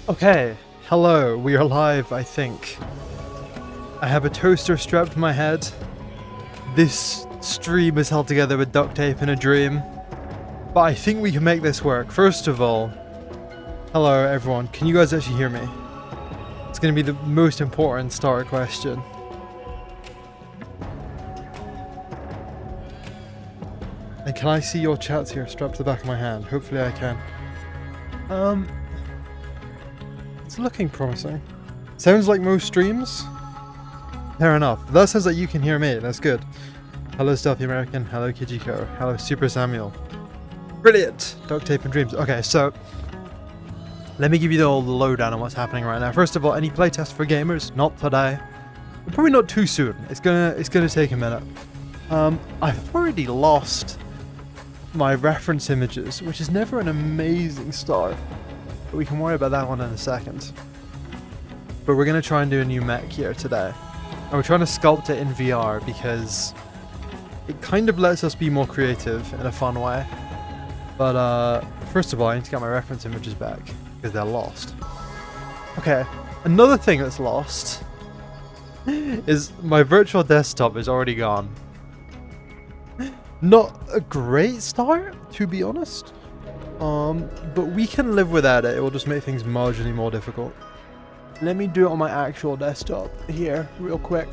Okay, hello, we are live, I think. I have a toaster strapped to my head. This stream is held together with duct tape in a dream. But I think we can make this work. First of all, hello everyone, can you guys actually hear me? It's going to be the most important starter question. And can I see your chats here strapped to the back of my hand? Hopefully I can. It's looking promising. Sounds like most streams? Fair enough. That says that you can hear me. That's good. Hello, Stealthy American. Hello, Kijiko. Hello, Super Samuel. Brilliant! Duct tape and dreams. Okay, so let me give you all the lowdown on what's happening right now. First of all, any playtest for gamers? Not today. Probably not too soon. It's gonna take a minute. I've already lost my reference images, which is never an amazing start. But we can worry about that one in a second. But we're going to try and do a new mech here today. And we're trying to sculpt it in VR because it kind of lets us be more creative in a fun way. But first of all, I need to get my reference images back because they're lost. Okay, another thing that's lost is my virtual desktop is already gone. Not a great start, to be honest. But we can live without it. It will just make things marginally more difficult. Let me do it on my actual desktop here, real quick.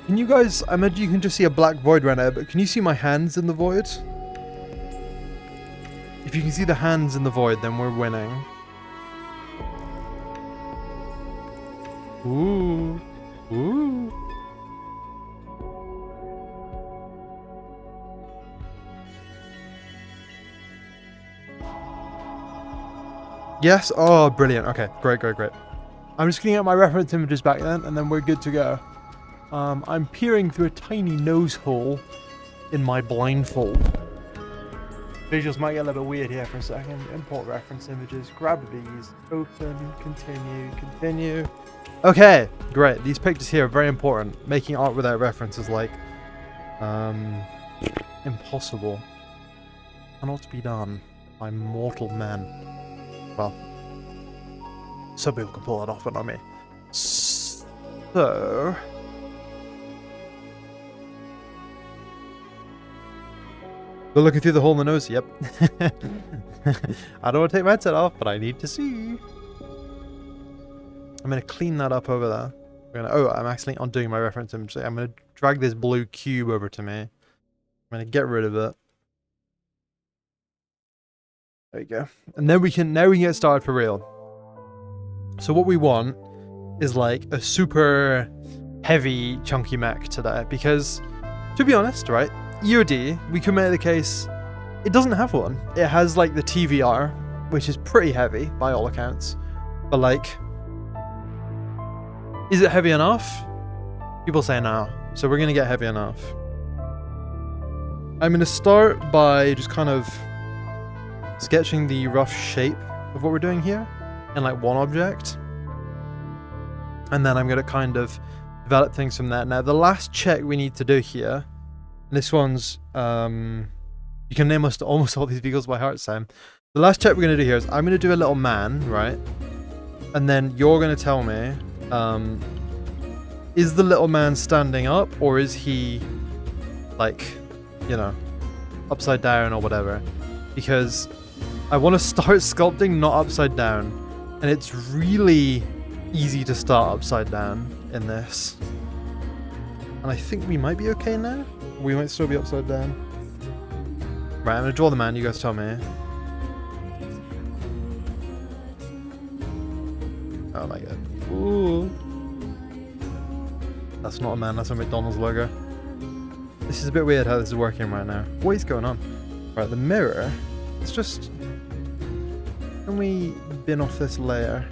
Can you guys, I imagine you can just see a black void right now, but can you see my hands in the void? If you can see the hands in the void, then we're winning. Ooh. Ooh. Yes? Oh, brilliant. Okay, great, great, great. I'm just getting out my reference images back then, and then we're good to go. I'm peering through a tiny nose hole in my blindfold. Visuals might get a little bit weird here for a second. Import reference images, grab these, open, continue, continue. Okay, great. These pictures here are very important. Making art without reference is like, impossible. Cannot be done by mortal men. Well, some people can pull that off, but not me. So... We're looking through the hole in the nose, yep. I don't want to take my headset off, but I need to see. I'm going to clean that up over there. I'm actually undoing my reference image. I'm going to drag this blue cube over to me. I'm going to get rid of it. There you go. And then we can get started for real. So what we want is like a super heavy chunky mech today, because to be honest, right, EOD, we can make the case it doesn't have one. It has like the TVR, which is pretty heavy by all accounts. But like, is it heavy enough? People say no. So we're gonna get heavy enough. I'm gonna start by just kind of sketching the rough shape of what we're doing here in like one object, and then I'm going to kind of develop things from there. Now the last check we need to do here, and this one's you can name almost all these vehicles by heart, Sam. The last check we're going to do here is I'm going to do a little man, right, and then you're going to tell me is the little man standing up, or is he like, you know, upside down or whatever, because I want to start sculpting not upside down, and it's really easy to start upside down in this. And I think we might be okay now. We might still be upside down. Right, I'm going to draw the man, you guys tell me. Oh my god. Ooh. That's not a man, that's a McDonald's logo. This is a bit weird how this is working right now. What is going on? Right, the mirror. It's just... Can we bin off this layer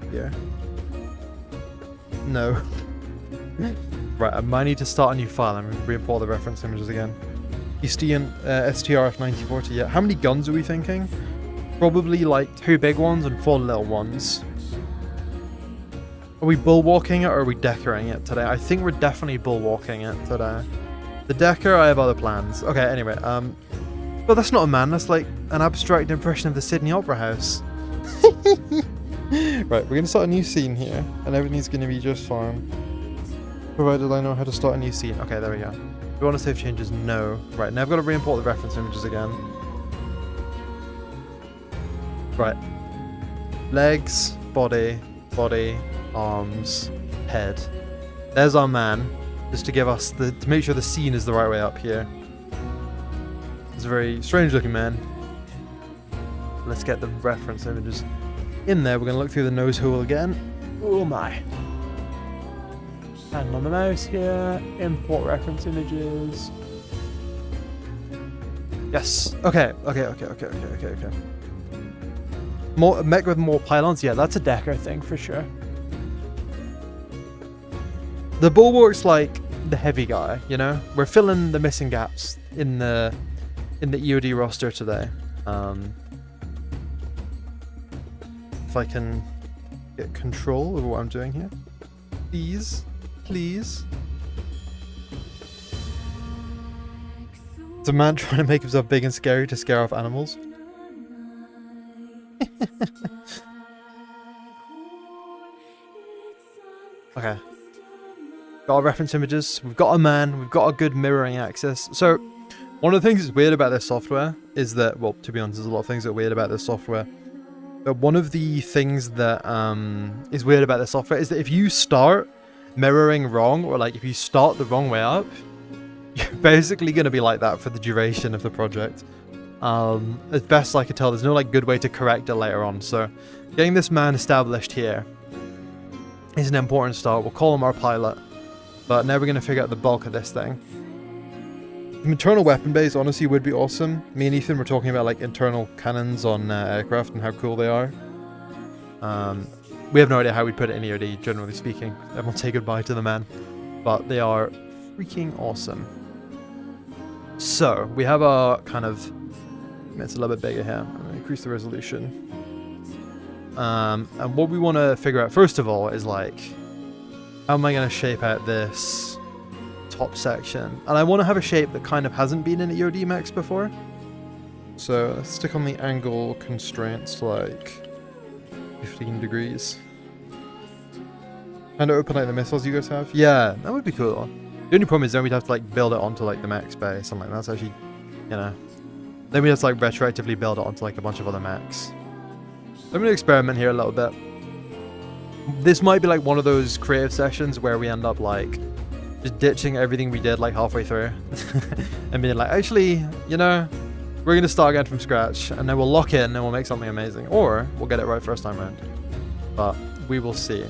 here? No. Right, I might need to start a new file. I'm going to re-import the reference images again. Eastern STRF 9040. Yeah. How many guns are we thinking? Probably like 2 big ones and 4 little ones. Are we bullwalking it or are we decorating it today? I think we're definitely bullwalking it today. The decker, I have other plans. Okay, anyway, but that's not a man, that's like an abstract impression of the Sydney Opera House. Right, we're gonna start a new scene here, and everything's gonna be just fine. Provided I know how to start a new scene. Okay, there we go. Do you want to save changes? No. Right, now I've got to re-import the reference images again. Right. Legs, body, arms, head. There's our man, just to give us to make sure the scene is the right way up here. It's a very strange looking man. Let's get the reference images in there. We're going to look through the nose hole again. Oh my. Hand on the mouse here. Import reference images. Yes. Okay. More mech with more pylons. Yeah, that's a Decker thing for sure. The bulwark's like the heavy guy, you know? We're filling the missing gaps in the EOD roster today. If I can get control over what I'm doing here. Please. It's a man trying to make himself big and scary to scare off animals. Okay. Got our reference images. We've got a man. We've got a good mirroring axis. So, one of the things that's weird about this software is that, well, to be honest, there's a lot of things that are weird about this software. But one of the things that is weird about this software is that if you start mirroring wrong, or like if you start the wrong way up, you're basically going to be like that for the duration of the project. As best I could tell, there's no like good way to correct it later on. So, getting this man established here is an important start. We'll call him our pilot. But now we're going to figure out the bulk of this thing. The internal weapon base honestly would be awesome. Me and Ethan were talking about like internal cannons on aircraft and how cool they are. We have no idea how we'd put it in EOD, generally speaking. Everyone say goodbye to the man. But they are freaking awesome. So, we have our kind of... It's a little bit bigger here. I'm going to increase the resolution. And what we want to figure out first of all is like... How am I going to shape out this top section? And I want to have a shape that kind of hasn't been in EOD mechs before. So let's stick on the angle constraints to like 15 degrees. Kind of open like the missiles you guys have. Yeah, that would be cool. The only problem is then we'd have to like build it onto like the mech's base. And like that's actually, you know. Then we'd have to like retroactively build it onto like a bunch of other mechs. I'm going to experiment here a little bit. This might be like one of those creative sessions where we end up like just ditching everything we did like halfway through and being like, actually, you know, we're going to start again from scratch and then we'll lock in and we'll make something amazing, or we'll get it right first time around. But we will see.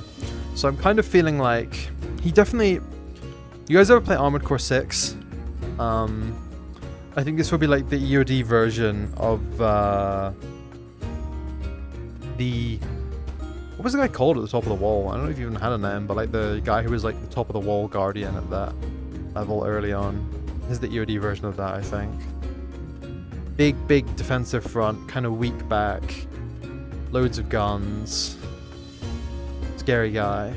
So I'm kind of feeling like he definitely... You guys ever play Armored Core 6? I think this will be like the EOD version of the... What was the guy called at the top of the wall? I don't know if he even had a name, but like the guy who was like the top of the wall guardian at that level early on. This is the EOD version of that, I think. Big defensive front, kind of weak back, loads of guns, scary guy.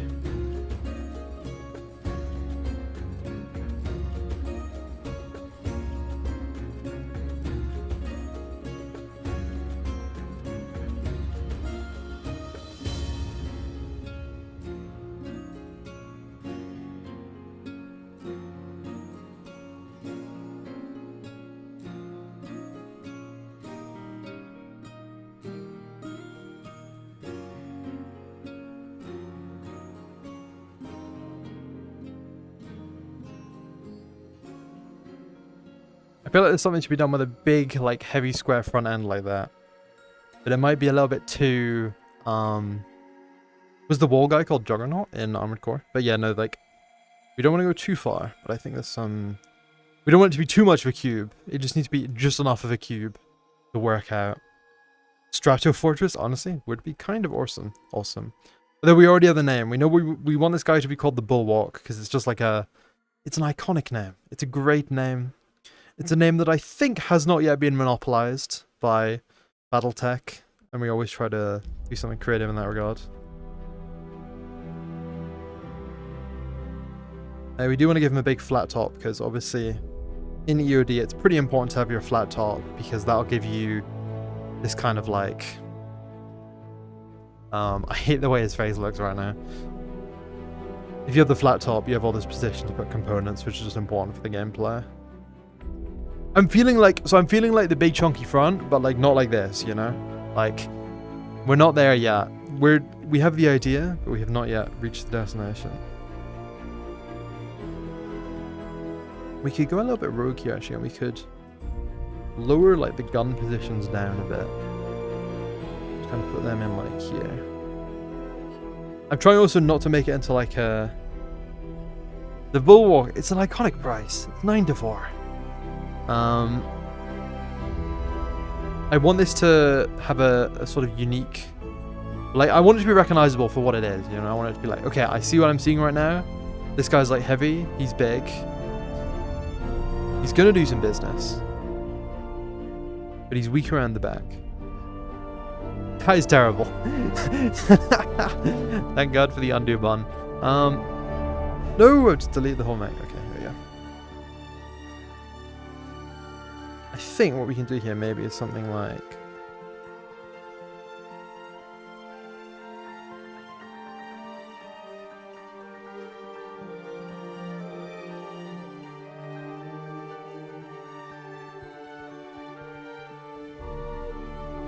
I feel like there's something to be done with a big, like, heavy square front end like that. But it might be a little bit too, was the wall guy called Juggernaut in Armored Core? But yeah, no, like, we don't want to go too far, but I think there's some... We don't want it to be too much of a cube. It just needs to be just enough of a cube to work out. Strato Fortress, honestly, would be kind of awesome. Although we already have the name. We know we want this guy to be called the Bulwark, because it's just like a... It's an iconic name. It's a great name. It's a name that I think has not yet been monopolized by Battletech, and we always try to do something creative in that regard. We do want to give him a big flat top, because obviously in EOD it's pretty important to have your flat top, because that'll give you this kind of like I hate the way his face looks right now. If you have the flat top, you have all this position to put components, which is just important for the gameplay. I'm feeling like the big chunky front, but like not like this, you know? Like, we're not there yet. We have the idea, but we have not yet reached the destination. We could go a little bit rogue here actually, and we could lower like the gun positions down a bit. Just kind of put them in like here. I'm trying also not to make it into like a... The Bulwark, it's an iconic price. It's 9 to 4. I want this to have a sort of unique... Like, I want it to be recognizable for what it is, you know? I want it to be like, okay, I see what I'm seeing right now. This guy's like heavy, he's big. He's gonna do some business. But he's weak around the back. That is terrible. Thank God for the undo button. No, just delete the whole mech. Okay, here we go. I think what we can do here maybe is something like...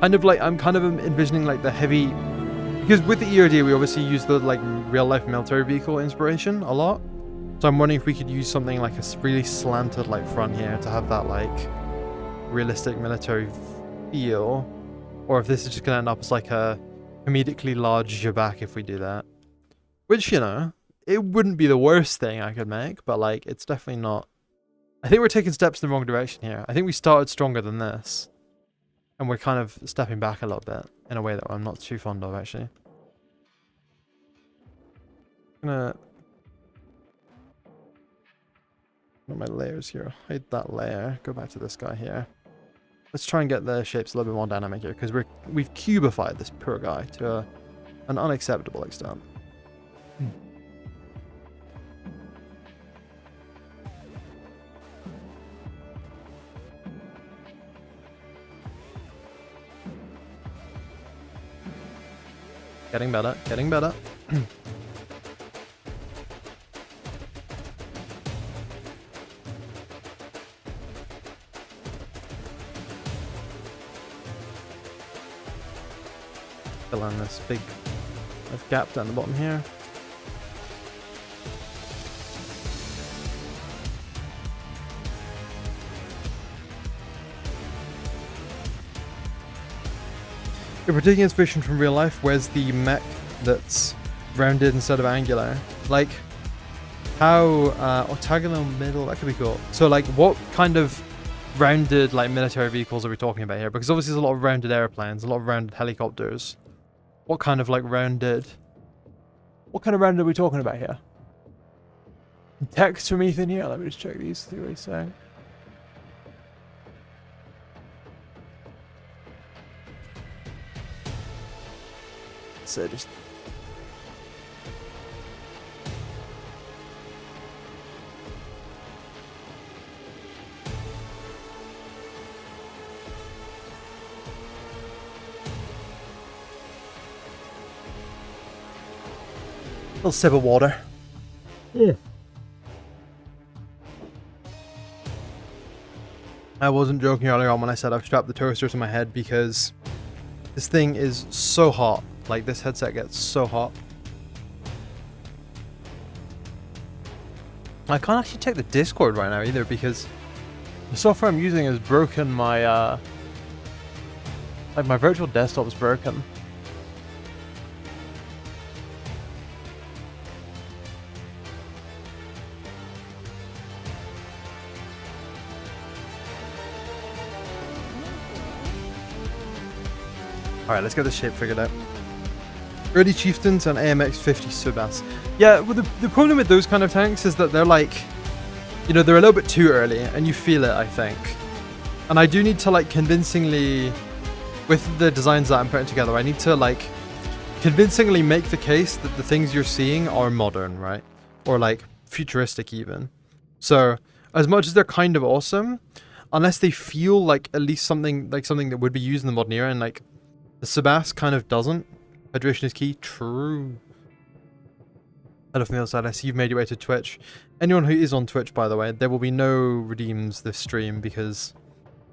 Kind of like, I'm kind of envisioning like the heavy, because with the EOD we obviously use the like real life military vehicle inspiration a lot. So I'm wondering if we could use something like a really slanted like front here to have that like realistic military feel. Or if this is just going to end up as like a comedically large Jabak if we do that. Which, you know, it wouldn't be the worst thing I could make, but like it's definitely not. I think we're taking steps in the wrong direction here. I think we started stronger than this. And we're kind of stepping back a little bit in a way that I'm not too fond of, actually. I'm gonna... What are my layers here? Hide that layer. Go back to this guy here. Let's try and get the shapes a little bit more dynamic here, because we've cubified this poor guy to an unacceptable extent. Getting better, getting better. Fill in this big gap down the bottom here. If we're taking inspiration from real life, where's the mech that's rounded instead of angular? Like, how, octagonal middle, that could be cool. So like, what kind of rounded, like, military vehicles are we talking about here? Because obviously there's a lot of rounded airplanes, a lot of rounded helicopters. What kind of, like, rounded are we talking about here? Text from Ethan here, let me just check these, see what he's saying. So just little sip of water. Yeah. I wasn't joking earlier on when I said I've strapped the toaster to my head because this thing is so hot. Like, this headset gets so hot. I can't actually check the Discord right now either because the software I'm using has broken my, like, my virtual desktop is broken. Alright, let's get this shape figured out. Early Chieftains and AMX 50 Subas. Yeah, well, the problem with those kind of tanks is that they're like, you know, they're a little bit too early, and you feel it, I think. And I do need to, like, convincingly, with the designs that I'm putting together, I need to, like, convincingly make the case that the things you're seeing are modern, right? Or, like, futuristic even. So, as much as they're kind of awesome, unless they feel like at least something that would be used in the modern era, and, like, the Subas kind of doesn't. Hydration is key. True. Hello from the other side. I see you've made your way to Twitch. Anyone who is on Twitch, by the way, there will be no redeems this stream because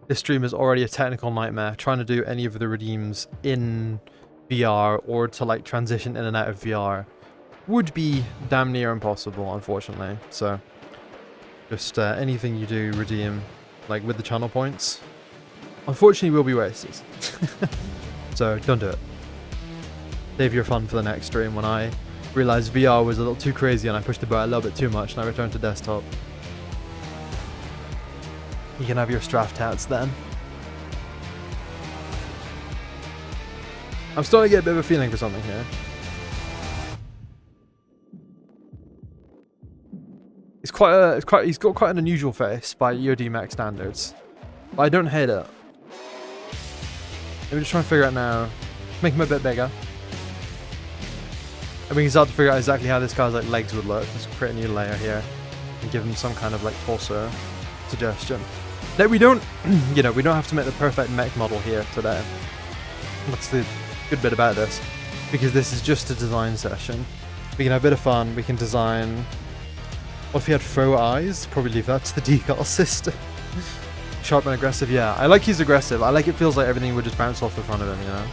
this stream is already a technical nightmare. Trying to do any of the redeems in VR or to like transition in and out of VR would be damn near impossible, unfortunately. So just anything you do redeem like with the channel points, unfortunately will be wasted. So don't do it. Save your fun for the next stream when I realized VR was a little too crazy and I pushed the boat a little bit too much and I returned to desktop. You can have your straff tats then. I'm starting to get a bit of a feeling for something here. He's got quite an unusual face by EOD Mech standards. But I don't hate it. Let me just try and figure out now. Make him a bit bigger. And we can start to figure out exactly how this guy's like legs would look. Let's create a new layer here and give him some kind of like torso suggestion. Now we don't, you know, we don't have to make the perfect mech model here today. That's the good bit about this, because this is just a design session. We can have a bit of fun. We can design. What if he had faux eyes? Probably leave that to the decal system. Sharp and aggressive. Yeah, I like he's aggressive. I like it feels like everything would just bounce off the front of him, you know.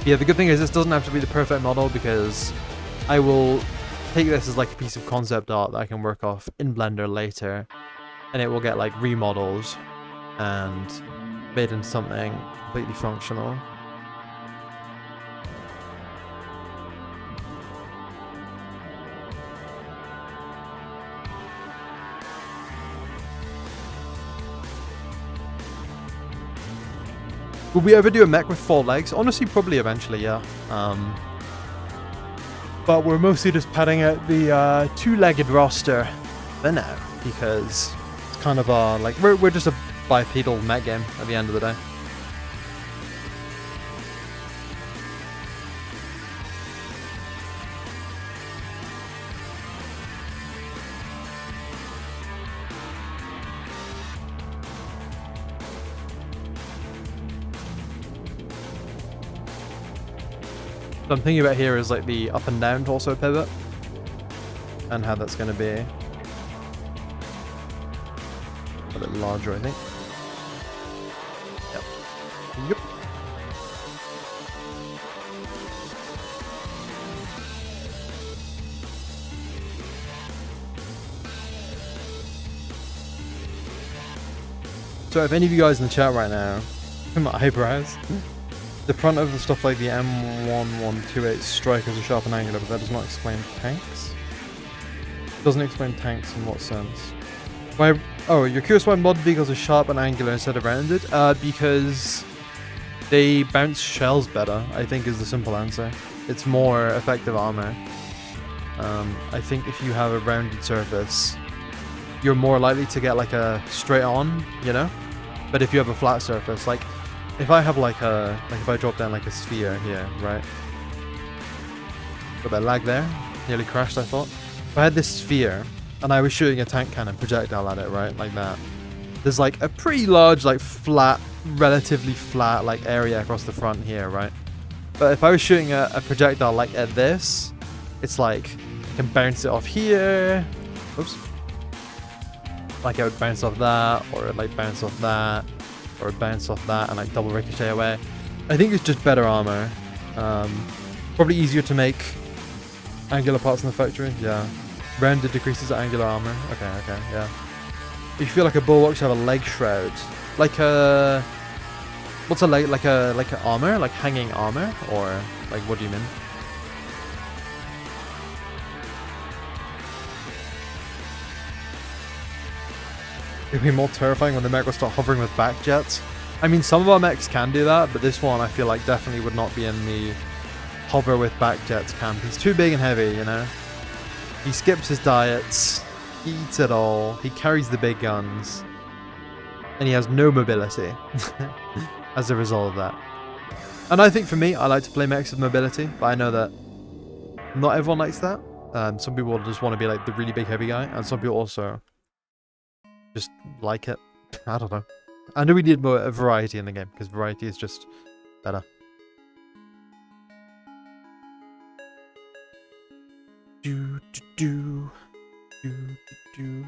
Yeah, the good thing is this doesn't have to be the perfect model because I will take this as like a piece of concept art that I can work off in Blender later, and it will get like remodeled and made into something completely functional. Will we ever do a mech with 4 legs? Honestly, probably eventually, yeah. But we're mostly just padding out the 2-legged roster for now, because it's kind of a, like, we're just a bipedal mech game at the end of the day. What I'm thinking about here is like the up and down torso pivot and how that's going to be a bit larger, I think. Yep. So if any of you guys in the chat right now, my eyebrows. The front of the stuff like the M1128 strike is a sharp and angular, but that does not explain tanks. Doesn't explain tanks in what sense? Why? Oh, you're curious why mod vehicles are sharp and angular instead of rounded? Because they bounce shells better, I think is the simple answer. It's more effective armor. I think if you have a rounded surface, you're more likely to get like a straight on, you know? But if you have a flat surface, like if I have like a, if I drop down like a sphere here, right? Got that lag there, nearly crashed I thought. If I had this sphere and I was shooting a tank cannon projectile at it, right, like that, there's like a pretty large like flat, relatively flat like area across the front here, right? But if I was shooting a projectile like at this, it's like, I can bounce it off here, oops, like I would bounce off that, or like bounce off that, or bounce off that and like double ricochet away. I think it's just better armor. Probably easier to make angular parts in the factory. Yeah. Rounded decreases angular armor. Okay, yeah. You feel like a bulwark should have a leg shroud. Like a, what's a leg, like a armor? Like hanging armor? Or like what do you mean? It'd be more terrifying when the mech will start hovering with back jets. I mean, some of our mechs can do that, but this one I feel like definitely would not be in the hover with back jets camp. He's too big and heavy, you know? He skips his diets, he eats it all, he carries the big guns, and he has no mobility as a result of that. And I think for me, I like to play mechs with mobility, but I know that not everyone likes that. Some people just want to be like the really big heavy guy, and some people also just like it. I don't know. I know we need more variety in the game, because variety is just better. Do, do, do, do, do, do.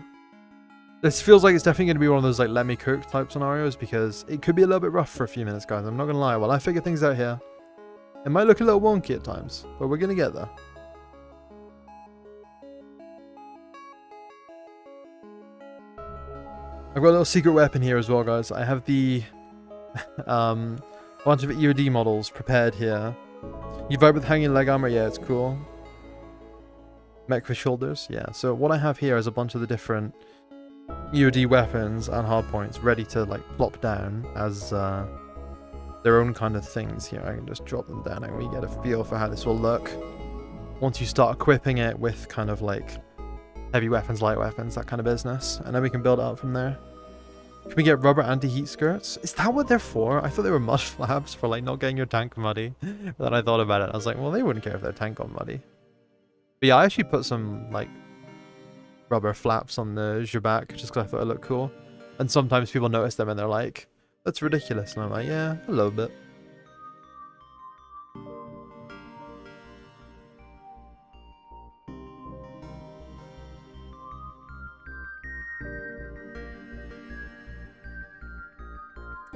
This feels like it's definitely going to be one of those like let me cook type scenarios because it could be a little bit rough for a few minutes, guys. I'm not going to lie. While I figure things out here, it might look a little wonky at times, but we're going to get there. I've got a little secret weapon here as well, guys. I have the bunch of EOD models prepared here. You vibe with hanging leg armor? Yeah, it's cool. Mech with shoulders? Yeah. So what I have here is a bunch of the different EOD weapons and hardpoints ready to like plop down as their own kind of things here. I can just drop them down and we get a feel for how this will look once you start equipping it with kind of like heavy weapons, light weapons, that kind of business, and then we can build it up from there. Can we get rubber anti-heat skirts? Is that what they're for? I thought they were mud flaps for like not getting your tank muddy. But then I thought about it. I was like, well, they wouldn't care if their tank got muddy. But yeah, I actually put some like rubber flaps on the Jabak just because I thought it looked cool. And sometimes people notice them and they're like, that's ridiculous. And I'm like, yeah, a little bit.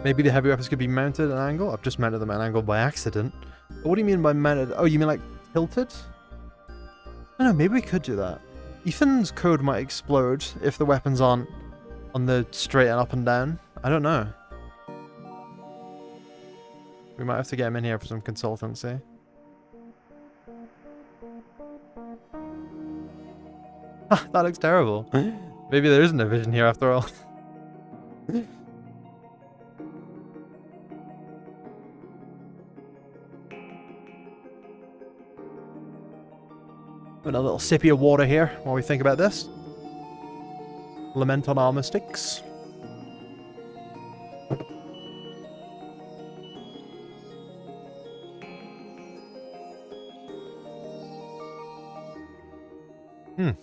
Maybe the heavy weapons could be mounted at an angle? I've just mounted them at an angle by accident. But what do you mean by mounted? Oh, you mean like tilted? I don't know, maybe we could do that. Ethan's code might explode if the weapons aren't on the straight and up and down. I don't know. We might have to get him in here for some consultancy. That looks terrible. Maybe there isn't a vision here after all. A little sippy of water here while we think about this. Lament on our mistakes. The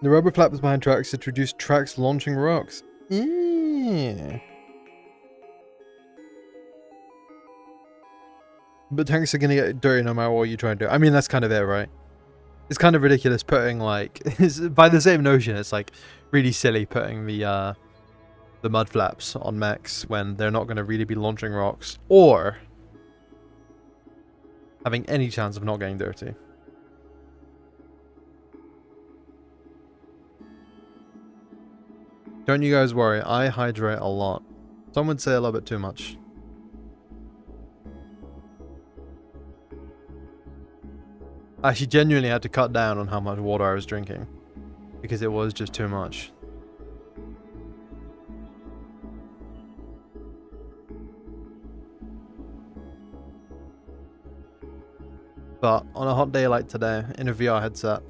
rubber flaps behind tracks to reduce tracks launching rocks. Yeah. But tanks are gonna get dirty no matter what you try and do. I mean, that's kind of it, right? It's kind of ridiculous putting like, by the same notion, it's like really silly putting the mud flaps on mechs when they're not gonna really be launching rocks or having any chance of not getting dirty. Don't you guys worry, I hydrate a lot. Some would say a little bit too much. I actually genuinely had to cut down on how much water I was drinking because it was just too much. But on a hot day like today, in a VR headset,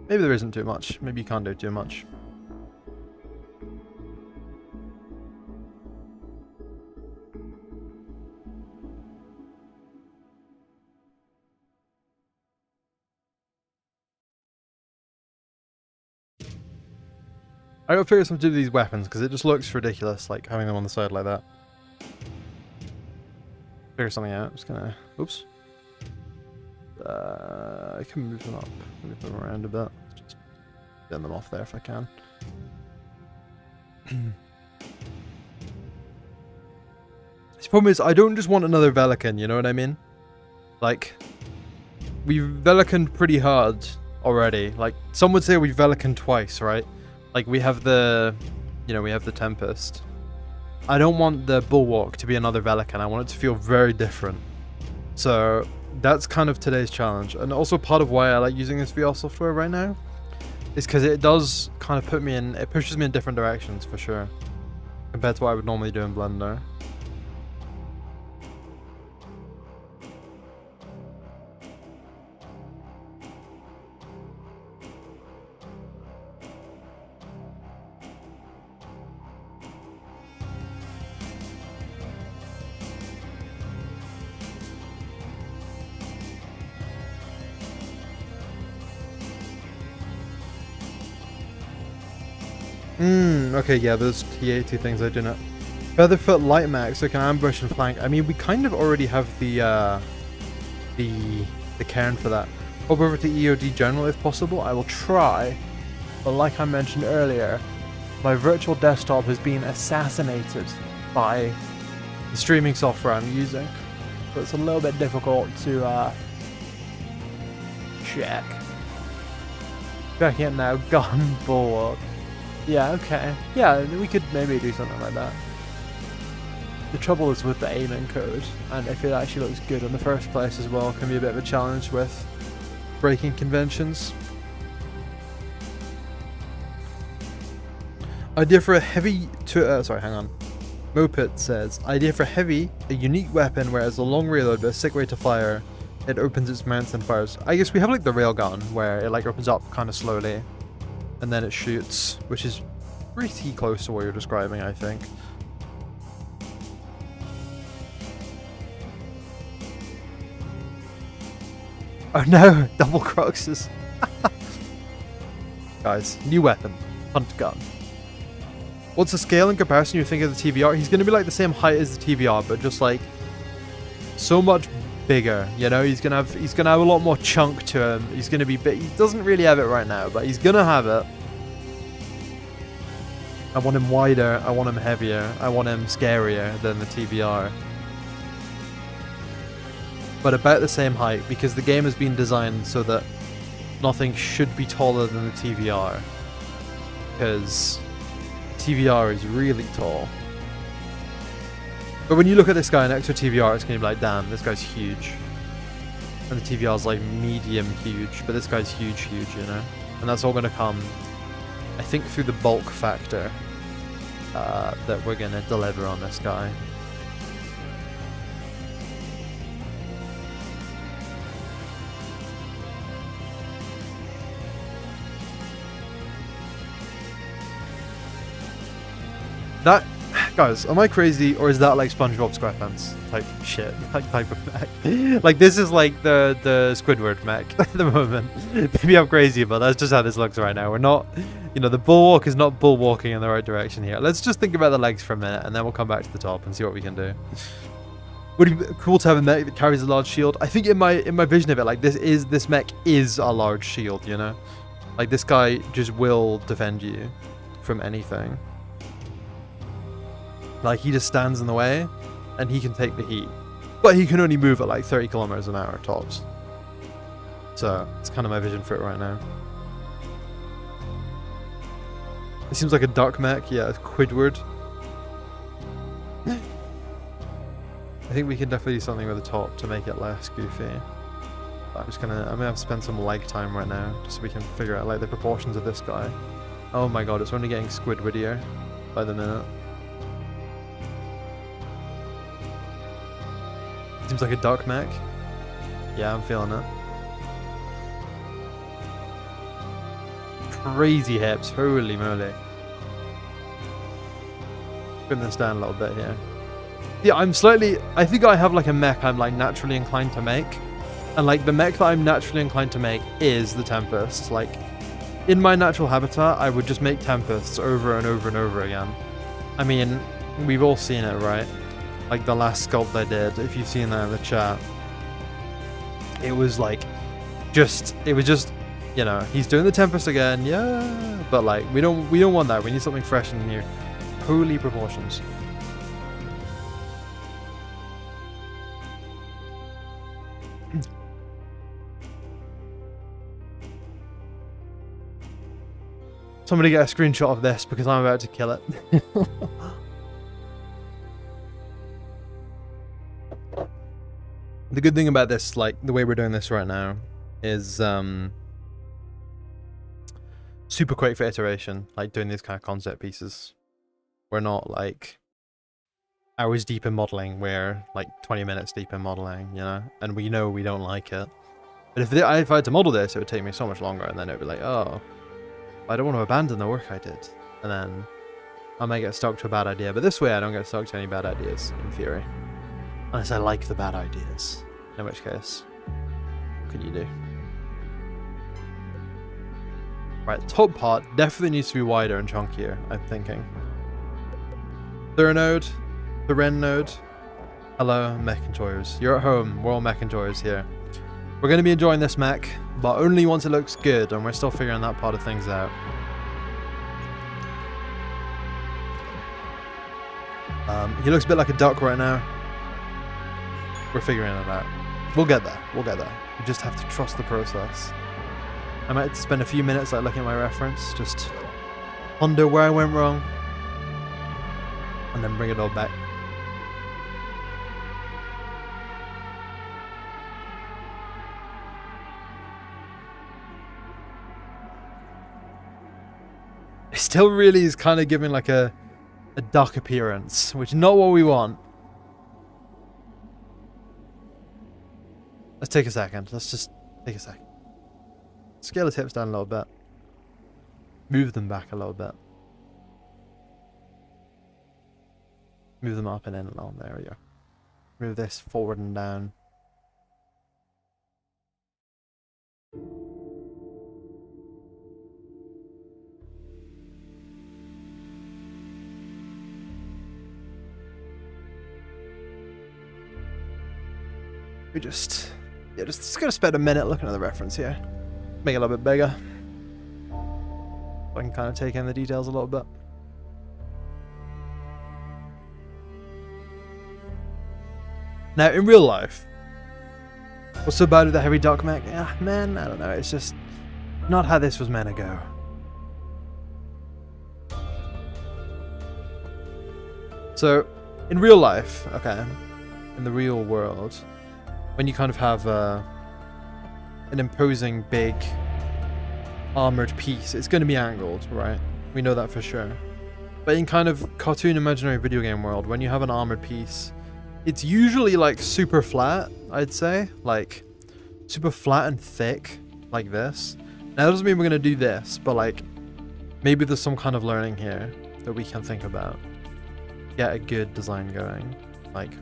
maybe there isn't too much. Maybe you can't do too much. I gotta figure something to do with these weapons because it just looks ridiculous, like having them on the side like that. Figure something out. I'm just gonna. Oops. I can move them up, move them around a bit. Just get them off there if I can. The problem is, I don't just want another Velikan, you know what I mean? Like, we've Velikaned pretty hard already. Like, some would say we've Velikaned twice, right? Like, we have the, you know, we have the Tempest. I don't want the Bulwark to be another Velikan. I want it to feel very different. So, that's kind of today's challenge. And also part of why I like using this VR software right now is because it does kind of put me in, it pushes me in different directions for sure. Compared to what I would normally do in Blender. Okay, yeah, those TA2 things I do not. Featherfoot light mech, so can ambush and flank. I mean, we kind of already have the cairn for that. Hop over to EOD General if possible. I will try, but like I mentioned earlier, my virtual desktop has been assassinated by the streaming software I'm using, so it's a little bit difficult to check. Checking it now. Gun bulwark. Yeah, okay. Yeah, we could maybe do something like that. The trouble is with the aiming code, and if it actually looks good in the first place as well, it can be a bit of a challenge with breaking conventions. Idea for a heavy sorry, hang on. Moped says, idea for heavy, a unique weapon where it has a long reload but a sick way to fire. It opens its mounts and fires. I guess we have like the railgun where it like opens up kind of slowly and then it shoots, which is pretty close to what you're describing, I think. Oh no, double cruxes. Guys, new weapon, hunt gun. What's the scale in comparison you think of the TVR? He's going to be like the same height as the TVR, but just like so much bigger, you know? He's gonna have a lot more chunk to him. He's going to be big. He doesn't really have it right now, but he's going to have it. I want him wider, I want him heavier, I want him scarier than the TVR. But about the same height, because the game has been designed so that nothing should be taller than the TVR. Because TVR is really tall. But when you look at this guy next to a TVR, it's going to be like, damn, this guy's huge. And the TVR is like medium huge, but this guy's huge, you know? And that's all going to come, I think, through the bulk factor that we're going to deliver on this guy. That, guys, am I crazy, or is that like SpongeBob SquarePants type shit, like type of mech? Like this is like the Squidward mech at the moment. Maybe I'm crazy, but that's just how this looks right now. We're not, you know, the bulwark is not bulwarking in the right direction here. Let's just think about the legs for a minute, and then we'll come back to the top and see what we can do. Would it be cool to have a mech that carries a large shield? I think in my vision of it, like this mech is a large shield, you know, like this guy just will defend you from anything. Like, he just stands in the way, and he can take the heat. But he can only move at like 30 kilometers an hour tops. So, it's kind of my vision for it right now. It seems like a duck mech. Yeah, it's Squidward. I think we can definitely do something with the top to make it less goofy. I'm gonna have to spend some leg time right now, just so we can figure out like the proportions of this guy. Oh my god, it's only getting Squidwardier by the minute. Seems like a duck mech. Yeah, I'm feeling it. Crazy hips, holy moly. Bring this down a little bit here. Yeah, I think I have like a mech I'm like naturally inclined to make. And like the mech that I'm naturally inclined to make is the Tempest. Like, in my natural habitat, I would just make Tempests over and over and over again. I mean, we've all seen it, right? Like the last sculpt I did, if you've seen that in the chat, it was just, you know, he's doing the Tempest again, yeah, but like we don't want that. We need something fresh and new. Holy proportions. Somebody get a screenshot of this because I'm about to kill it. The good thing about this, like the way we're doing this right now, is super quick for iteration, like doing these kind of concept pieces. We're not like hours deep in modeling, we're like 20 minutes deep in modeling, you know, and we know we don't like it. But if I had to model this, it would take me so much longer, and then it would be like, oh, I don't want to abandon the work I did. And then I might get stuck to a bad idea, but this way I don't get stuck to any bad ideas, in theory. Unless I like the bad ideas. In which case, what can you do? Right, the top part definitely needs to be wider and chunkier, I'm thinking. Third node, The Ren node. Hello, mech enjoyers. You're at home. We're all mech enjoyers here. We're going to be enjoying this mech, but only once it looks good, and we're still figuring that part of things out. He looks a bit like a duck right now. We're figuring it out. We'll get there. We'll get there. We just have to trust the process. I might spend a few minutes like looking at my reference, just ponder where I went wrong, and then bring it all back. It still really is kind of giving like a duck appearance, which is not what we want. Let's take a second. Let's just take a second. Scale the tips down a little bit. Move them back a little bit. Move them up and in a little. There we go. Move this forward and down. We just gonna spend a minute looking at the reference here. Make it a little bit bigger. So I can kind of take in the details a little bit. Now, in real life, what's so bad with the heavy duck mech? Yeah, man, I don't know. It's just not how this was meant to go. So, in real life, okay, in the real world, when you kind of have an imposing, big, armored piece, it's going to be angled, right? We know that for sure. But in kind of cartoon imaginary video game world, when you have an armored piece, it's usually like super flat, I'd say. Like, super flat and thick, like this. Now, that doesn't mean we're going to do this, but like, maybe there's some kind of learning here that we can think about. Get a good design going. Like,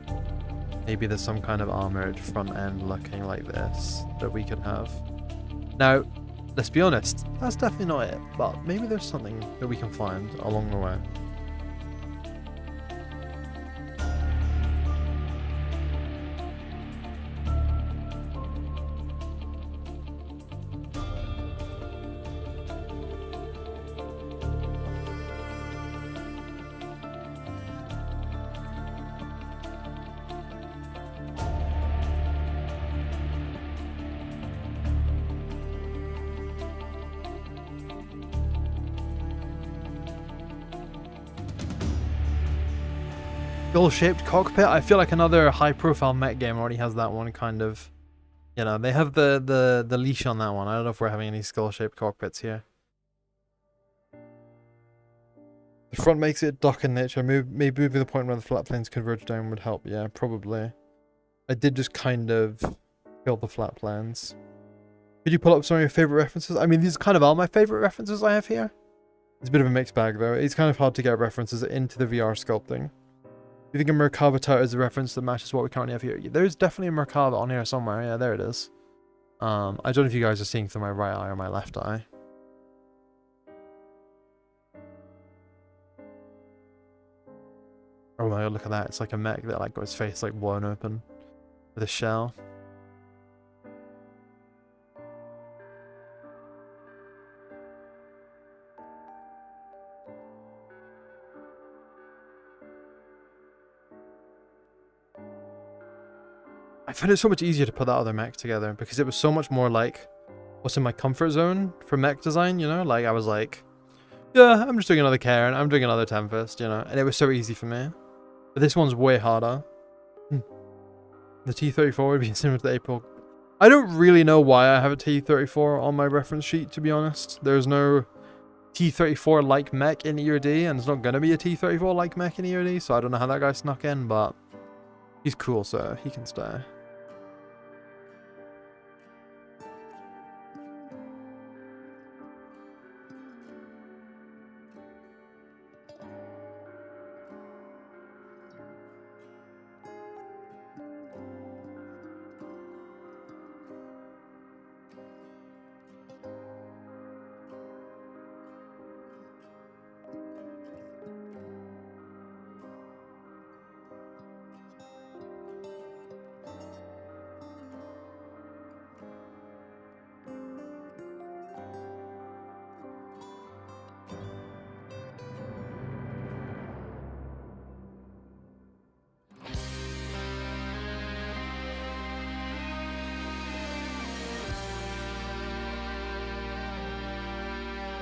maybe there's some kind of armored front end looking like this that we could have. Now, let's be honest, that's definitely not it, but maybe there's something that we can find along the way. Skull-shaped cockpit. I feel like another high-profile mech game already has that one kind of. You know, they have the leash on that one. I don't know if we're having any skull-shaped cockpits here. The front makes it duck in nature. Maybe moving the point where the flat planes converge down would help. Yeah, probably. I did just kind of kill the flat planes. Could you pull up some of your favorite references? I mean, these kind of are my favorite references I have here. It's a bit of a mixed bag, though. It's kind of hard to get references into the VR sculpting. Do you think a Merkava tower is a reference that matches what we currently have here? There's definitely a Merkava on here somewhere. Yeah, there it is. I don't know if you guys are seeing through my right eye or my left eye. Oh my god, look at that. It's like a mech that like got his face like blown open with a shell. I found it so much easier to put that other mech together because it was so much more like what's in my comfort zone for mech design, you know? Like I was like, yeah, I'm just doing another Karen, I'm doing another Tempest, you know? And it was so easy for me. But this one's way harder. The T-34 would be similar to the April. I don't really know why I have a T-34 on my reference sheet, to be honest. There's no T-34 like mech in EOD, and there's not going to be a T-34 like mech in EOD, so I don't know how that guy snuck in, but he's cool, so he can stay.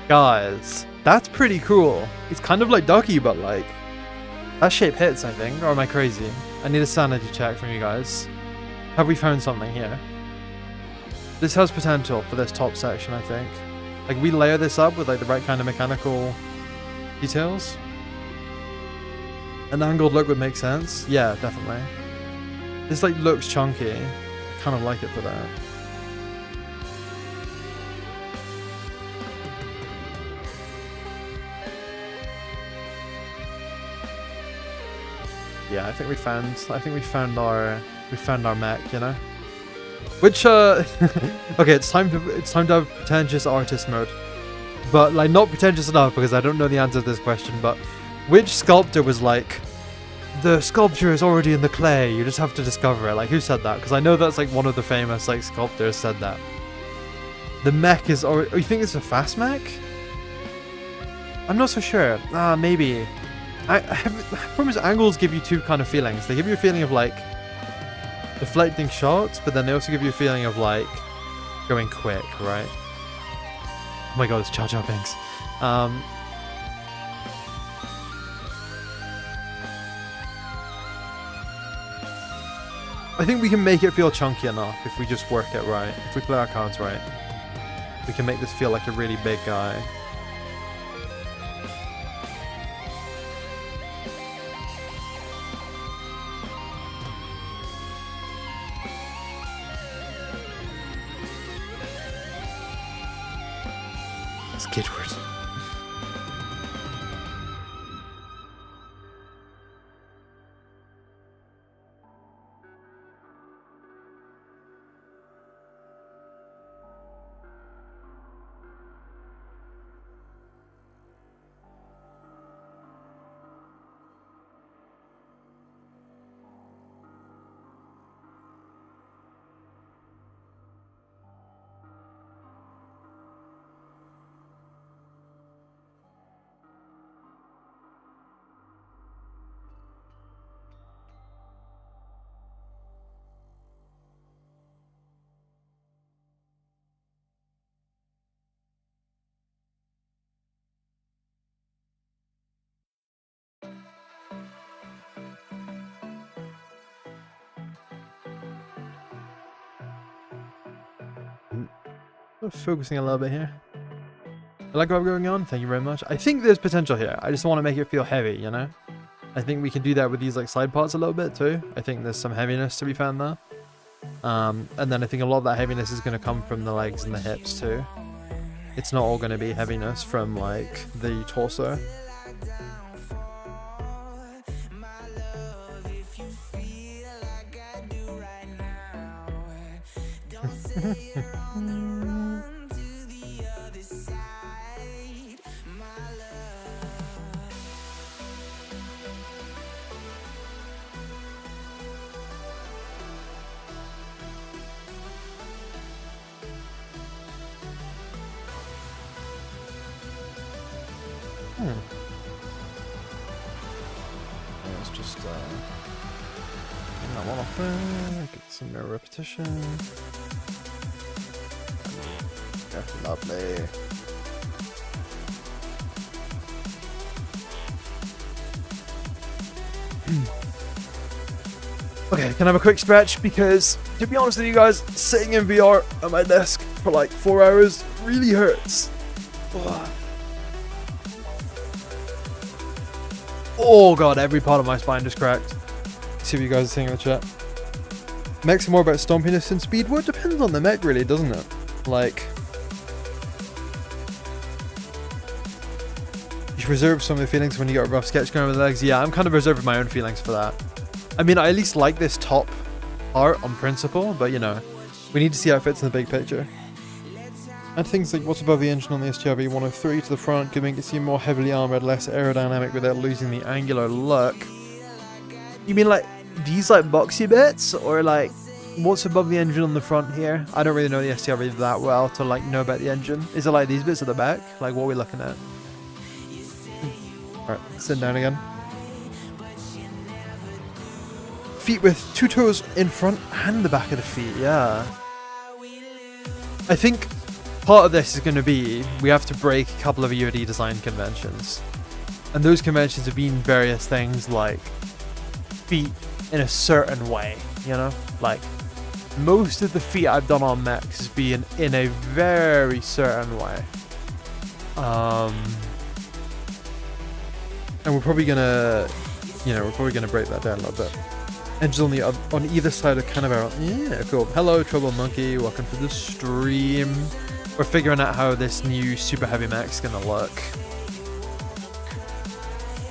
Guys, that's pretty cool. It's kind of like Ducky, but like... That shape hits, I think. Or am I crazy? I need a sanity check from you guys. Have we found something here? This has potential for this top section, I think. Like, we layer this up with like the right kind of mechanical details. An angled look would make sense. Yeah, definitely. This like looks chunky. I kind of like it for that. Yeah, I think we found our mech, you know? Which okay, it's time to have pretentious artist mode. But like not pretentious enough because I don't know the answer to this question, but which sculptor was like, the sculpture is already in the clay, you just have to discover it? Like, who said that? Because I know that's like one of the famous like sculptors said that. The mech is already... Oh, you think it's a fast mech? I'm not so sure. Maybe. I promise angles give you two kind of feelings. They give you a feeling of like deflecting shots, but then they also give you a feeling of like going quick, right? Oh my god, it's Cha Cha Binks. I think we can make it feel chunky enough if we just work it right. If we play our cards right, we can make this feel like a really big guy. Skidward. Focusing a little bit here. I like what we're going on. Thank you very much. I think there's potential here. I just want to make it feel heavy, you know? I think we can do that with these like side parts a little bit too. I think there's some heaviness to be found there. And then I think a lot of that heaviness is going to come from the legs and the hips too. It's not all going to be heaviness from like the torso. Let's just get that one off there, get some more repetition. Yeah, lovely. Okay, can I have a quick stretch? Because, to be honest with you guys, sitting in VR at my desk for like 4 hours really hurts. Ugh. Oh god, every part of my spine just cracked. See what you guys are saying in the chat. Mech's more about stompiness and speed. Well, it depends on the mech really, doesn't it? Like... You should reserve some of the feelings when you got a rough sketch going with the legs. Yeah, I'm kind of reserving my own feelings for that. I mean, I at least like this top art on principle, but you know, we need to see how it fits in the big picture. And things like what's above the engine on the STRV 103 to the front could make it seem more heavily armoured, less aerodynamic without losing the angular look. You mean like these like boxy bits, or like what's above the engine on the front here? I don't really know the STRV that well to like know about the engine. Is it like these bits at the back? Like what are we looking at? Alright, sit down again. Feet with 2 toes in front and the back of the feet, yeah. I think part of this is going to be we have to break a couple of EOD design conventions. And those conventions have been various things like feet in a certain way, you know? Like, most of the feet I've done on mechs has been in a very certain way. And we're probably gonna, break that down a little bit. Engines on either side of Canaveral. Yeah, cool. Hello, Trouble Monkey. Welcome to the stream. We're figuring out how this new super heavy mech's gonna look.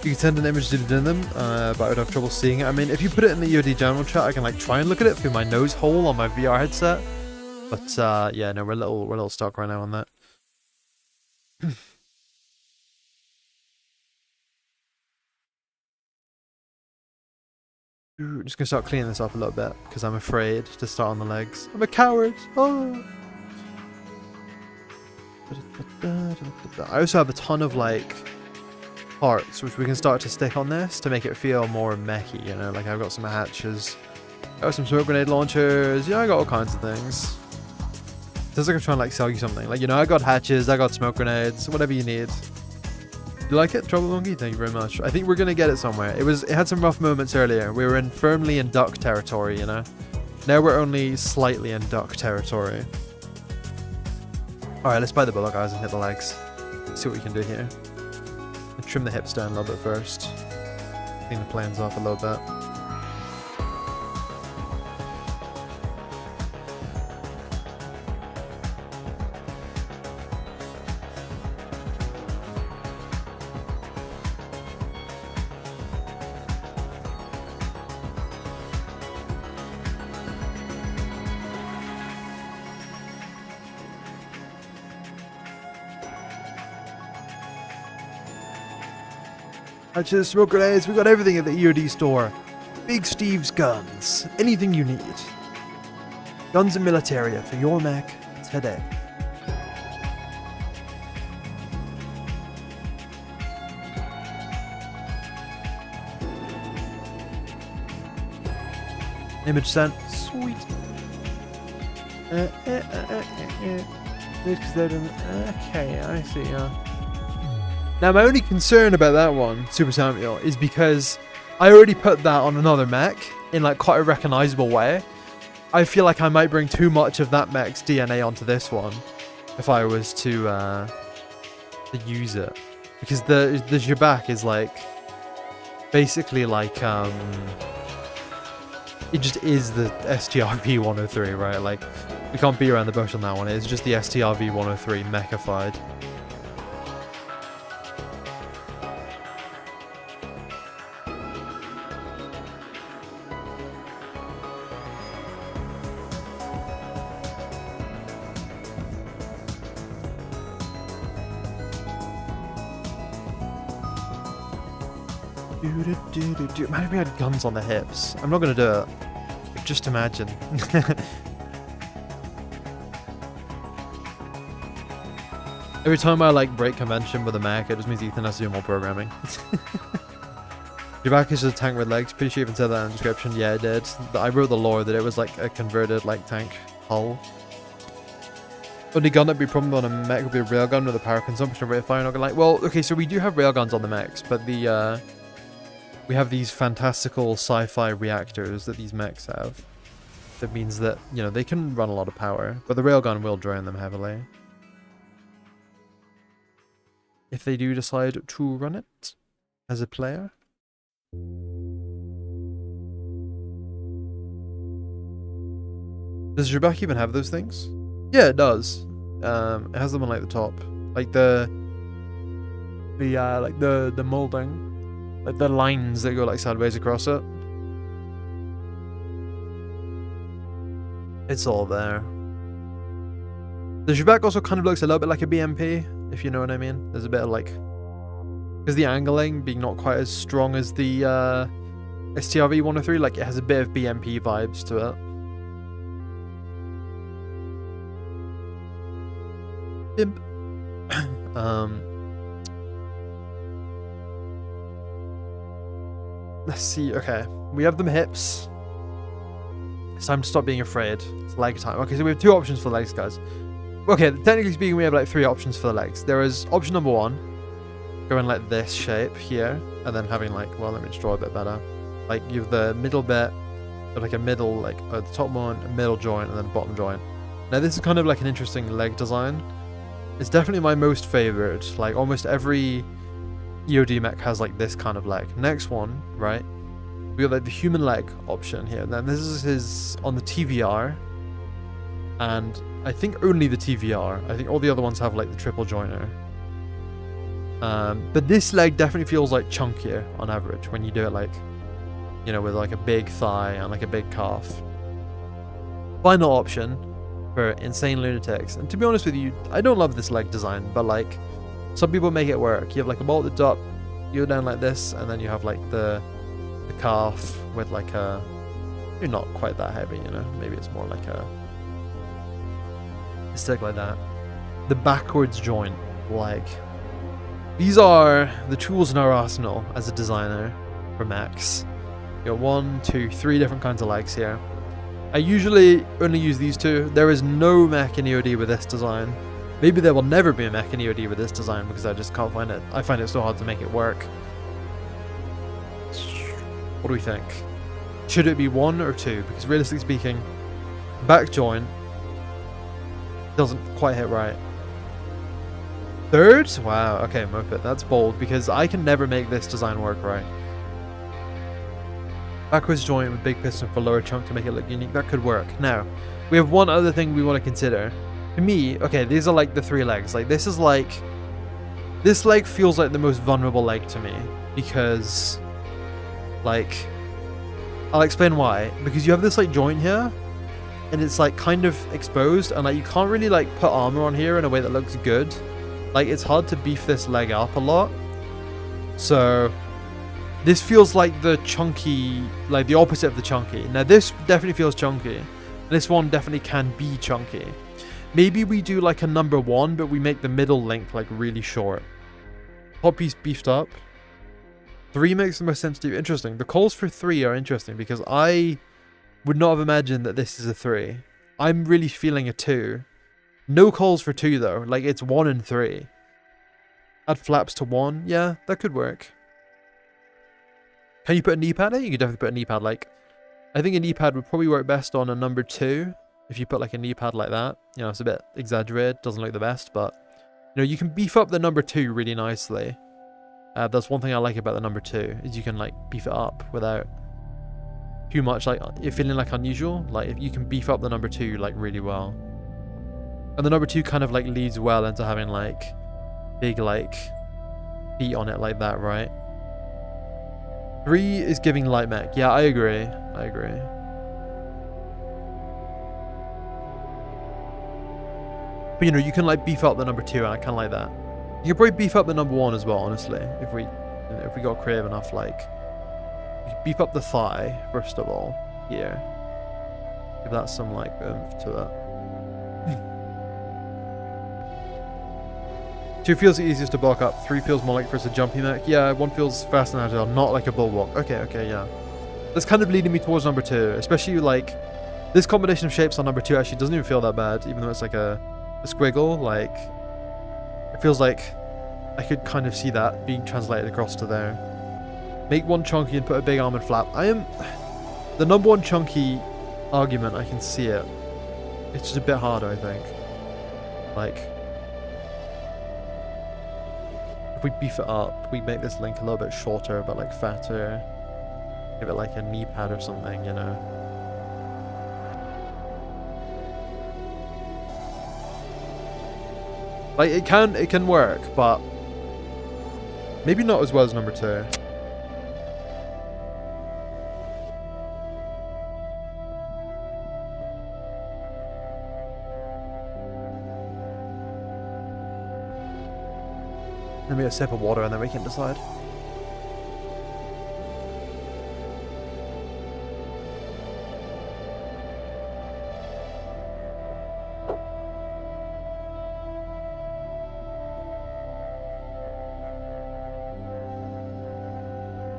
You can send an image to them, but I would have trouble seeing it. I mean, if you put it in the EOD general chat, I can like try and look at it through my nose hole on my VR headset. But yeah, no, we're a little stuck right now on that. Ooh, just gonna start cleaning this up a little bit because I'm afraid to start on the legs. I'm a coward. Oh. I also have a ton of like parts which we can start to stick on this to make it feel more mechy, you know, like I've got some hatches, I got some smoke grenade launchers, yeah, I got all kinds of things. It sounds like I'm trying to like sell you something, like, you know, I got hatches, I got smoke grenades, whatever you need. You like it, Trouble Monkey? Thank you very much. I think we're gonna get it somewhere. It had some rough moments earlier. We were firmly in duck territory, you know. Now we're only slightly in duck territory. Alright, let's buy the bullet guys and hit the legs. Let's see what we can do here. Trim the hips down a little bit first. Clean the planes off a little bit. Hatches, smoke grenades, we got everything at the EOD store. Big Steve's guns, anything you need. Guns and militaria for your mech today. Image sent, sweet. Okay, I see, Now, my only concern about that one, Super Samuel, is because I already put that on another mech in like quite a recognizable way. I feel like I might bring too much of that mech's DNA onto this one if I was to use it, because the Jabak is like basically like it just is the STRV 103, right? Like we can't be around the bush on that one. It's just the STRV 103 mechified. Imagine if we had guns on the hips. I'm not gonna do it. Just imagine. Every time I like break convention with a mech, it just means Ethan has to do more programming. Your back is just a tank with legs. Pretty sure you even said that in the description. Yeah, it did. I wrote the lore that it was like a converted like tank hull. Only gun that'd be a problem on a mech would be a railgun with a power consumption of rate of fire. Not gonna lie. Well, okay, so we do have railguns on the mechs, but the we have these fantastical sci-fi reactors that these mechs have. That means that, you know, they can run a lot of power, but the railgun will drain them heavily. If they do decide to run it as a player. Does your back even have those things? Yeah, it does. It has them on like the top, like the molding. Like the lines that go like sideways across it. It's all there. The Jabak also kind of looks a little bit like a BMP, if you know what I mean. There's a bit of like, because the angling being not quite as strong as the STRV 103, like it has a bit of BMP vibes to it. Imp. Let's see, okay. We have them hips. It's time to stop being afraid. It's leg time. Okay, so we have two options for legs, guys. okay, technically speaking, we have like 3 options for the legs. There is option number 1, going like this shape here, and then having like, well, let me just draw a bit better. Like you have the middle bit, like a middle, like the top one, a middle joint, and then bottom joint. Now this is kind of like an interesting leg design. It's definitely my most favorite. Like almost every EOD mech has like this kind of leg. Next one, right? We got like the human leg option here. Now this is his on the TVR, and I think only the TVR. I think all the other ones have like the triple joiner. But this leg definitely feels like chunkier on average when you do it like, you know, with like a big thigh and like a big calf. Final option for insane lunatics. And to be honest with you, I don't love this leg design, but like some people make it work. You have like a ball at the top, you go down like this, and then you have like the calf with like a, you're not quite that heavy, you know, maybe it's more like a stick like that. The backwards joint, like these are the tools in our arsenal as a designer for mechs. You got 1, 2, 3 different kinds of legs here. I usually only use these 2. There is no mech in EOD with this design. Maybe there will never be a mech in EOD with this design because I just can't find it. I find it so hard to make it work. What do we think? Should it be 1 or 2? Because realistically speaking, back joint doesn't quite hit right. 3rd? Wow, okay, Moped, that's bold because I can never make this design work right. Backwards joint with big piston for lower chunk to make it look unique, that could work. Now, we have one other thing we want to consider. To me, okay, these are like the 3 legs. Like this is like, this leg feels like the most vulnerable leg to me because, like, I'll explain why. Because you have this like joint here, and it's like kind of exposed, and like you can't really like put armor on here in a way that looks good. Like it's hard to beef this leg up a lot. So this feels like the chunky, like the opposite of the chunky. Now this definitely feels chunky. This one definitely can be chunky. Maybe we do like a number 1, but we make the middle link like really short. Top piece beefed up. 3 makes the most sense to you. Interesting. The calls for 3 are interesting because I would not have imagined that this is a 3. I'm really feeling a 2. No calls for 2 though. Like it's 1 and 3. Add flaps to 1. Yeah, that could work. Can you put a knee pad in? You could definitely put a knee pad. Like, I think a knee pad would probably work best on a number 2. If you put like a knee pad like that. You know, it's a bit exaggerated. Doesn't look the best, but you know, you can beef up the number 2 really nicely. That's one thing I like about the number 2 is you can like beef it up without too much like it feeling like unusual. Like if you can beef up the number 2 like really well. And the number 2 kind of like leads well into having like big like feet on it like that, right? 3 is giving light mech. Yeah, I agree. I agree. But you know, you can like beef up the number 2 and I kind of like that. You can probably beef up the number 1 as well, honestly, if we got creative enough. Like, you can beef up the thigh first of all here. Give that some like oomph to it. 2 feels the easiest to bulk up. 3 feels more like first a jumpy mech. Yeah, 1 feels fast and agile, not like a bulwark. Okay, yeah. That's kind of leading me towards number 2, especially like this combination of shapes on number 2 actually doesn't even feel that bad, even though it's like a squiggle. Like it feels like I could kind of see that being translated across to there. Make 1 chunky and put a big armored flap. I am the number 1 chunky argument. I can see it. It's just a bit harder, I think. Like if we beef it up, we make this link a little bit shorter, but like fatter. Give it like a knee pad or something, you know. Like it can work, but maybe not as well as number 2. Let me get a sip of water and then we can decide.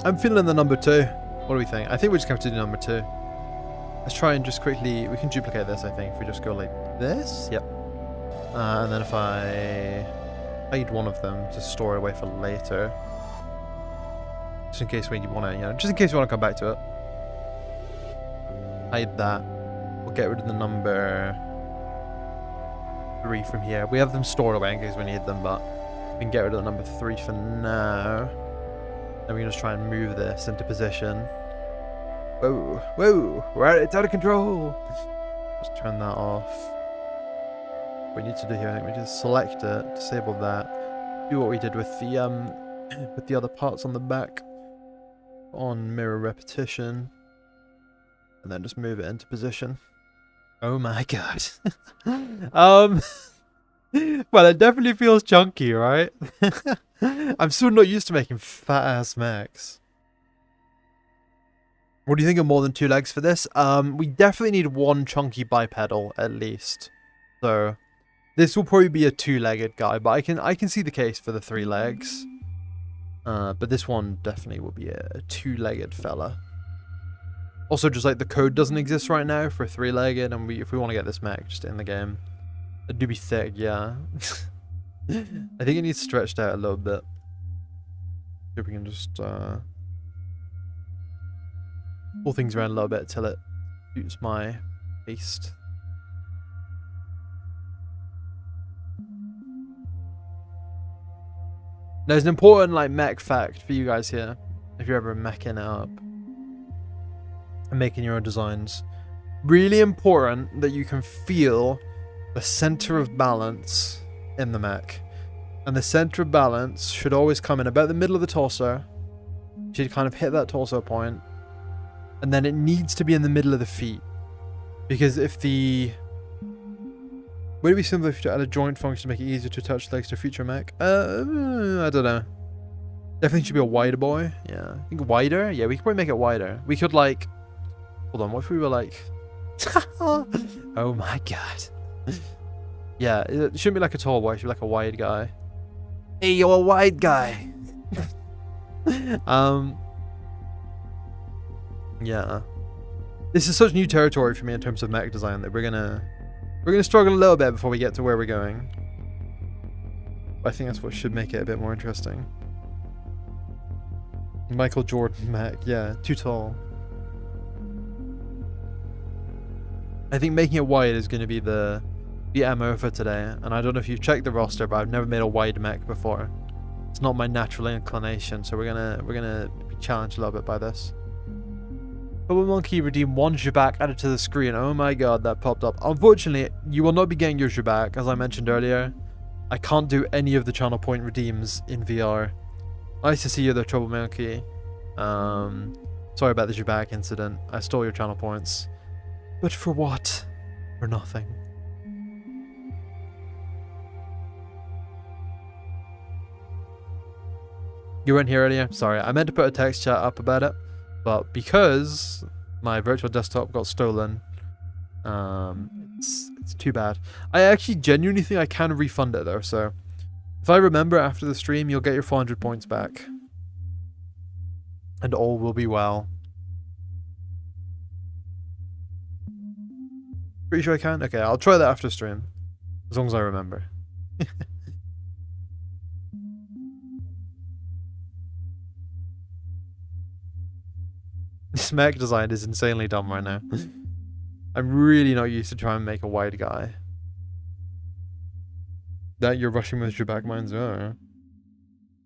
I'm feeling the number 2. What do we think? I think we're just going to do number 2. Let's try and just quickly, we can duplicate this, I think, if we just go like this. Yep. And then if I hide one of them to store away for later, just in case we want to, you know, just in case we want to come back to it. Hide that. We'll get rid of the number 3 from here. We have them stored away in case we need them, but we can get rid of the number 3 for now. Then we can just try and move this into position. Whoa, whoa, it's out of control. Just turn that off. What we need to do here, I think we just select it, disable that, do what we did with the other parts on the back, on mirror repetition, and then just move it into position. Oh my god. Well, it definitely feels chunky, right? I'm still not used to making fat ass mechs. What do you think of more than 2 legs for this? We definitely need 1 chunky bipedal at least. So this will probably be a 2-legged guy, but I can see the case for the 3 legs. But this one definitely will be a 2-legged fella. Also, just like the code doesn't exist right now for a 3-legged, and if we want to get this mech just in the game, it do be thick, yeah. I think it needs stretched out a little bit. See if we can just pull things around a little bit till it suits my taste. There's an important like mech fact for you guys here, if you're ever meching it up and making your own designs. Really important that you can feel the center of balance in the mech. And the center of balance should always come in about the middle of the torso. You should kind of hit that torso point. And then it needs to be in the middle of the feet. Because if the... Would it be simpler if you add a joint function to make it easier to attach legs to a future mech? I don't know. Definitely should be a wider boy. Yeah. I think wider? Yeah, we could probably make it wider. We could like... Hold on, what if we were like... Oh my god. Yeah, it shouldn't be like a tall boy, it should be like a wide guy. Hey, you're a wide guy! Yeah. This is such new territory for me in terms of mech design that we're gonna struggle a little bit before we get to where we're going. But I think that's what should make it a bit more interesting. Michael Jordan mech, yeah, too tall. I think making it wide is going to be the MO for today, and I don't know if you've checked the roster, but I've never made a wide mech before. It's not my natural inclination, so we're gonna be challenged a little bit by this. Bubble Monkey redeem 1 Jabak added to the screen. Oh my god, that popped up. Unfortunately, you will not be getting your Jabak, as I mentioned earlier. I can't do any of the channel point redeems in VR. Nice to see you there, Trouble Monkey. Sorry about the Jabak incident. I stole your channel points. But for what? For nothing. You weren't here earlier? Sorry, I meant to put a text chat up about it, but because my virtual desktop got stolen, it's too bad. I actually genuinely think I can refund it though, so if I remember after the stream, you'll get your 400 points back. And all will be well. Pretty sure I can? Okay, I'll try that after stream. As long as I remember. This mech design is insanely dumb right now. I'm really not used to trying to make a wide guy. That you're rushing with Jabak mines are.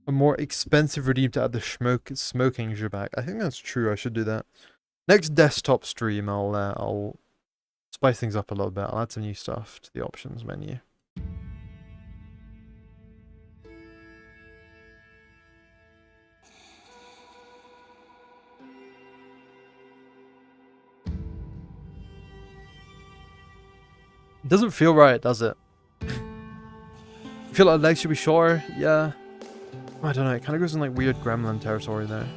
A more expensive redeem to add the smoking Jabak. I think that's true, I should do that. Next desktop stream, I'll spice things up a little bit. I'll add some new stuff to the options menu. It doesn't feel right, does it? I feel like legs should be shorter. Yeah. I don't know. It kind of goes in like weird gremlin territory there.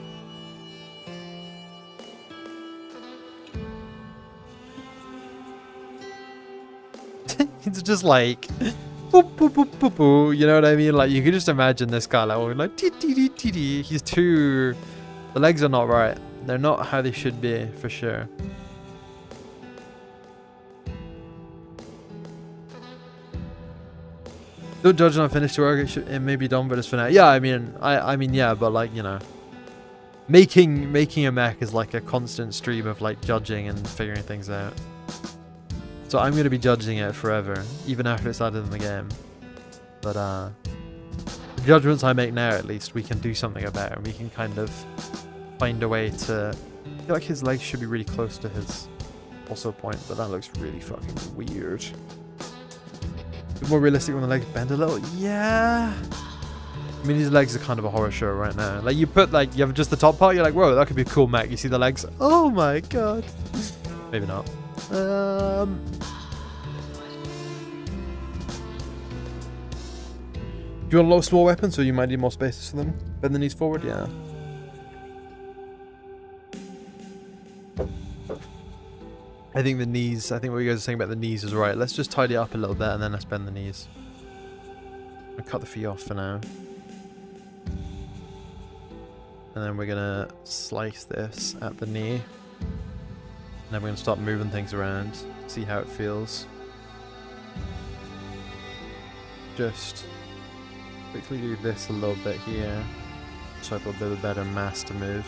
It's just like, boop, boop, boop, boop, boop, you know what I mean? Like you can just imagine this guy like tee, tee, tee, tee, tee. He's too. The legs are not right. They're not how they should be for sure. Don't judge on finished work. It may be done, but it's for now. Yeah, I mean, yeah, but like, you know, making a mech is like a constant stream of like judging and figuring things out. So I'm gonna be judging it forever, even after it's added in the game. But the judgments I make now, at least, we can do something about, and we can kind of find a way to. I feel like his legs should be really close to his also point, but that looks really fucking weird. A bit more realistic when the legs bend a little. Yeah. I mean, his legs are kind of a horror show right now. Like, you have just the top part, you're like, whoa, that could be a cool mech. You see the legs, oh my god. Maybe not. Do you want a lot of small weapons, or you might need more spaces for them? Bend the knees forward, yeah. I think what you guys are saying about the knees is right. Let's just tidy it up a little bit and then let's bend the knees. I'll cut the feet off for now. And then we're gonna slice this at the knee. And then we're gonna start moving things around, see how it feels. Just quickly do this a little bit here, so I have a bit of better mass to move.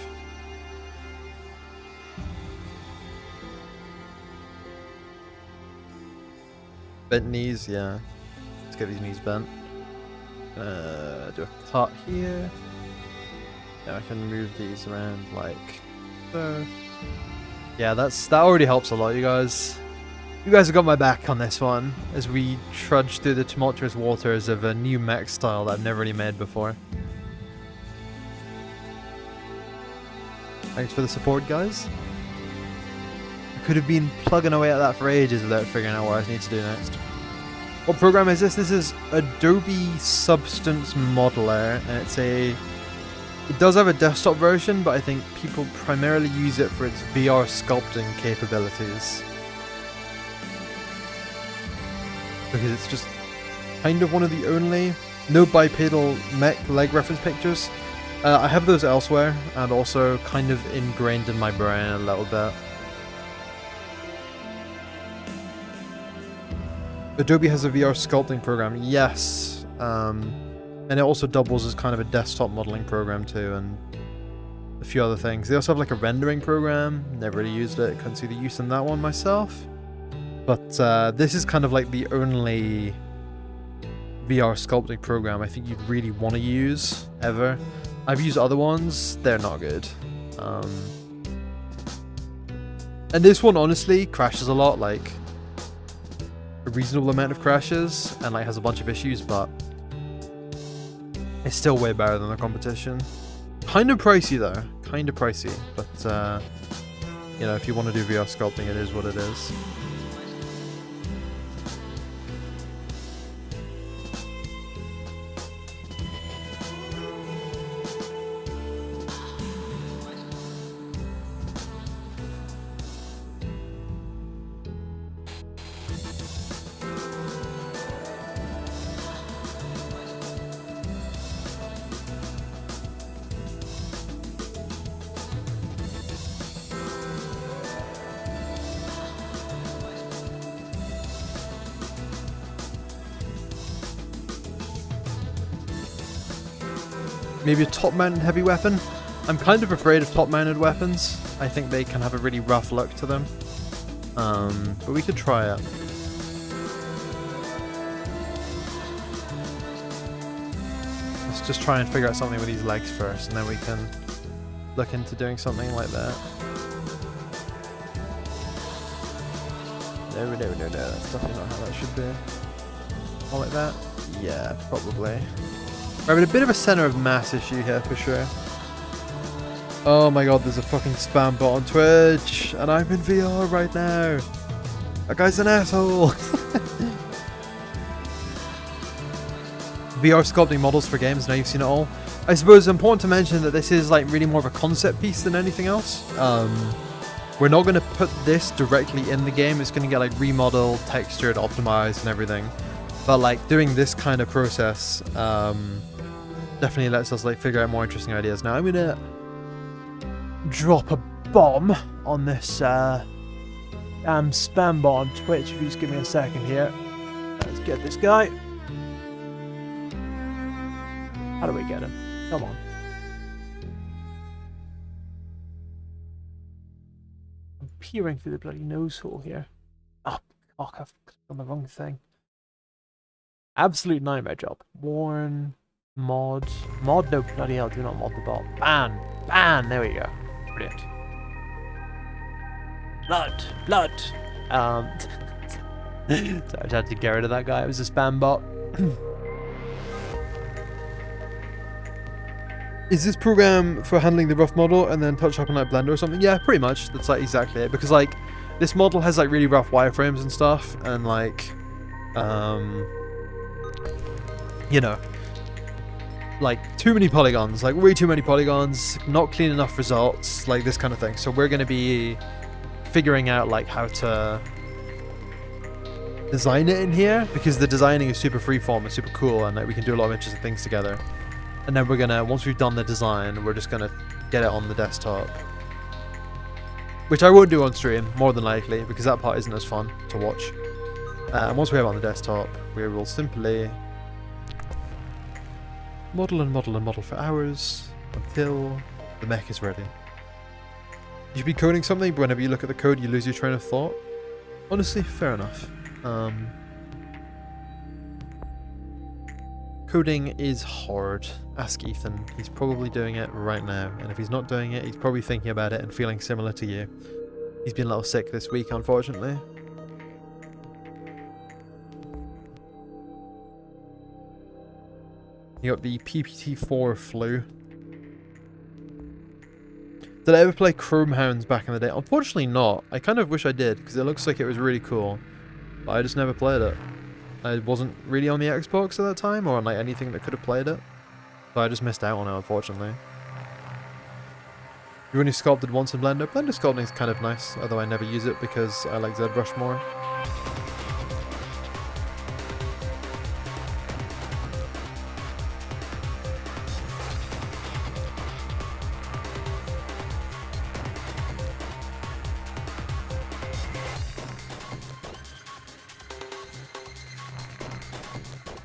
Bent knees, yeah. Let's get these knees bent. Do a cut here. Yeah, I can move these around like so. Yeah, that already helps a lot, you guys. You guys have got my back on this one as we trudge through the tumultuous waters of a new mech style that I've never really made before. Thanks for the support, guys. I could have been plugging away at that for ages without figuring out what I need to do next. What program is this? This is Adobe Substance Modeler, and it does have a desktop version, but I think people primarily use it for its VR sculpting capabilities. Because it's just kind of one of the only no bipedal mech leg reference pictures. I have those elsewhere, and also kind of ingrained in my brain a little bit. Adobe has a VR sculpting program, yes. And it also doubles as kind of a desktop modeling program too, and a few other things. They also have like a rendering program. Never really used it, couldn't see the use in that one myself. But this is kind of like the only VR sculpting program I think you'd really want to use, ever. I've used other ones, they're not good. And this one honestly crashes a lot, like a reasonable amount of crashes, and like has a bunch of issues, but it's still way better than the competition. Kind of pricey though, kind of pricey, but you know, if you want to do VR sculpting, it is what it is. Maybe a top-mounted heavy weapon. I'm kind of afraid of top-mounted weapons. I think they can have a really rough look to them. But we could try it. Let's just try and figure out something with these legs first, and then we can look into doing something like that. No, that's definitely not how that should be. More like that? Yeah, probably. We're having a bit of a center of mass issue here for sure. Oh my god, there's a fucking spam bot on Twitch, and I'm in VR right now. That guy's an asshole. VR sculpting models for games, now you've seen it all. I suppose it's important to mention that this is like really more of a concept piece than anything else. We're not going to put this directly in the game. It's going to get like remodeled, textured, optimized and everything. But like doing this kind of process definitely lets us like figure out more interesting ideas. Now I'm going to drop a bomb on this spam bot on Twitch. If you just give me a second here. Let's get this guy. How do we get him? Come on. I'm peering through the bloody nose hole here. Oh, fuck, I've clicked on the wrong thing. Absolute nightmare job. Warn, mod. Mod, no, bloody hell, do not mod the bot. Ban! Ban! There we go. Brilliant. Blood! Blood! So I just had to get rid of that guy. It was a spam bot. Is this program for handling the rough model and then touch up on like Blender or something? Yeah, pretty much. That's like exactly it. Because like this model has like really rough wireframes and stuff, and like, you know, like too many polygons, like way too many polygons, not clean enough results, like this kind of thing. So we're going to be figuring out like how to design it in here, because the designing is super freeform and super cool, and like we can do a lot of interesting things together. And then we're gonna, once we've done the design, we're just gonna get it on the desktop, which I won't do on stream, more than likely, because that part isn't as fun to watch. And once we have it on the desktop, we will simply model and model and model for hours until the mech is ready. You should be coding something, but whenever you look at the code, you lose your train of thought. Honestly, fair enough. Coding is hard. Ask Ethan. He's probably doing it right now, and if he's not doing it, he's probably thinking about it and feeling similar to you. He's been a little sick this week, unfortunately. You got the PPT4 flu. Did I ever play Chrome Hounds back in the day? Unfortunately not. I kind of wish I did, because it looks like it was really cool. But I just never played it. I wasn't really on the Xbox at that time, or on like anything that could have played it. So I just missed out on it, unfortunately. You only sculpted once in Blender? Blender sculpting is kind of nice, although I never use it because I like ZBrush more.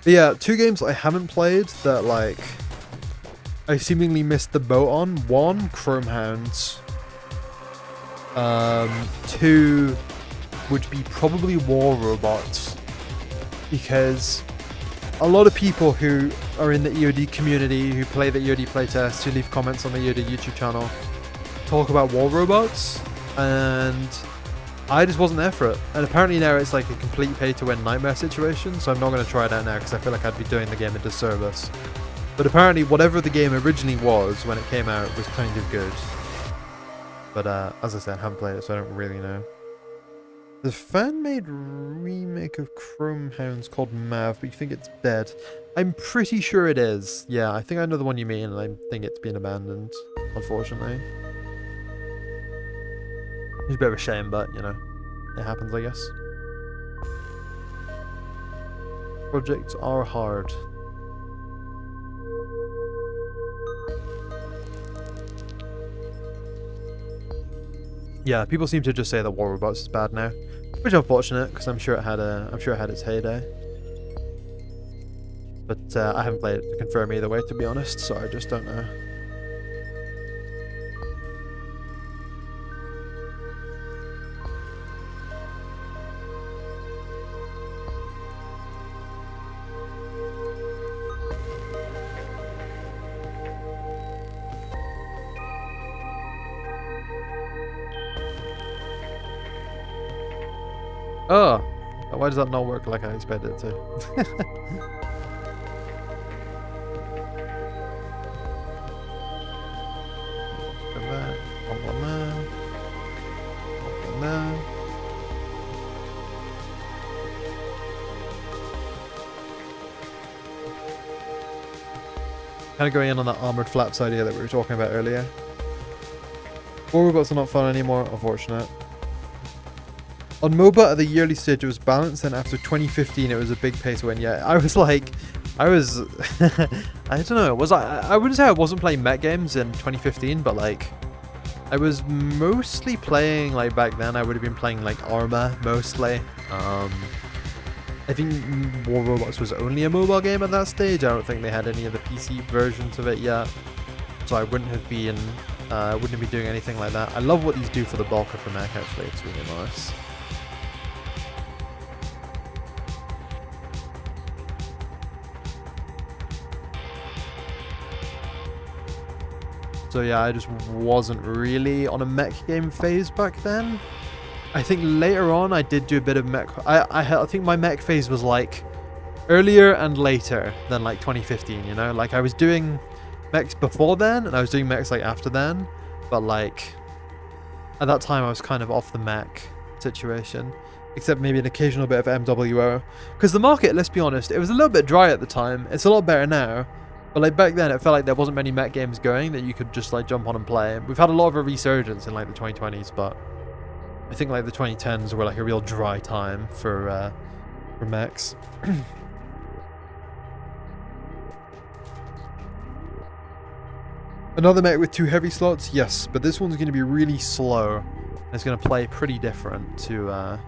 But yeah, two games I haven't played that like I seemingly missed the boat on. One, Chrome Hounds. Two would be probably War Robots, because a lot of people who are in the EOD community, who play the EOD playtests, who leave comments on the EOD YouTube channel, talk about War Robots, and I just wasn't there for it. And apparently now it's like a complete pay-to-win nightmare situation, so I'm not going to try it out now because I feel like I'd be doing the game a disservice. But apparently whatever the game originally was when it came out was kind of good. But as I said, I haven't played it, so I don't really know. The fan-made remake of Chrome Hounds called Mav, but you think it's dead. I'm pretty sure it is. Yeah, I think I know the one you mean, and I think it's been abandoned, unfortunately. It's a bit of a shame, but, you know, it happens, I guess. Projects are hard. Yeah, people seem to just say that War Robots is bad now, which is unfortunate because I'm sure it had its heyday. But I haven't played it to confirm either way, to be honest, so I just don't know. Oh, why does that not work like I expected it to? Kind of going in on that armored flaps idea that we were talking about earlier. War Robots are not fun anymore, unfortunate. On MOBA at the yearly stage it was balanced, and after 2015 it was a big pay to win. Yeah, I was I don't know, I wouldn't say I wasn't playing mech games in 2015, but like I was mostly playing, like back then I would have been playing like Arma mostly. I think War Robots was only a mobile game at that stage. I don't think they had any of the PC versions of it yet, so I wouldn't have been, wouldn't be doing anything like that. I love what these do for the bulk of the mech. Actually, it's really nice. So yeah, I just wasn't really on a mech game phase back then. I think later on I did do a bit of mech. I think my mech phase was like earlier and later than like 2015, you know? Like I was doing mechs before then and I was doing mechs like after then. But like at that time I was kind of off the mech situation. Except maybe an occasional bit of MWO. Because the market, let's be honest, it was a little bit dry at the time. It's a lot better now. But like back then, it felt like there wasn't many mech games going that you could just like jump on and play. We've had a lot of a resurgence in like the 2020s, but I think like the 2010s were like a real dry time for mechs. Another mech with 2 heavy slots, yes, but this one's going to be really slow. It's going to play pretty different to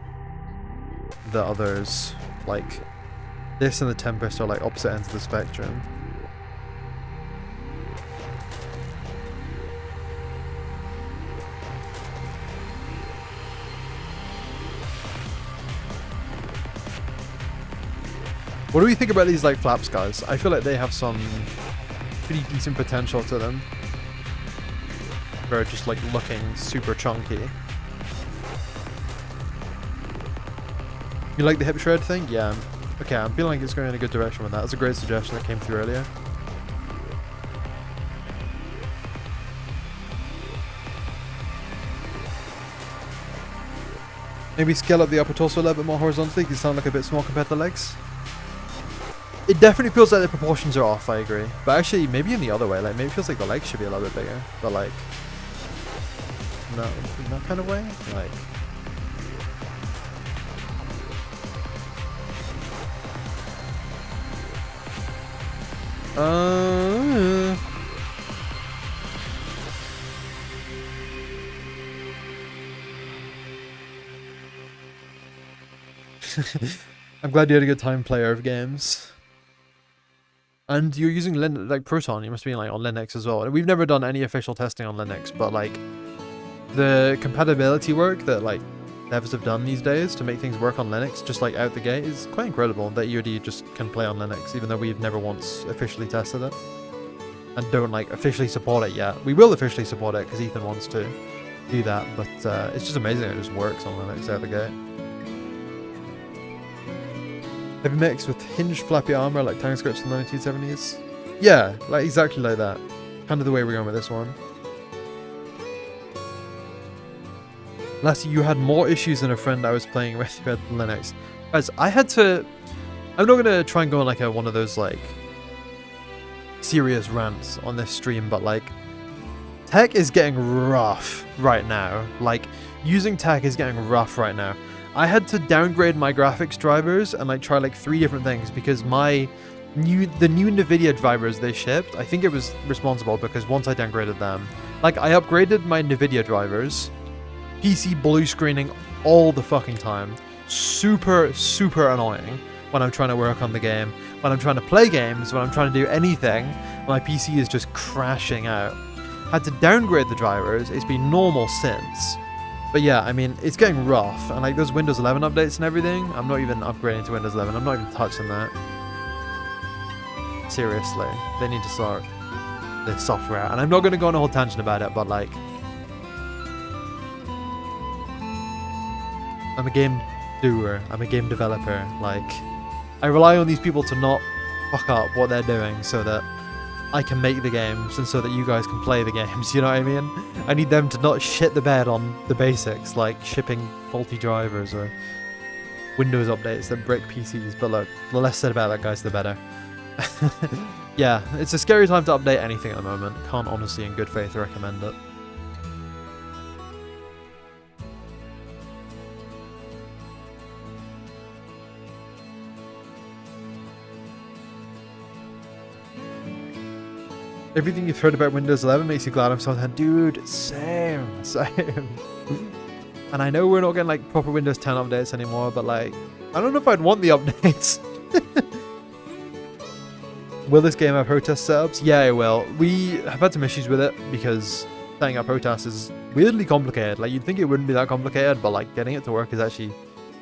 the others. Like this and the Tempest are like opposite ends of the spectrum. What do we think about these like flaps, guys? I feel like they have some pretty decent potential to them. They're just like looking super chunky. You like the hip shred thing? Yeah. Okay, I'm feeling like it's going in a good direction with that. That's a great suggestion that came through earlier. Maybe scale up the upper torso a little bit more horizontally because it sounds like a bit small compared to the legs. It definitely feels like the proportions are off, I agree. But actually, maybe in the other way, like maybe it feels like the legs should be a little bit bigger. But like, no, in that kind of way? Like, I'm glad you had a good time, player of games. And you're using Linux, like Proton, you must be like on Linux as well. And we've never done any official testing on Linux, but like the compatibility work that like devs have done these days to make things work on Linux just like out the gate is quite incredible that EOD just can play on Linux, even though we've never once officially tested it. And don't like officially support it yet. We will officially support it because Ethan wants to do that, but it's just amazing it just works on Linux out the gate. Heavy mix with hinged flappy armor like tank scripts in the 1970s. Yeah, like exactly like that. Kind of the way we're going with this one. Last year you had more issues than a friend I was playing with who had Linux. Guys, I had to... I'm not going to try and go on like one of those like serious rants on this stream, but like tech is getting rough right now. Like using tech is getting rough right now. I had to downgrade my graphics drivers and like try like 3 different things because the new NVIDIA drivers they shipped, I think it was responsible because once I downgraded them, like I upgraded my NVIDIA drivers, PC blue screening all the fucking time, super annoying when I'm trying to work on the game, when I'm trying to play games, when I'm trying to do anything, my PC is just crashing out. Had to downgrade the drivers, it's been normal since. But yeah, I mean, it's getting rough, and like those Windows 11 updates and everything, I'm not even upgrading to Windows 11, I'm not even touching that. Seriously, they need to sort the software out. And I'm not going to go on a whole tangent about it, but like, I'm a game doer, I'm a game developer, like, I rely on these people to not fuck up what they're doing so that I can make the games and so that you guys can play the games, you know what I mean? I need them to not shit the bed on the basics, like shipping faulty drivers or Windows updates that break PCs, but look, the less said about that, guys, the better. Yeah, it's a scary time to update anything at the moment. Can't honestly in good faith recommend it. Everything you've heard about Windows 11 makes you glad I'm still on. Dude, same. And I know we're not getting like proper Windows 10 updates anymore, but like, I don't know if I'd want the updates. Will this game have protest setups? Yeah, it will. We have had some issues with it because setting up protests is weirdly complicated. Like, you'd think it wouldn't be that complicated, but like getting it to work is actually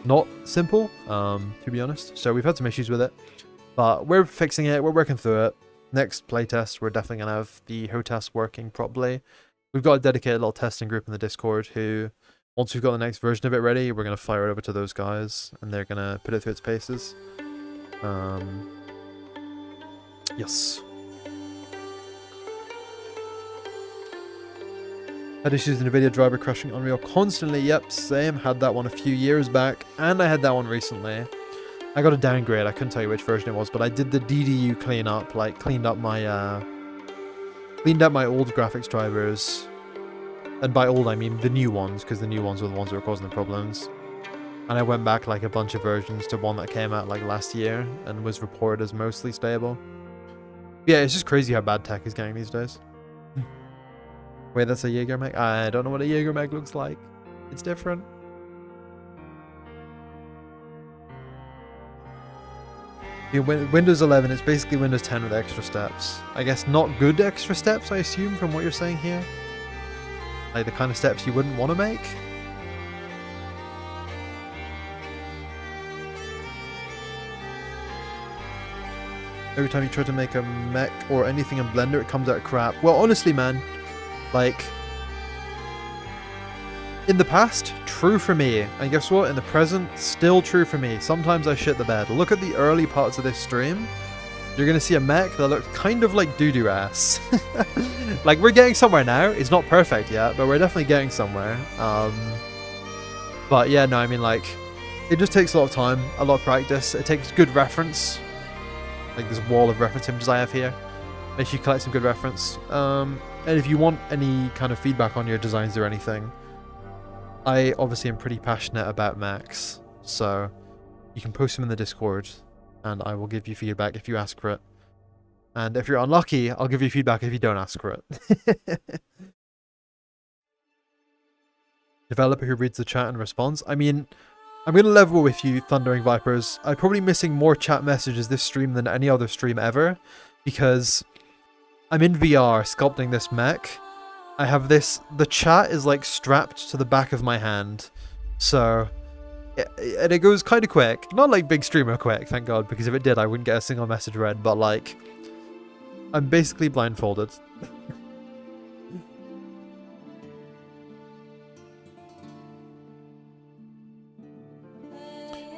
not simple, to be honest. So we've had some issues with it, but we're fixing it. We're working through it. Next playtest, we're definitely going to have the HOTAS working properly. We've got a dedicated little testing group in the Discord who, once we've got the next version of it ready, we're going to fire it over to those guys, and they're going to put it through its paces. Yes. Had issues with NVIDIA driver crashing Unreal constantly. Yep, same. Had that one a few years back, and I had that one recently. I got a downgrade. I couldn't tell you which version it was, but I did the DDU cleanup. Like, cleaned up my old graphics drivers. And by old, I mean the new ones, because the new ones were the ones that were causing the problems. And I went back like a bunch of versions to one that came out like last year and was reported as mostly stable. Yeah, it's just crazy how bad tech is getting these days. Wait, that's a Jaeger mech? I don't know what a Jaeger mech looks like. It's different. Yeah, Windows 11, it's basically Windows 10 with extra steps. I guess not good extra steps, I assume, from what you're saying here. Like the kind of steps you wouldn't want to make. Every time you try to make a mech or anything in Blender, it comes out crap. Well, honestly, man, like, in the past, true for me. And guess what? In the present, still true for me. Sometimes I shit the bed. Look at the early parts of this stream. You're going to see a mech that looks kind of like doo-doo ass. Like, we're getting somewhere now. It's not perfect yet, but we're definitely getting somewhere. But yeah, no, I mean, like, it just takes a lot of time, a lot of practice. It takes good reference. Like this wall of reference images I have here. Make sure you collect some good reference. And if you want any kind of feedback on your designs or anything, I obviously am pretty passionate about mechs, so you can post them in the Discord and I will give you feedback if you ask for it. And if you're unlucky, I'll give you feedback if you don't ask for it. Developer who reads the chat and responds. I mean, I'm going to level with you, Thundering Vipers. I'm probably missing more chat messages this stream than any other stream ever, because I'm in VR sculpting this mech. I have this, the chat is like strapped to the back of my hand, so, and it goes kind of quick. Not like big streamer quick, thank God, because if it did, I wouldn't get a single message read, but like, I'm basically blindfolded.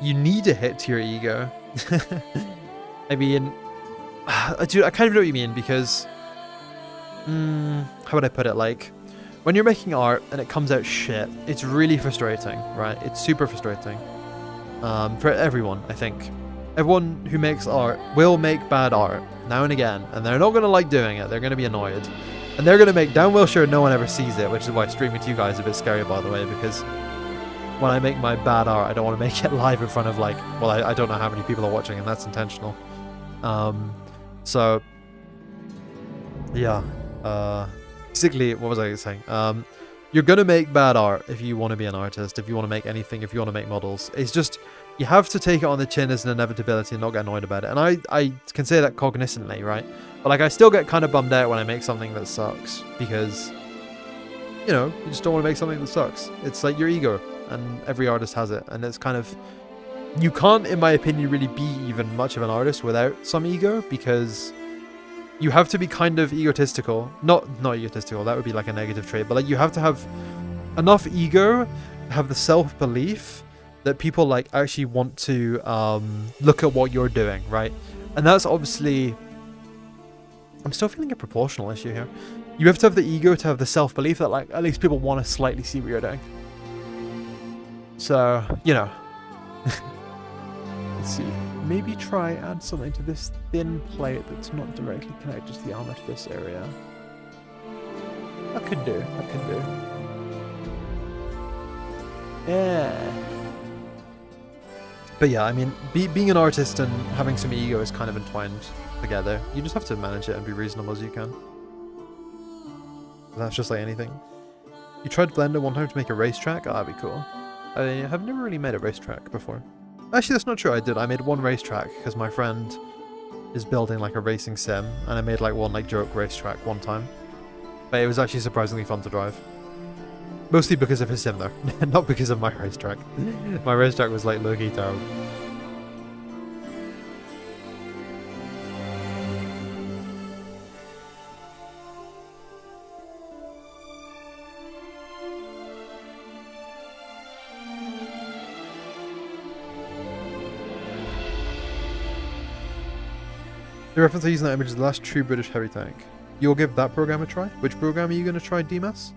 You need a hit to your ego. I mean, dude, I kind of know what you mean, because, how would I put it? Like, when you're making art and it comes out shit, it's really frustrating, right? It's super frustrating. For everyone, I think. Everyone who makes art will make bad art now and again, and they're not going to like doing it. They're going to be annoyed. And they're going to make damn well sure no one ever sees it, which is why streaming to you guys is a bit scary, by the way, because when I make my bad art, I don't want to make it live in front of, like, well, I don't know how many people are watching, and that's intentional. So, yeah. Basically, what was I saying? You're going to make bad art if you want to be an artist, if you want to make anything, if you want to make models. It's just, you have to take it on the chin as an inevitability and not get annoyed about it. And I can say that cognizantly, right? But, like, I still get kind of bummed out when I make something that sucks, because, you know, you just don't want to make something that sucks. It's like your ego. And every artist has it, and it's kind of, you can't, in my opinion, really be even much of an artist without some ego, because you have to be kind of egotistical. Not egotistical, that would be like a negative trait, but like you have to have enough ego to have the self-belief that people like actually want to look at what you're doing, right? And that's obviously, I'm still feeling a proportional issue here. You have to have the ego to have the self-belief that like at least people want to slightly see what you're doing. So, you know. Let's see. Maybe try add something to this thin plate that's not directly connected to the armor to this area. I could do. Yeah. But yeah, I mean, being an artist and having some ego is kind of entwined together. You just have to manage it and be reasonable as you can. That's just like anything. You tried Blender one time to make a racetrack? Oh, that'd be cool. I have never really made a racetrack before. Actually, that's not true. I did. I made one racetrack because my friend is building like a racing sim, and I made like one like joke racetrack one time. But it was actually surprisingly fun to drive. Mostly because of his sim though, not because of my racetrack. My racetrack was like low-key terrible. The reference I use in that image is the last true British heavy tank. You'll give that program a try? Which program are you going to try, DMS?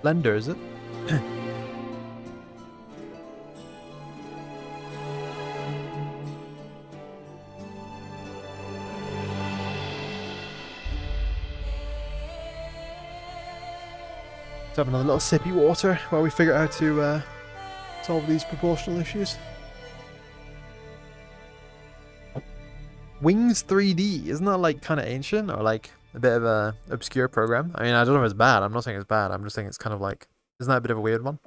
Blender, is it? Let's have another little sippy water while we figure out how to solve these proportional issues. Wings 3D, isn't that like kind of ancient or like a bit of a obscure program? I mean, I don't know if it's bad. I'm not saying it's bad. I'm just saying it's kind of like, isn't that a bit of a weird one?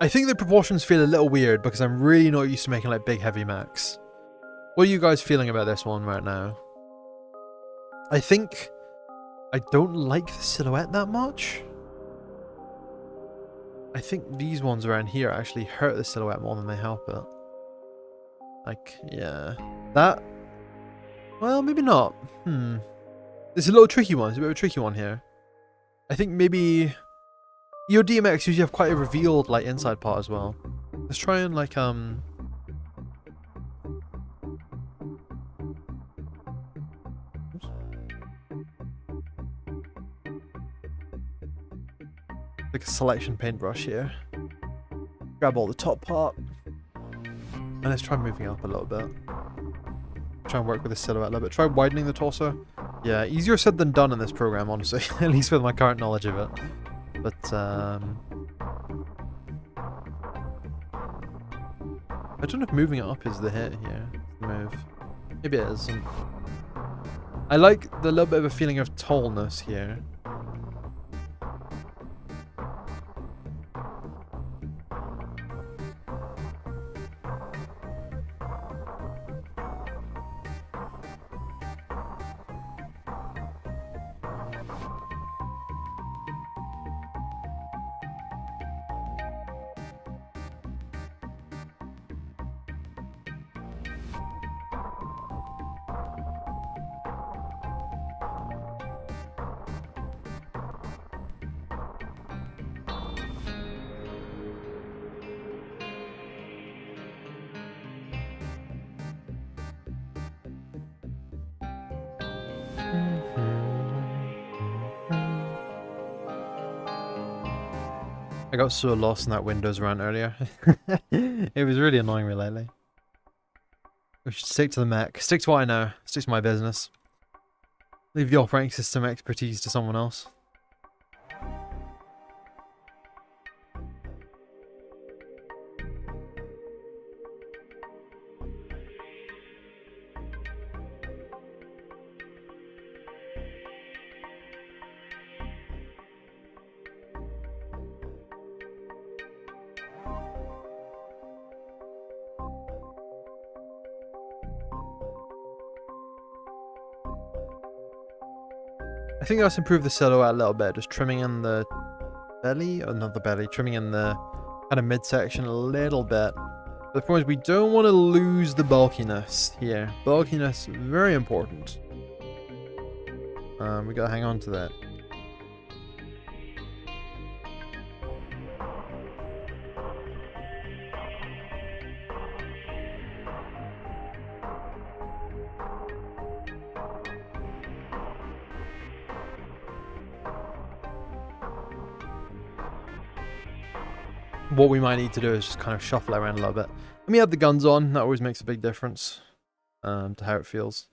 I think the proportions feel a little weird because I'm really not used to making like big heavy mechs. What are you guys feeling about this one right now? I think I don't like the silhouette that much. I think these ones around here actually hurt the silhouette more than they help it. Like, yeah. That... Well, maybe not. It's a little tricky one. It's a bit of a tricky one here. I think maybe... EOD mechs usually have quite a revealed, like, inside part as well. Let's try and, like, like a selection paintbrush here. Grab all the top part. And let's try moving it up a little bit. Try and work with the silhouette a little bit. Try widening the torso. Yeah, easier said than done in this program, honestly. At least with my current knowledge of it. But, I don't know if moving it up is the hit here. The move. Maybe it isn't. I like the little bit of a feeling of tallness here. I got so lost in that Windows rant earlier. It was really annoying me lately. We should stick to the Mech. Stick to what I know. Stick to my business. Leave the operating system expertise to someone else. I think let's improve the silhouette a little bit, just trimming in the belly, or not the belly, trimming in the kind of midsection a little bit. But the point is we don't want to lose the bulkiness here. Bulkiness, very important. We gotta hang on to that. What we might need to do is just kind of shuffle it around a little bit. Let me add the guns on. That always makes a big difference to how it feels.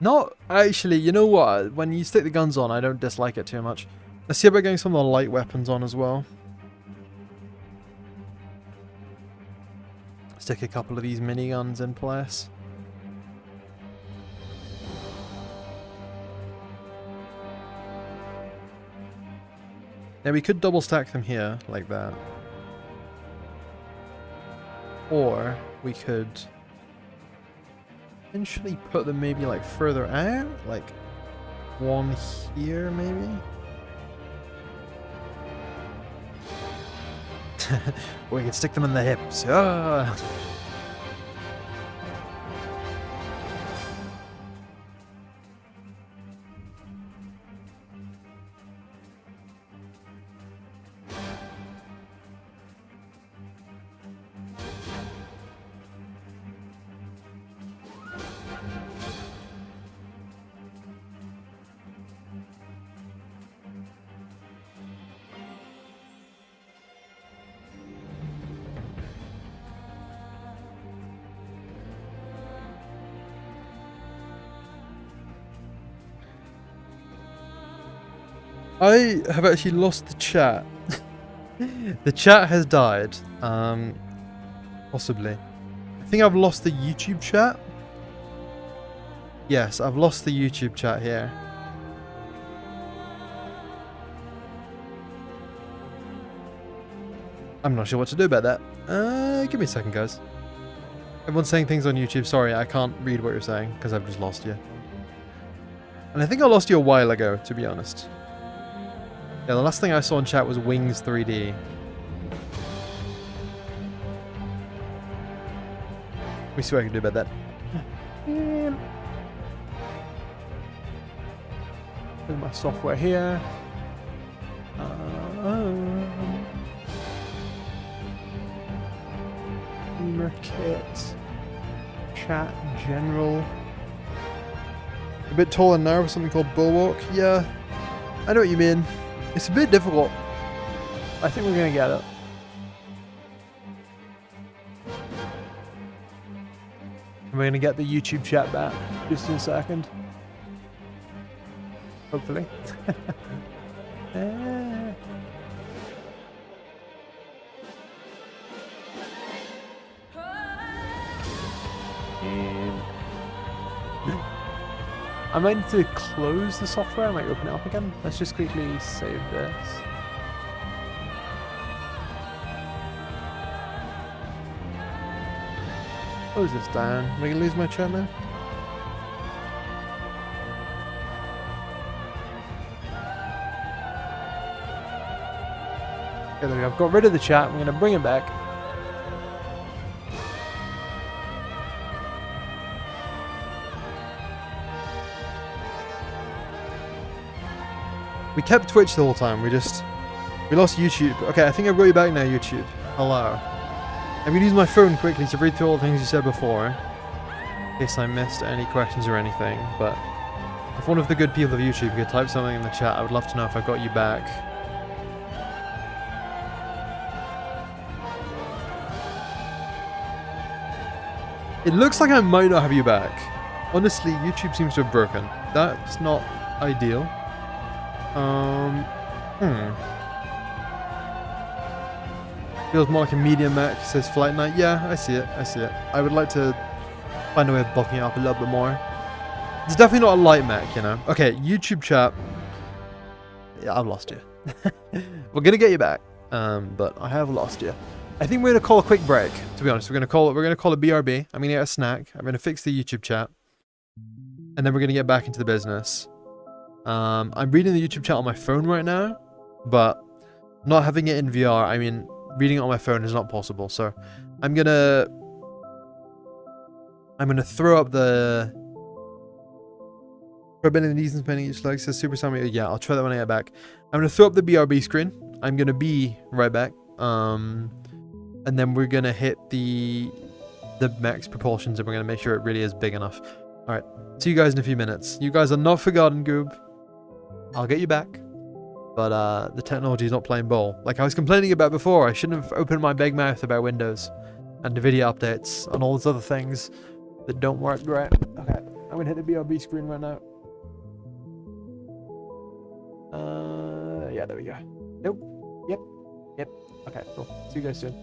Not actually, you know what? When you stick the guns on, I don't dislike it too much. Let's see about getting some of the light weapons on as well. Stick a couple of these miniguns in place. Yeah, we could double stack them here, like that. Or we could potentially put them maybe like further out, like one here maybe. Or we can stick them in the hips. Ah! I have actually lost the chat. The chat has died. Possibly. I think I've lost the YouTube chat. Yes, I've lost the YouTube chat here. I'm not sure what to do about that. Give me a second, guys. Everyone's saying things on YouTube. Sorry, I can't read what you're saying because I've just lost you. And I think I lost you a while ago, to be honest. Yeah, the last thing I saw in chat was Wings 3D. Let me see what I can do about that. There's my software here. Beamer kit. Chat general. A bit taller now with something called Bulwark. Yeah, I know what you mean. It's a bit difficult. I think we're gonna get it. We're gonna get the YouTube chat back just in a second. Hopefully. I might need to close the software. I might open it up again. Let's just quickly save this. Close this down. Am I gonna lose my chat now? Okay, there we go. I've got rid of the chat. I'm gonna bring it back. We kept Twitch the whole time. We lost YouTube. Okay, I think I've got you back now, YouTube. Hello. I'm gonna use my phone quickly to read through all the things you said before, in case I missed any questions or anything. But if one of the good people of YouTube could type something in the chat, I would love to know if I got you back. It looks like I might not have you back. Honestly, YouTube seems to have broken. That's not ideal. Feels more like a medium Mech, says Flight Night. Yeah, I see it. I see it. I would like to find a way of bulking it up a little bit more. It's definitely not a light Mech, you know. Okay, YouTube chat. Yeah, I've lost you. We're gonna get you back, but I have lost you. I think we're gonna call a quick break. To be honest, we're gonna call it BRB. I'm gonna get a snack. I'm gonna fix the YouTube chat, and then we're gonna get back into the business. I'm reading the YouTube chat on my phone right now, but not having it in VR. I mean, reading it on my phone is not possible. So I'm gonna throw up the. Bending the knees and spinning each leg says Super Samuel. Yeah, I'll try that when I get back. I'm gonna throw up the BRB screen. I'm gonna be right back. And then we're gonna hit the max proportions, and we're gonna make sure it really is big enough. All right, see you guys in a few minutes. You guys are not forgotten, Goob. I'll get you back. But the technology is not playing ball. Like I was complaining about before, I shouldn't have opened my big mouth about Windows and NVIDIA updates and all those other things that don't work great. Okay, I'm I'm gonna hit the BRB screen right now. Yeah, there we go. Nope. Yep. Yep. Okay, cool. See you guys soon.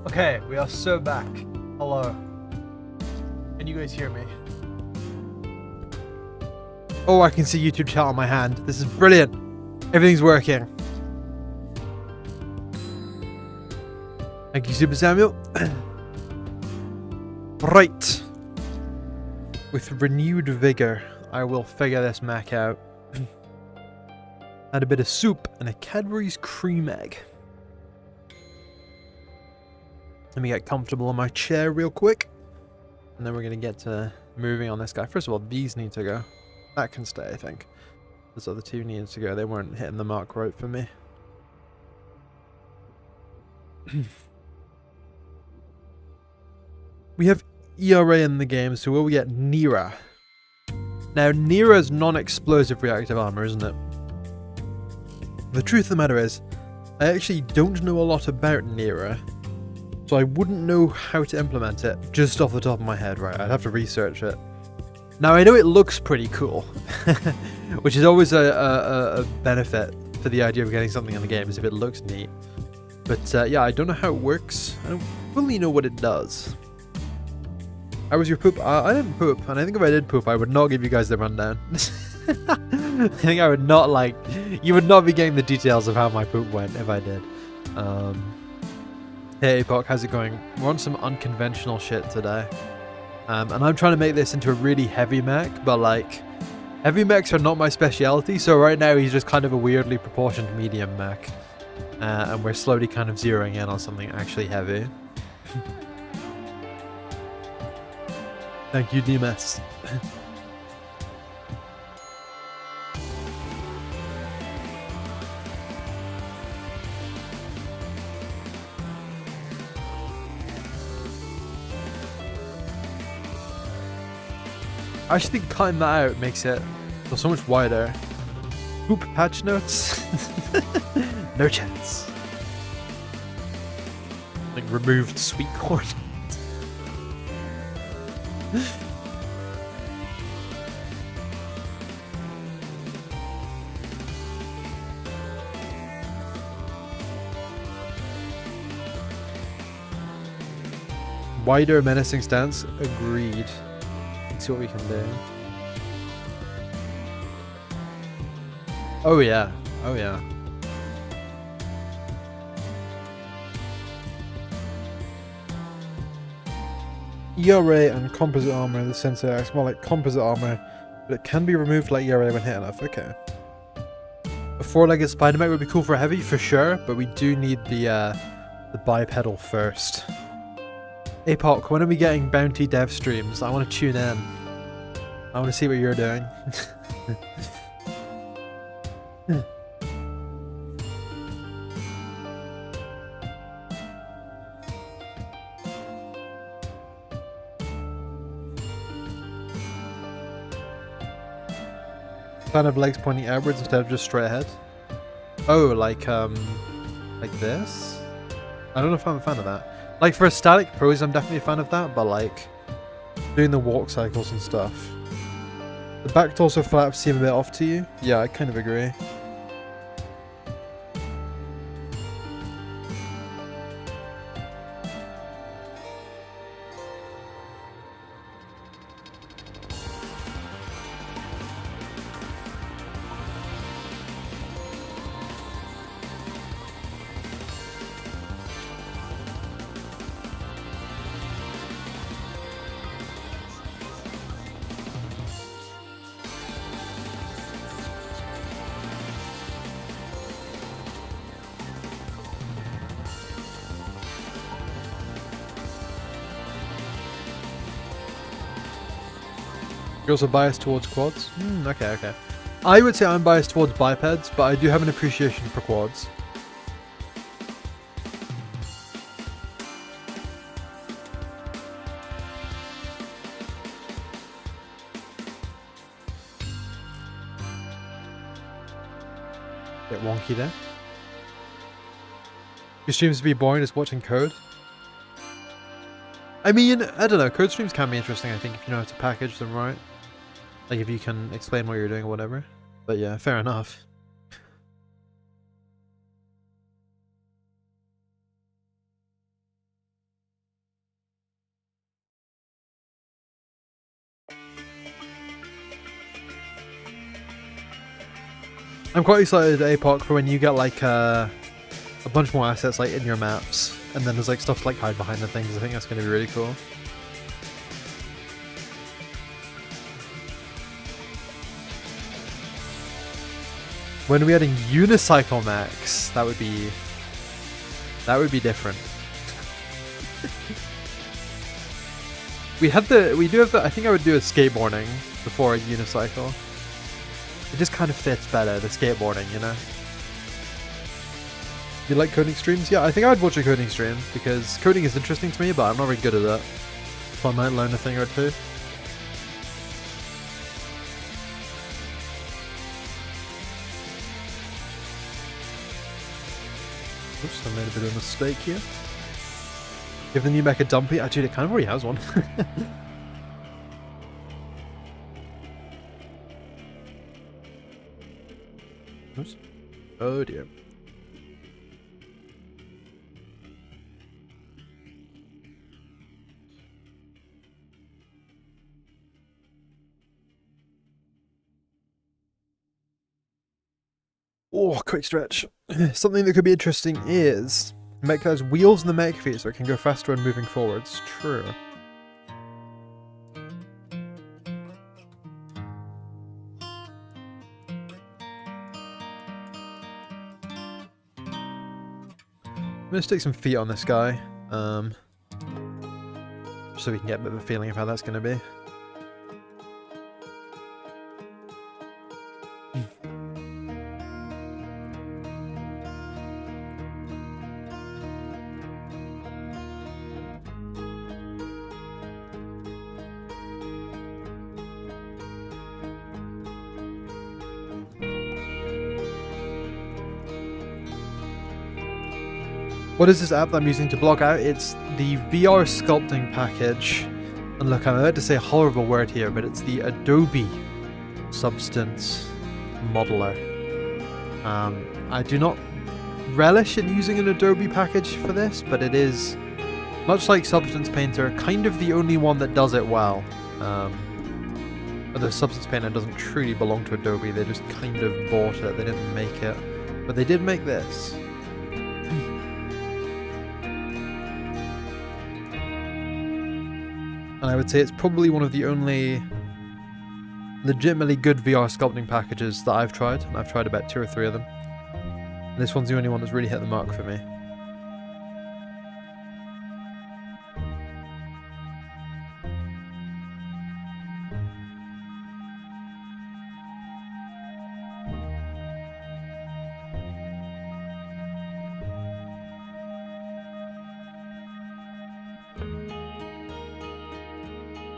Okay, we are so back. Hello. Can you guys hear me? Oh, I can see YouTube chat on my hand. This is brilliant. Everything's working. Thank you, Super Samuel. Right. With renewed vigor, I will figure this Mech out. Add a bit of soup and a Cadbury's cream egg. Let me get comfortable in my chair real quick. And then we're going to get to moving on this guy. First of all, these need to go. That can stay, I think. Those other two needed to go. They weren't hitting the mark right for me. We have ERA in the game, so will we get Nira? Now, Nira's non-explosive reactive armor, isn't it? The truth of the matter is, I actually don't know a lot about Nira, so I wouldn't know how to implement it just off the top of my head, right? I'd have to research it. Now, I know it looks pretty cool, which is always a benefit for the idea of getting something in the game, is if it looks neat. But yeah, I don't know how it works. I don't fully know what it does. How was your poop? I didn't poop, and I think if I did poop, I would not give you guys the rundown. I think I would not, like, you would not be getting the details of how my poop went if I did. Hey Apoc, how's it going? We're on some unconventional shit today. And I'm trying to make this into a really heavy mech, but like, heavy mechs are not my speciality, so right now he's just kind of a weirdly proportioned medium mech. And we're slowly kind of zeroing in on something actually heavy. Thank you, DMS. I actually think cutting that out makes it feel so much wider. Poop patch notes? No chance. Like removed sweet corn. Wider menacing stance? Agreed. Let's see what we can do. Oh yeah. Oh yeah. ERA and composite armor, the sensor acts more like composite armor, but it can be removed like ERA when hit enough. Okay. A four-legged spider mech would be cool for a heavy, for sure, but we do need the bipedal first. Apoc, when are we getting bounty dev streams? I want to tune in. I want to see what you're doing. Fan of legs pointing outwards instead of just straight ahead. Oh, like this? I don't know if I'm a fan of that. Like for a static pose, I'm definitely a fan of that, but like doing the walk cycles and stuff. The back torso flaps seem a bit off to you? Yeah, I kind of agree. You're also biased towards quads? Okay, okay. I would say I'm biased towards bipeds, but I do have an appreciation for quads. Bit wonky there. Your streams to be boring just watching code? I mean, I don't know, code streams can be interesting, I think, if you know how to package them right. Like, if you can explain what you're doing or whatever. But yeah, fair enough. I'm quite excited, APOC, for when you get like a bunch more assets like in your maps, and then there's like stuff to like hide behind and things. I think that's going to be really cool. When we're adding unicycle mechs, that would be different. we do have the, I think I would do a skateboarding before a unicycle. It just kind of fits better, the skateboarding, you know? You like coding streams? Yeah, I think I would watch a coding stream, because coding is interesting to me, but I'm not very good at it. So I might learn a thing or two. Oops, I made a bit of a mistake here. Give the new mech a dumpy. Actually, it kind of already has one. Oops. Oh dear. Oh, quick stretch. Something that could be interesting is mech has wheels in the mech feet so it can go faster when moving forwards. True. I'm gonna stick some feet on this guy, so we can get a bit of a feeling of how that's gonna be. What is this app that I'm using to block out? It's the VR sculpting package. And look, I'm about to say a horrible word here, but it's the Adobe Substance Modeler. I do not relish in using an Adobe package for this, but it is, much like Substance Painter, kind of the only one that does it well. Although Substance Painter doesn't truly belong to Adobe, they just kind of bought it, they didn't make it. But they did make this. And I would say it's probably one of the only legitimately good VR sculpting packages that I've tried. And I've tried about 2 or 3 of them. And this one's the only one that's really hit the mark for me.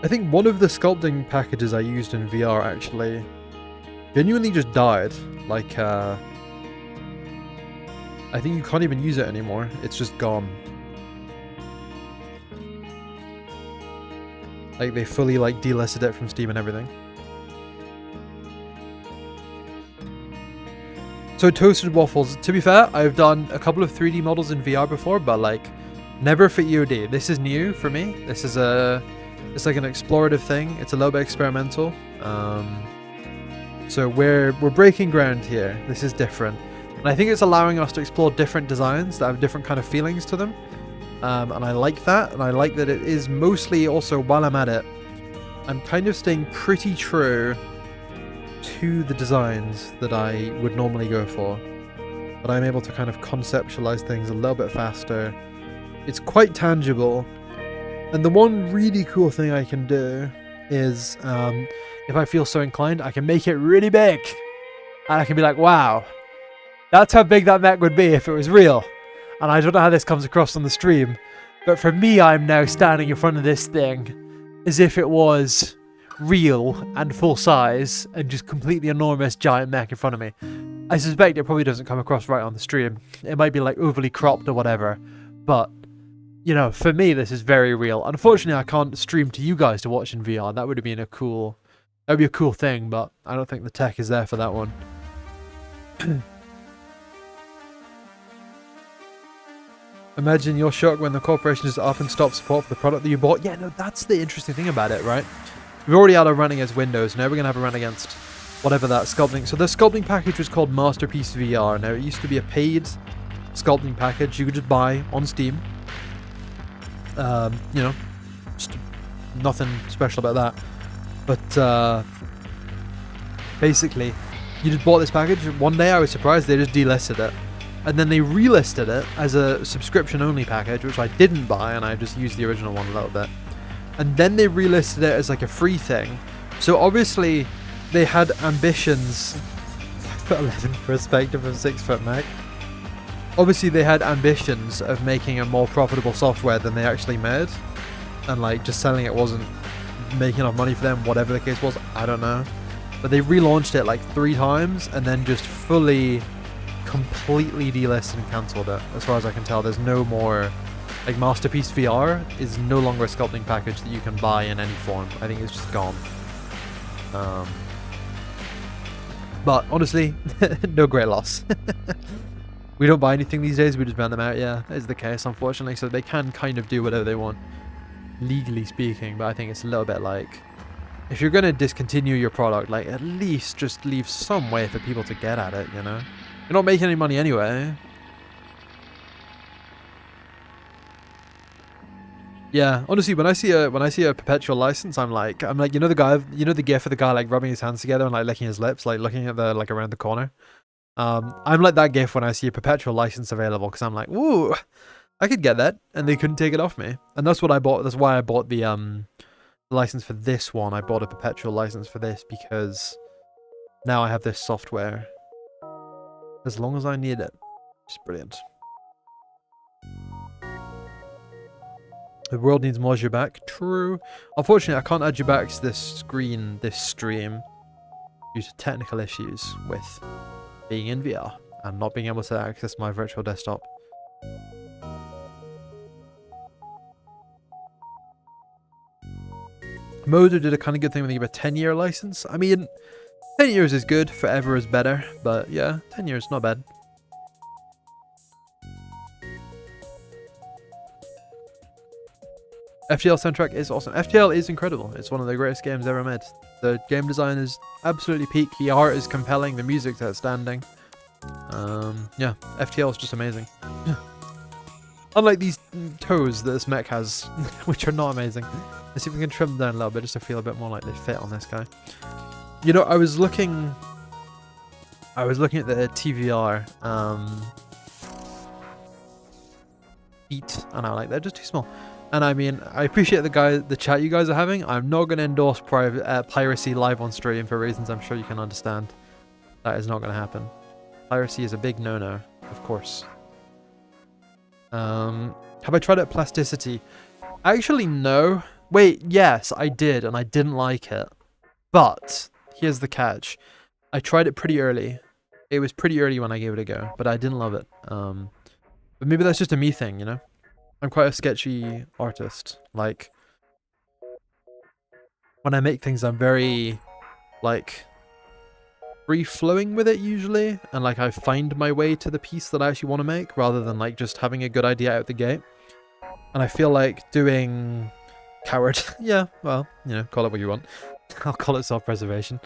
I think one of the sculpting packages I used in VR actually genuinely just died. Like, I think you can't even use it anymore. It's just gone. Like, they fully, like, delisted it from Steam and everything. So, Toasted Waffles. To be fair, I've done a couple of 3D models in VR before, but, like, never for EOD. This is new for me. This is it's like an explorative thing. It's a little bit experimental. So we're breaking ground here. This is different. And I think it's allowing us to explore different designs that have different kind of feelings to them. And I like that. And I like that it is mostly also, while I'm at it, I'm kind of staying pretty true to the designs that I would normally go for. But I'm able to kind of conceptualize things a little bit faster. It's quite tangible. And the one really cool thing I can do is, if I feel so inclined, I can make it really big. And I can be like, wow, that's how big that mech would be if it was real. And I don't know how this comes across on the stream, but for me, I'm now standing in front of this thing as if it was real and full size and just completely enormous giant mech in front of me. I suspect it probably doesn't come across right on the stream. It might be like overly cropped or whatever, but you know, for me, this is very real. Unfortunately, I can't stream to you guys to watch in VR. That would have been a cool thing, but I don't think the tech is there for that one. Imagine you're shocked when the corporation is up and stops support for the product that you bought. Yeah, no, that's the interesting thing about it, right? We've already had a run against Windows. Now we're going to have a run against whatever that sculpting. So the sculpting package was called Masterpiece VR. Now it used to be a paid sculpting package you could just buy on Steam. You know, just nothing special about that. But basically, you just bought this package. One day I was surprised they just delisted it. And then they relisted it as a subscription-only package, which I didn't buy, and I just used the original one a little bit. And then they relisted it as like a free thing. So obviously, they had ambitions. 5'11" perspective of 6' Mech. Obviously, they had ambitions of making a more profitable software than they actually made. And like, just selling it wasn't making enough money for them, whatever the case was, I don't know. But they relaunched it like 3 times, and then just completely delisted and cancelled it. As far as I can tell, there's no more, like, Masterpiece VR is no longer a sculpting package that you can buy in any form. I think it's just gone. But honestly, no great loss. We don't buy anything these days, we just ban them out. Yeah, that is the case, unfortunately. So they can kind of do whatever they want, legally speaking, but I think it's a little bit like, if you're going to discontinue your product, like, at least just leave some way for people to get at it, you know? You're not making any money anyway. Yeah, honestly, when I see a perpetual license, I'm like, you know the gif of the guy like rubbing his hands together and like licking his lips, like looking at the like around the corner. I'm like that gif when I see a perpetual license available, because I'm like, woo, I could get that, and they couldn't take it off me. And that's what I bought. That's why I bought the license for this one. I bought a perpetual license for this because now I have this software as long as I need it. It's brilliant. The world needs more back. True. Unfortunately, I can't add you back to this stream due to technical issues with being in VR and not being able to access my virtual desktop. Modo did a kind of good thing when they gave a 10-year license. I mean, 10 years is good, forever is better, but yeah, 10 years, not bad. FTL soundtrack is awesome. FTL is incredible. It's one of the greatest games ever made. The game design is absolutely peak. The art is compelling. The music's outstanding. Yeah, FTL is just amazing. Unlike these toes that this mech has, which are not amazing. Let's see if we can trim them down a little bit just to feel a bit more like they fit on this guy. You know, I was looking at the TVR feet, and I'm like, they're just too small. And I mean, I appreciate the chat you guys are having. I'm not going to endorse piracy live on stream for reasons I'm sure you can understand. That is not going to happen. Piracy is a big no-no, of course. Have I tried out plasticity? Actually, no. Wait, yes, I did, and I didn't like it. But here's the catch. I tried it pretty early. It was pretty early when I gave it a go, but I didn't love it. But maybe that's just a me thing, you know? I'm quite a sketchy artist. Like, when I make things, I'm very, like, free-flowing with it usually. And, like, I find my way to the piece that I actually want to make, rather than, like, just having a good idea out the gate. And I feel like doing coward. Yeah, well, you know, call it what you want. I'll call it self-preservation.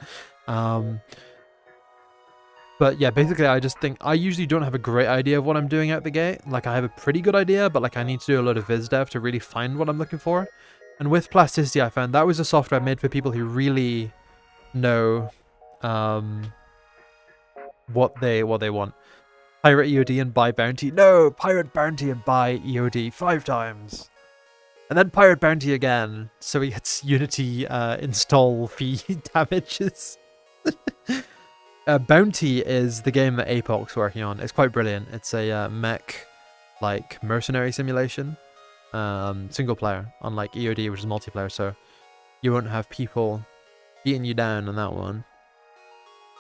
But yeah, basically I just think I usually don't have a great idea of what I'm doing out the gate. Like, I have a pretty good idea, but like I need to do a lot of viz dev to really find what I'm looking for. And with plasticity, I found that was a software made for people who really know what they want. Pirate EOD and buy bounty. No, pirate bounty and buy EOD 5 times. And then pirate bounty again, so he gets Unity install fee damages. Bounty is the game that Apoc's working on. It's quite brilliant. It's a mech, like, mercenary simulation. Single player, unlike EOD, which is multiplayer, so you won't have people beating you down on that one.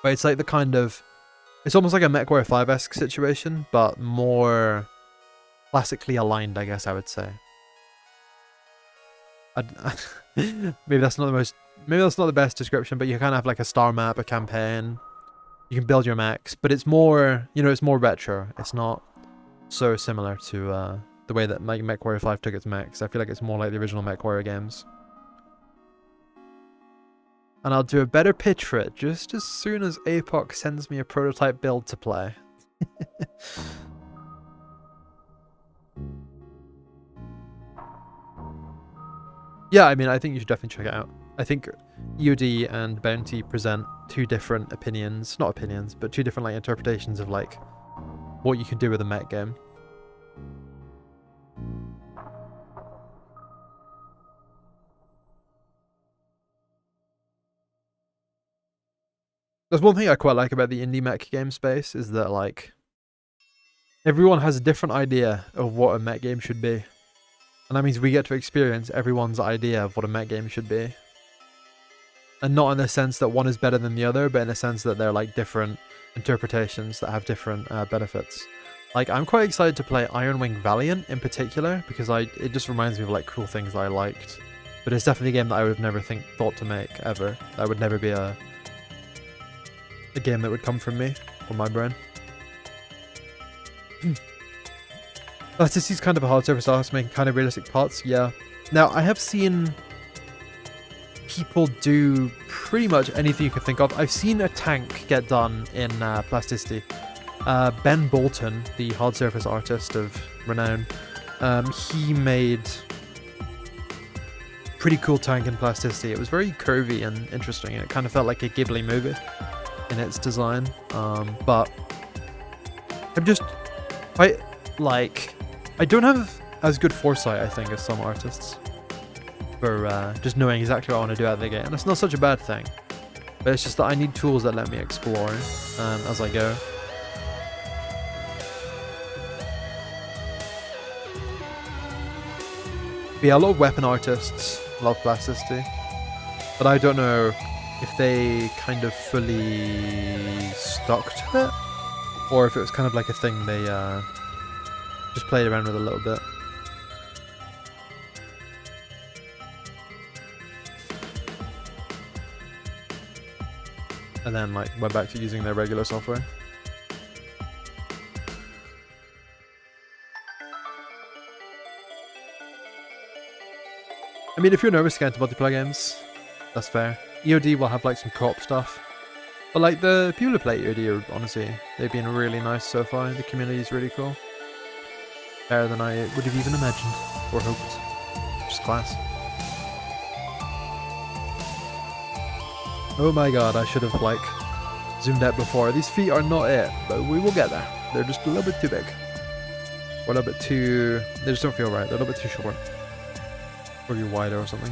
But it's like the kind of... It's almost like a MechWarrior 5-esque situation, but more classically aligned, I guess I would say. Maybe that's not the best description, but you kind of have like a star map, a campaign. You can build your mechs, but it's more, you know, it's more retro. It's not so similar to the way that MechWarrior 5 took its mechs. I feel like it's more like the original MechWarrior games. and I'll do a better pitch for it just as soon as APOC sends me a prototype build to play. Yeah, I mean, I think you should definitely check it out. I think EOD and Bounty present two different opinions, not opinions, but two different like interpretations of like what you can do with a mech game. There's one thing I quite like about the indie mech game space is that like everyone has a different idea of what a mech game should be. And that means we get to experience everyone's idea of what a mech game should be. And not in the sense that one is better than the other, but in the sense that they're like different interpretations that have different benefits. Like, I'm quite excited to play Iron Wing Valiant in particular, because it just reminds me of like cool things that I liked. But it's definitely a game that I would have never thought to make, ever. That would never be a game that would come from me, or my brain. Plasticity's kind of a hard surface artist making kind of realistic parts, yeah. Now, I have seen people do pretty much anything you can think of. I've seen a tank get done in plasticity. Ben Bolton, the hard surface artist of renown, he made a pretty cool tank in plasticity. It was very curvy and interesting, and it kind of felt like a Ghibli movie in its design. But I'm just quite like, I don't have as good foresight, I think, as some artists for just knowing exactly what I want to do out of the gate. And it's not such a bad thing, but it's just that I need tools that let me explore as I go. But yeah, a lot of weapon artists love plasticity, but I don't know if they kind of fully stuck to it, or if it was kind of like a thing they just played around with a little bit. And then like went back to using their regular software. I mean, if you're nervous to get into multiplayer games, that's fair. EOD will have like some co-op stuff. But like the people who play EOD are honestly, they've been really nice so far. The community is really cool. Better than I would have even imagined or hoped. Just class. Oh my god, I should have like zoomed out before. These feet are not it, but we will get there. They're just a little bit too big. Or a little bit too... They just don't feel right. They're a little bit too short. Or you're wider or something.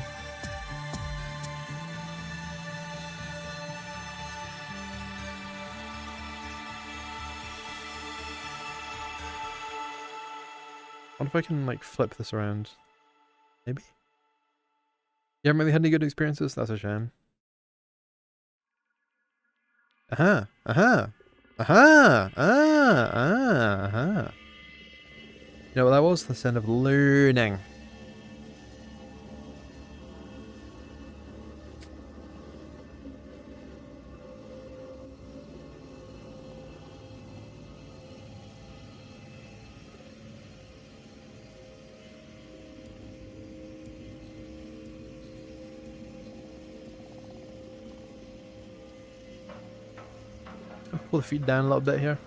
I wonder if I can like flip this around. Maybe? You haven't really had any good experiences? That's a shame. Aha! Aha! Aha! Aha! You know what that was? The sound of learning. Pull the feet down a little bit here.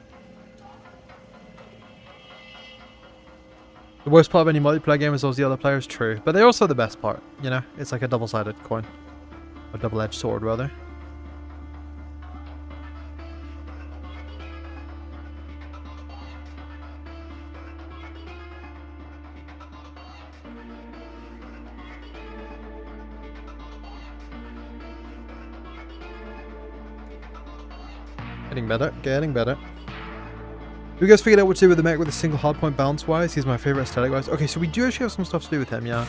The worst part of any multiplayer game is always the other players, true. But they're also the best part, you know? It's like a double-sided coin. A double-edged sword, rather. Getting better, getting better. You guys figured out what to do with the mech with a single hardpoint balance wise? He's my favorite aesthetic wise. Okay, so we do actually have some stuff to do with him, yeah.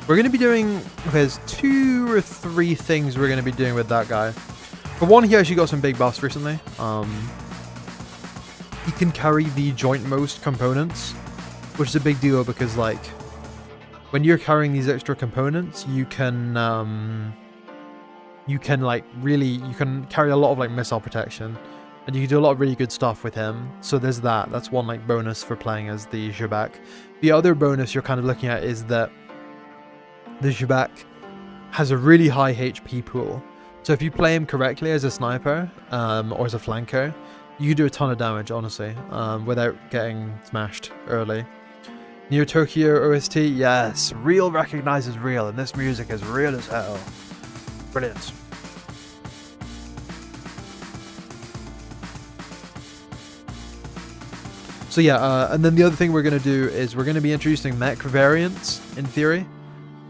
We're going to be doing... Okay, there's 2 or 3 things we're going to be doing with that guy. For one, he actually got some big buffs recently. He can carry the joint most components, which is a big deal because, like, when you're carrying these extra components, you can like really, you can carry a lot of like missile protection, and you can do a lot of really good stuff with him. So there's that. That's one like bonus for playing as the Zhebak. The other bonus you're kind of looking at is that the Zhebak has a really high HP pool. So if you play him correctly as a sniper or as a flanker, you can do a ton of damage, honestly, without getting smashed early. Near Tokyo OST, yes, real recognizes real, and this music is real as hell. Brilliant. So yeah, and then the other thing we're going to do is we're going to be introducing mech variants, in theory.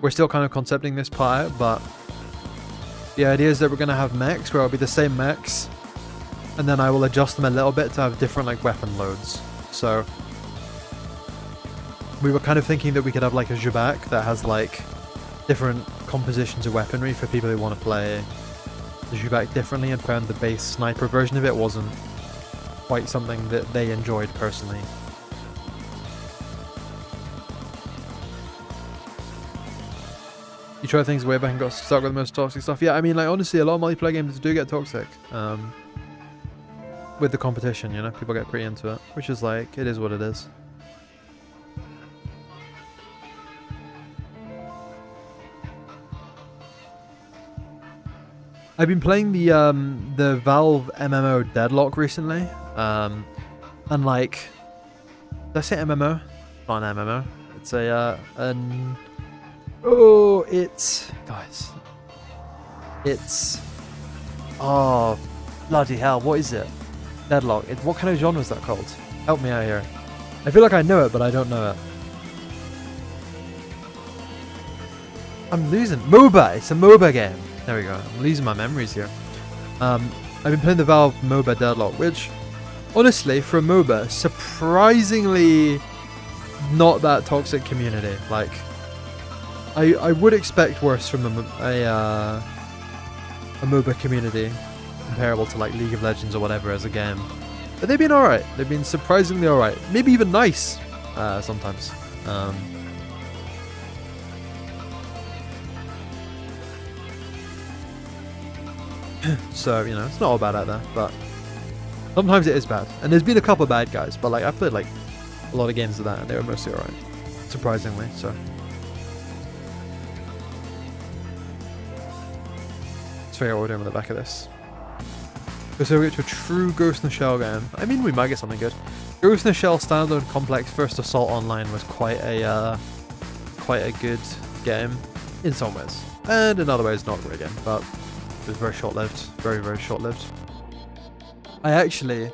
We're still kind of concepting this part out, but the idea is that we're going to have mechs where it'll be the same mechs, and then I will adjust them a little bit to have different like weapon loads. So we were kind of thinking that we could have like a Jabak that has like different compositions of weaponry for people who want to play the Jabak differently, and found the base sniper version of it wasn't quite something that they enjoyed personally. You try things way back and got stuck with the most toxic stuff. Yeah, I mean, like, honestly, a lot of multiplayer games do get toxic. With the competition, you know, people get pretty into it, which is like, it is what it is. I've been playing the Valve MMO Deadlock recently, and like, did I say MMO? Not an MMO. It's it's oh, bloody hell! What is it? Deadlock. What kind of genre is that called? Help me out here. I feel like I know it, but I don't know it. I'm losing MOBA. It's a MOBA game. There we go. I'm losing my memories here. I've been playing the Valve MOBA Deadlock, which, honestly, for a MOBA, surprisingly not that toxic community. Like, I would expect worse from a MOBA community comparable to like League of Legends or whatever as a game. But they've been alright. They've been surprisingly alright. Maybe even nice sometimes. So, you know, it's not all bad out there, but sometimes it is bad. And there's been a couple of bad guys, but like, I've played like a lot of games of that and they were mostly alright. Surprisingly, so. Let's figure out what we're doing with the back of this. So we get to a true Ghost in the Shell game. I mean, we might get something good. Ghost in the Shell standalone complex first assault online was quite a good game in some ways, and in other ways not a great game, but it was very short-lived, very short-lived. I actually,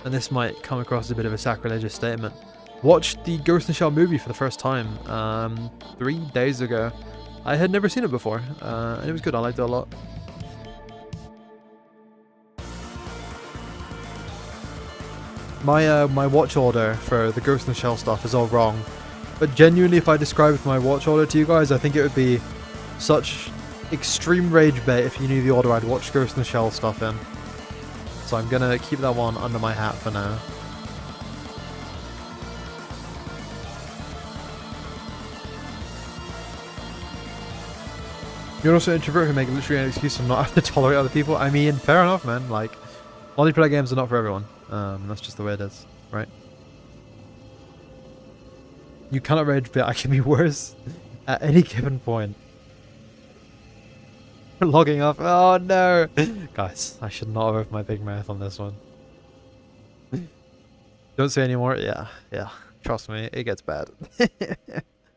and this might come across as a bit of a sacrilegious statement, watched the Ghost in the Shell movie for the first time 3 days ago. I had never seen it before, and it was good. I liked it a lot. My watch order for the Ghost in the Shell stuff is all wrong, but genuinely, if I described my watch order to you guys, I think it would be such extreme rage bait if you knew the order I'd watch Ghost in the Shell stuff in. So I'm gonna keep that one under my hat for now. You're also an introvert who make literally an excuse to not have to tolerate other people. I mean, fair enough, man. Like, multiplayer games are not for everyone. That's just the way it is, right? You cannot rage bait. I can be worse at any given point. Logging off. Oh no, guys! I should not have opened my big mouth on this one. Don't say anymore. Yeah. Trust me, it gets bad.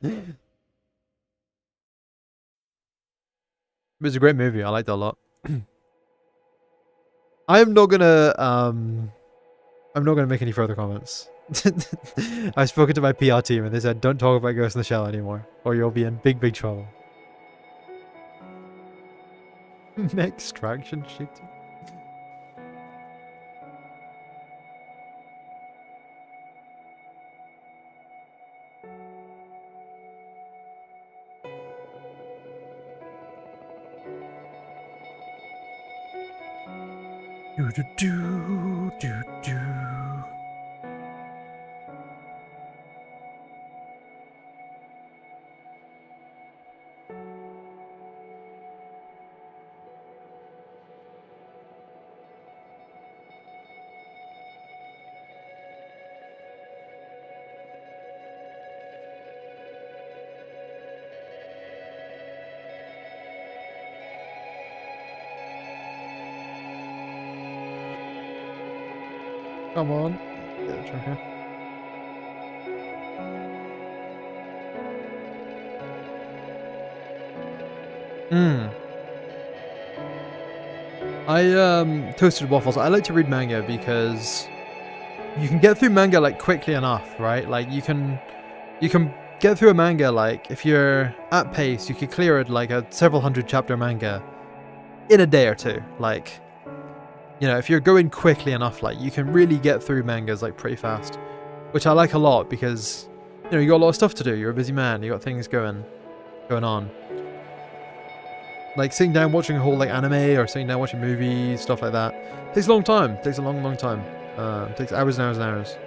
It was a great movie. I liked it a lot. I'm not gonna make any further comments. I've spoken to my PR team and they said don't talk about Ghost in the Shell anymore, or you'll be in big trouble. Extraction shooting. Do. Come on. Yeah, try here. I toasted waffles. I like to read manga because you can get through manga like quickly enough, right? Like you can get through a manga like if you're at pace, you could clear it like a several hundred chapter manga in a day or two. Like, you know, if you're going quickly enough, like you can really get through mangas like pretty fast, which I like a lot because, you know, you got a lot of stuff to do. You're a busy man. You got things going on. Like sitting down watching a whole like anime or sitting down watching movies, stuff like that, takes a long time. Takes a long time. Takes hours and hours and hours.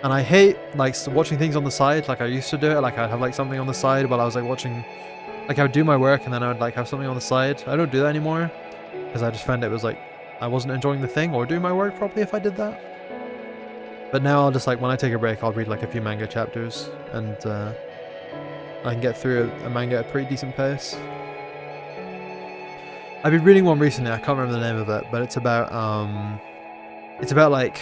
And I hate like watching things on the side like I used to do it. Like I'd have like something on the side while I was like watching, like I would do my work and then I would like have something on the side. I don't do that anymore because I just found it was like I wasn't enjoying the thing or doing my work properly if I did that. But now I'll just like when I take a break I'll read like a few manga chapters and I can get through a manga at a pretty decent pace. I've been reading one recently, I can't remember the name of it, but it's about like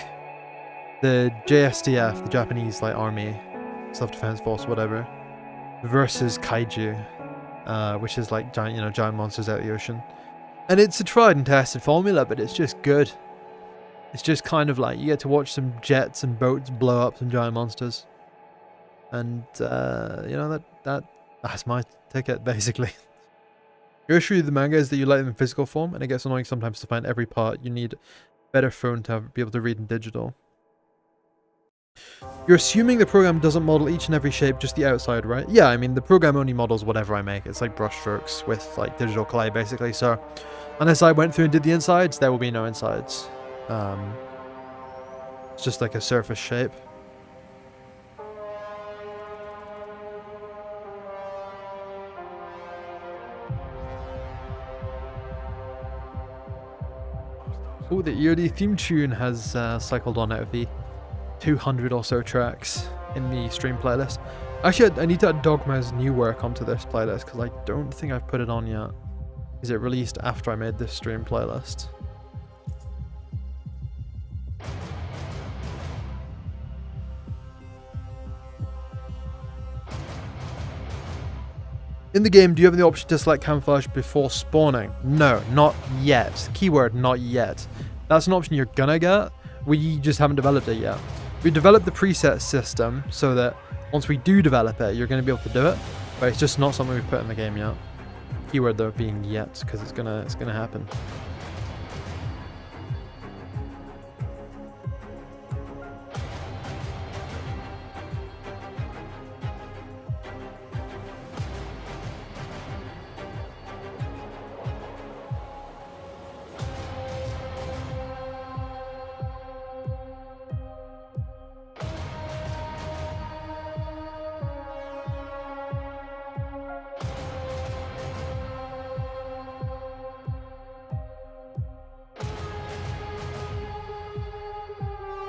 the JSDF, the Japanese like army, self-defense force, whatever, versus kaiju, which is like giant monsters out of the ocean. And it's a tried and tested formula, but it's just good. It's just kind of like you get to watch some jets and boats blow up some giant monsters, and you know that's my ticket basically. Your issue with the manga is that you like them in physical form, and it gets annoying sometimes to find every part. You need a better phone to be able to read in digital. You're assuming the program doesn't model each and every shape, just the outside, right? Yeah, I mean, the program only models whatever I make. It's like brushstrokes with like digital clay, basically. So unless I went through and did the insides, there will be no insides. It's just like a surface shape. Oh, the EOD theme tune has cycled on out of the 200 or so tracks in the stream playlist. Actually, I need to add Dogma's new work onto this playlist because I don't think I've put it on yet. Is it released after I made this stream playlist? In the game, do you have the option to select camouflage before spawning? No, not yet. Keyword, not yet. That's an option you're gonna get. We just haven't developed it yet. We developed the preset system so that once we do develop it, you're gonna be able to do it. But it's just not something we've put in the game yet. Keyword though being yet, because it's gonna happen.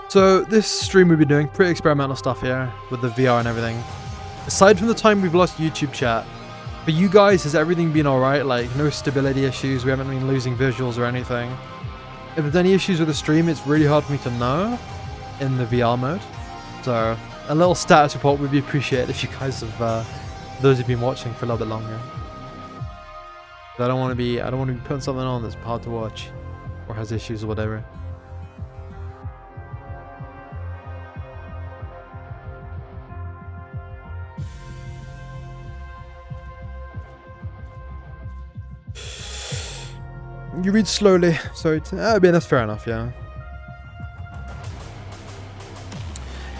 So this stream we've been doing, pretty experimental stuff here with the VR and everything. Aside from the time we've lost YouTube chat, for you guys, has everything been alright? Like, no stability issues, we haven't been losing visuals or anything. If there's any issues with the stream, it's really hard for me to know in the VR mode. So, a little status report would be appreciated if you guys have, those who've been watching for a little bit longer. I don't want to be putting something on that's hard to watch, or has issues or whatever. You read slowly, so I mean that's fair enough, yeah.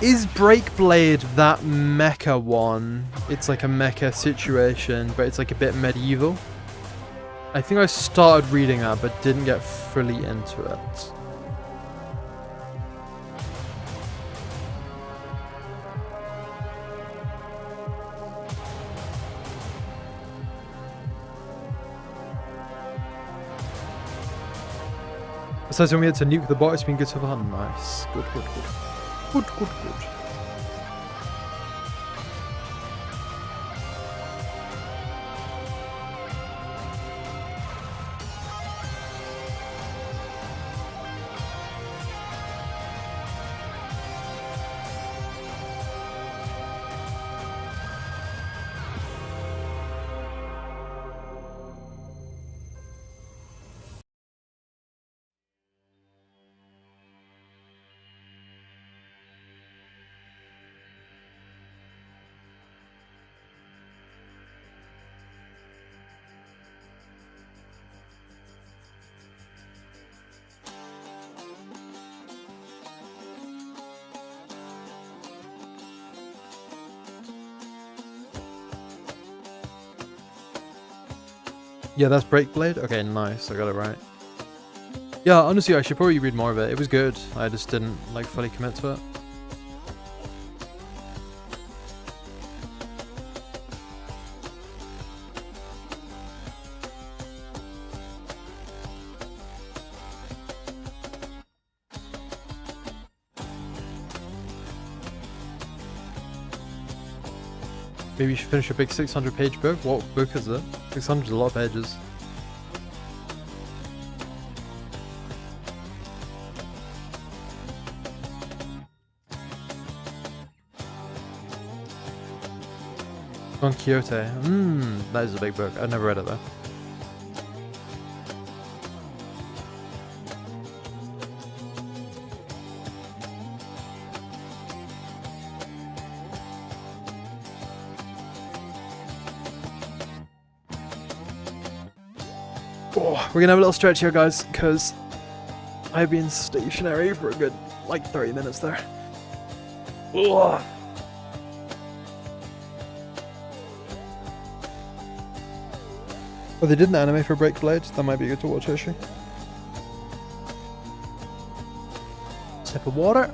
Is Breakblade that mecha one? It's like a mecha situation, but it's like a bit medieval. I think I started reading that, but didn't get fully into it. Besides when we had to nuke the bot, it's been good so far. Nice. Good. Good. Yeah, that's Breakblade? Okay, nice. I got it right. Yeah, honestly, I should probably read more of it. It was good. I just didn't, like, fully commit to it. Maybe you should finish a big 600-page book? What book is it? 600 is a lot of pages. Don Quixote. That is a big book. I've never read it though. Oh, we're gonna have a little stretch here, guys, because I've been stationary for a good, like, 30 minutes there. Ugh. Oh, they did an anime for Breakblade. That might be good to watch, actually. Sip of water.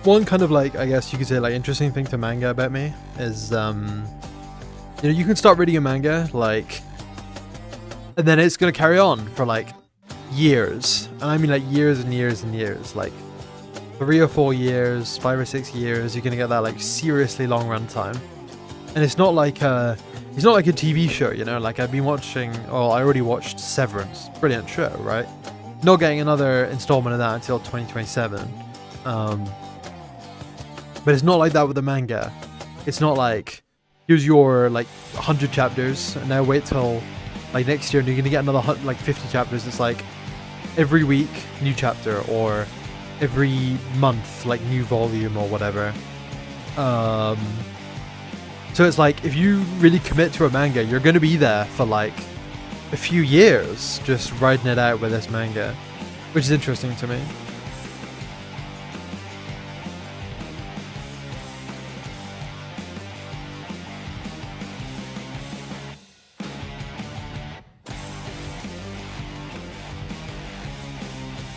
One kind of, like, I guess you could say, like, interesting thing to manga about me is, you know, you can start reading a manga, like, and then it's gonna carry on for, like, years. And I mean, like, years and years and years. Like, 3 or 4 years, 5 or 6 years, you're gonna get that, like, seriously long run time. And it's not like a TV show, you know? Like, I've been watching, oh, I already watched Severance. Brilliant show, right? Not getting another installment of that until 2027. But it's not like that with the manga. It's not like, here's your, like, 100 chapters, and now wait till, like, next year and you're gonna get another, like, 50 chapters. It's like, every week, new chapter, or every month, like, new volume or whatever. So it's like, if you really commit to a manga, you're gonna be there for, like, a few years, just riding it out with this manga, which is interesting to me.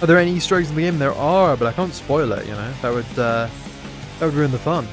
Are there any Easter eggs in the game? There are, but I can't spoil it, you know? That would ruin the fun.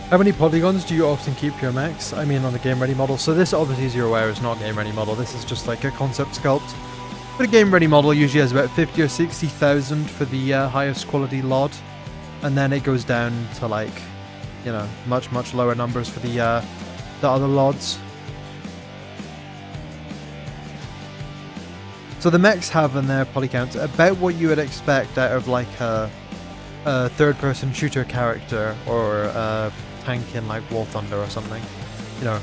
How many polygons do you often keep your mechs? I mean, on the game ready model. So this, obviously, as you're aware, is not a game ready model. This is just like a concept sculpt. But a game ready model usually has about 50 or 60,000 for the highest quality LOD, and then it goes down to, like, you know, much lower numbers for the other LODs. So the mechs have in their poly count about what you would expect out of, like, a third-person shooter character, or a tank in, like, War Thunder or something. You know,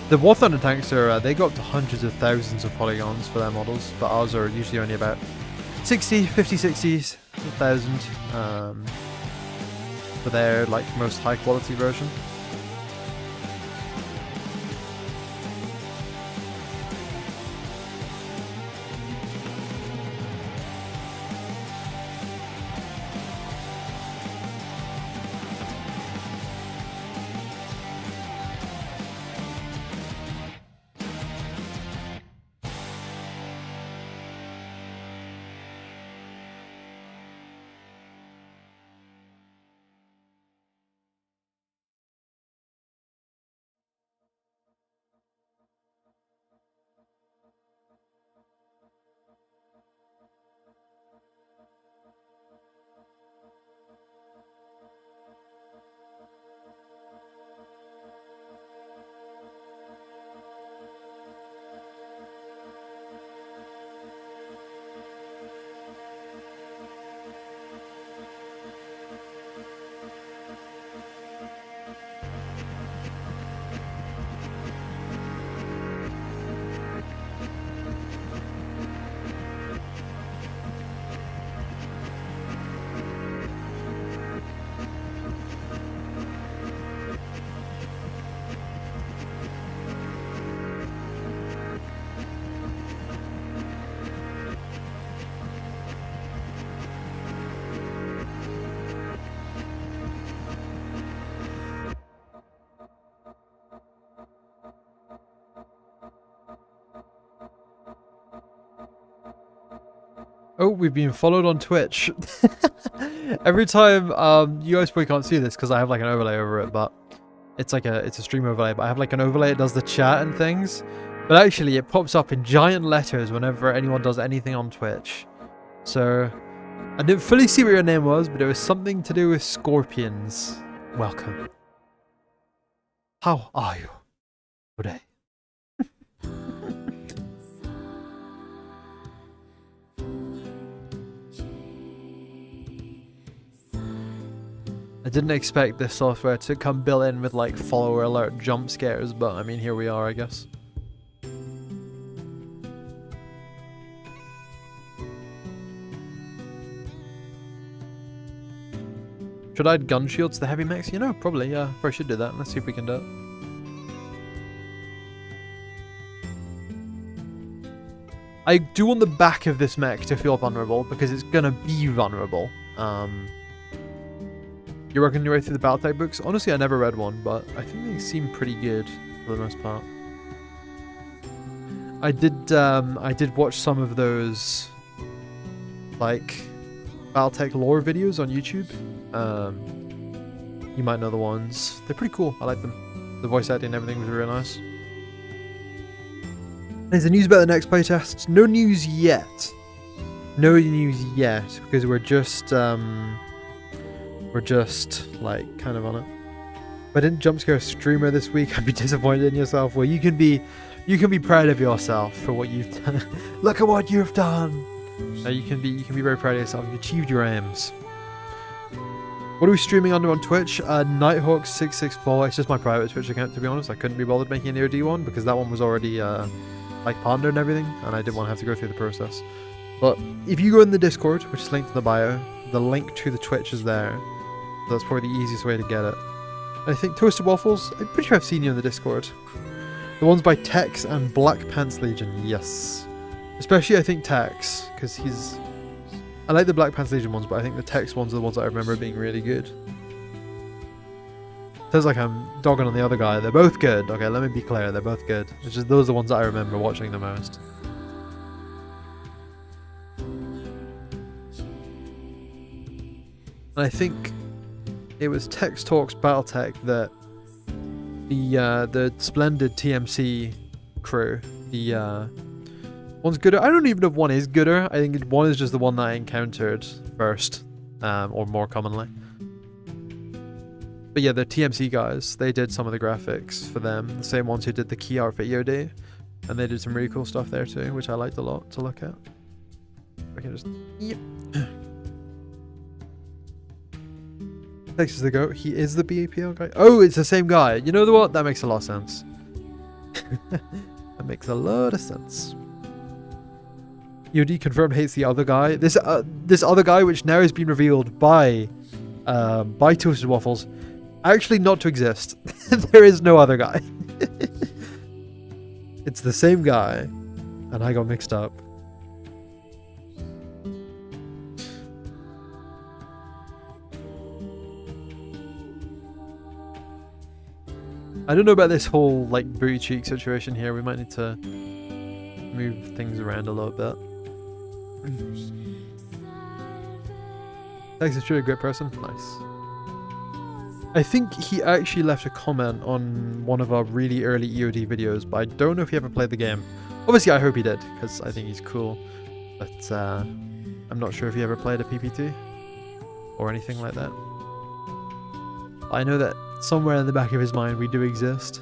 the War Thunder tanks are they go up to hundreds of thousands of polygons for their models, but ours are usually only about 50, 60s, 1,000 for their, like, most high-quality version. Oh, we've been followed on Twitch. Every time, you guys probably can't see this because I have like an overlay over it, but it's a stream overlay, but I have like an overlay that does the chat and things. But actually it pops up in giant letters whenever anyone does anything on Twitch. So, I didn't fully see what your name was, but it was something to do with scorpions. Welcome. How are you today? I didn't expect this software to come built in with like follower alert jump scares, but I mean, here we are, I guess. Should I add gun shields to the heavy mechs? You know, probably, yeah. Probably should do that. Let's see if we can do it. I do want the back of this mech to feel vulnerable, because it's gonna be vulnerable. You're working your way through the Battletech books? Honestly, I never read one, but I think they seem pretty good for the most part. I did watch some of those, like, Battletech lore videos on YouTube. You might know the ones. They're pretty cool. I like them. The voice acting and everything was really nice. Is there news about the next playtest? No news yet. No news yet, because we're just like kind of on it. If I didn't jump scare a streamer this week, I'd be disappointed in yourself. Well, you can be proud of yourself for what you've done. Look at what you've done. You can be very proud of yourself. You achieved your aims. What are we streaming under on Twitch? Nighthawk664. It's just my private Twitch account, to be honest. I couldn't be bothered making an EOD one because that one was already like partnered and everything, and I didn't want to have to go through the process. But if you go in the Discord, which is linked in the bio, the link to the Twitch is there. So that's probably the easiest way to get it. I think Toasted Waffles, I'm pretty sure I've seen you in the Discord. The ones by Tex and Black Pants Legion, yes. Especially I think Tex, because he's... I like the Black Pants Legion ones, but I think the Tex ones are the ones that I remember being really good. Sounds like I'm dogging on the other guy. They're both good. Okay, let me be clear, they're both good. It's just those are the ones that I remember watching the most. And I think it was Tex Talks Battletech that the splendid TMC crew, one's gooder. I don't even know if one is gooder. I think one is just the one that I encountered first, or more commonly. But yeah, the TMC guys, they did some of the graphics for them. The same ones who did the key art for EOD. And they did some really cool stuff there too, which I liked a lot to look at. I can just... Yep. Texas the goat. He is the BAPL guy. Oh, it's the same guy. You know what? That makes a lot of sense. That makes a lot of sense. EOD confirmed hates the other guy. This other guy, which now has been revealed by Toasted Waffles, actually not to exist. There is no other guy. It's the same guy, and I got mixed up. I don't know about this whole like booty cheek situation here. We might need to move things around a little bit. Thanks, it's really a great person. Nice. I think he actually left a comment on one of our really early EOD videos, but I don't know if he ever played the game. Obviously, I hope he did, because I think he's cool. But I'm not sure if he ever played a PPT or anything like that. I know that somewhere in the back of his mind we do exist.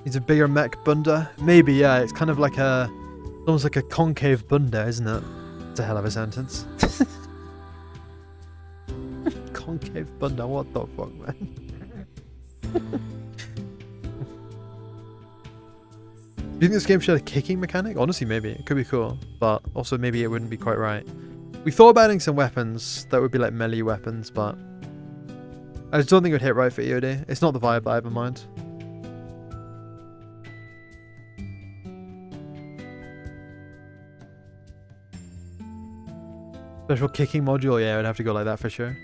He's a bigger mech bunda? Maybe, yeah. It's kind of like almost like a concave bunda, isn't it? It's a hell of a sentence. Concave bunda, what the fuck, man? Do you think this game should have a kicking mechanic? Honestly, maybe. It could be cool, but also maybe it wouldn't be quite right. We thought about adding some weapons that would be like melee weapons, but I just don't think it would hit right for EOD. It's not the vibe I have in mind. Special kicking module? Yeah, I would have to go like that for sure.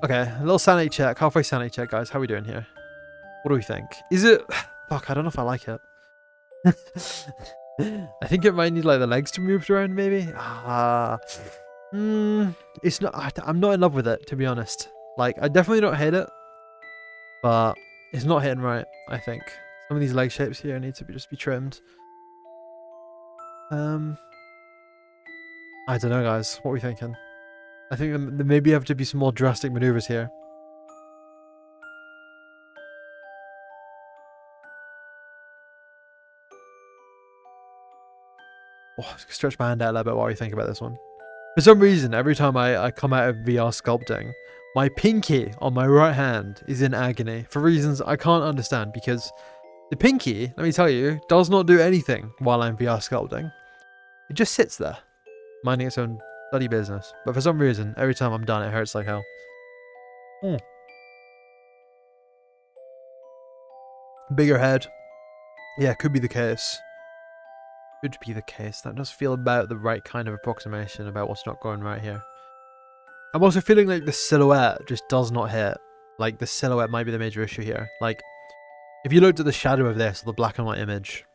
Okay, a little sanity check. Halfway sanity check, guys. How are we doing here? What do we think? Is it... Fuck, I don't know if I like it. I think it might need like the legs to move around, maybe. It's not. I'm not in love with it, to be honest. Like, I definitely don't hate it, but it's not hitting right. I think some of these leg shapes here need to just be trimmed. I don't know, guys. What are we thinking? I think there maybe have to be some more drastic maneuvers here. Oh, stretch my hand out a little bit while we think about this one. For some reason, every time I come out of VR sculpting, my pinky on my right hand is in agony for reasons I can't understand, because the pinky, let me tell you, does not do anything while I'm VR sculpting. It just sits there, minding its own bloody business. But for some reason, every time I'm done, it hurts like hell. Bigger head. Yeah, could be the case. Could be the case. That does feel about the right kind of approximation about what's not going right here. I'm also feeling like the silhouette just does not hit. Like, the silhouette might be the major issue here. Like, if you looked at the shadow of this, or the black and white image,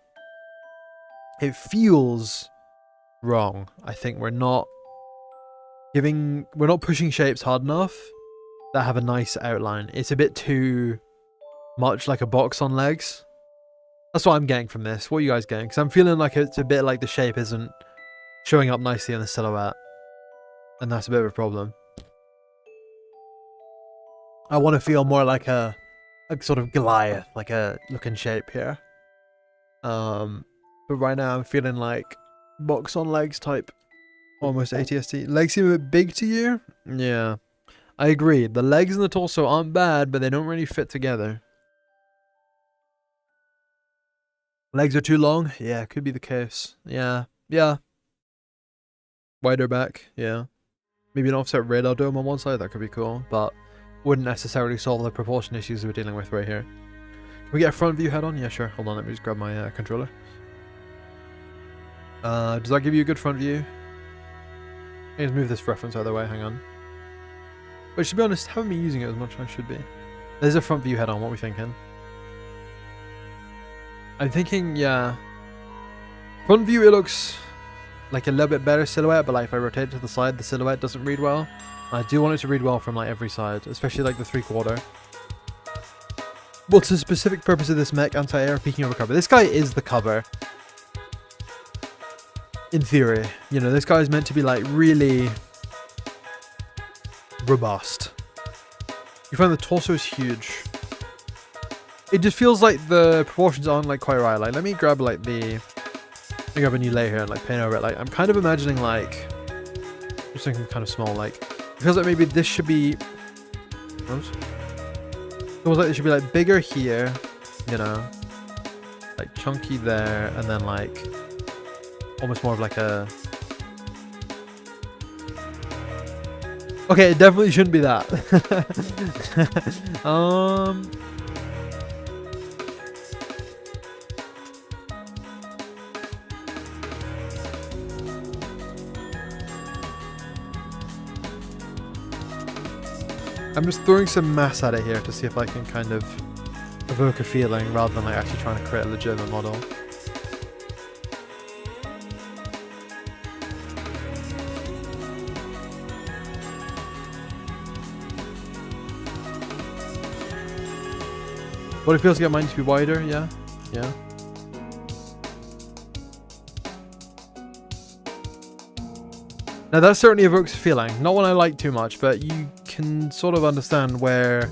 it feels wrong. I think we're not pushing shapes hard enough that have a nice outline. It's a bit too much like a box on legs. That's what I'm getting from this. What are you guys getting? Because I'm feeling like it's a bit like the shape isn't showing up nicely in the silhouette. And that's a bit of a problem. I want to feel more like a sort of Goliath, like a looking shape here. But right now I'm feeling like box on legs type. Almost ATST. Legs seem a bit big to you? Yeah. I agree. The legs and the torso aren't bad, but they don't really fit together. Legs are too long? Yeah, could be the case. Yeah. Yeah. Wider back? Yeah. Maybe an offset radar dome on one side? That could be cool, but wouldn't necessarily solve the proportion issues we're dealing with right here. Can we get a front view head on? Yeah, sure. Hold on, let me just grab my controller. Does that give you a good front view? Let's move this reference out of the way, hang on. But to be honest, haven't been using it as much as I should be. There's a front view head on, what are we thinking? I'm thinking, yeah. Front view, it looks like a little bit better silhouette, but like if I rotate it to the side, the silhouette doesn't read well. I do want it to read well from like every side, especially like the 3/4. What's the specific purpose of this mech anti-air peeking over cover? This guy is the cover. In theory, you know, this guy is meant to be like really robust. You find the torso is huge. It just feels like the proportions aren't like quite right. Like, let me grab like let me grab a new layer here and like paint over it. Like, I'm kind of imagining like just something kind of small. Like, it feels like maybe this should be. It feels like it should be like bigger here, you know, like chunky there, and then like almost more of like a. Okay, it definitely shouldn't be that. I'm just throwing some mass at it here to see if I can kind of evoke a feeling rather than like actually trying to create a legitimate model. But it feels like mine to be wider, yeah? Yeah. Now that certainly evokes a feeling. Not one I like too much, but you can sort of understand where...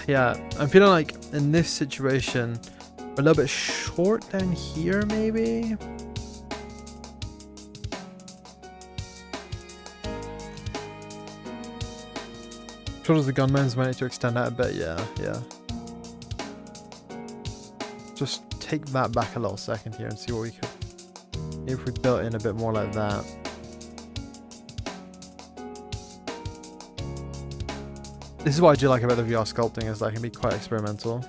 Yeah, I'm feeling like in this situation, we're a little bit short down here maybe? Shoulders the gunman's might need to extend out a bit, yeah. Just take that back a little second here and see what we could... If we built in a bit more like that. This is what I do like about the VR sculpting, is that it can be quite experimental.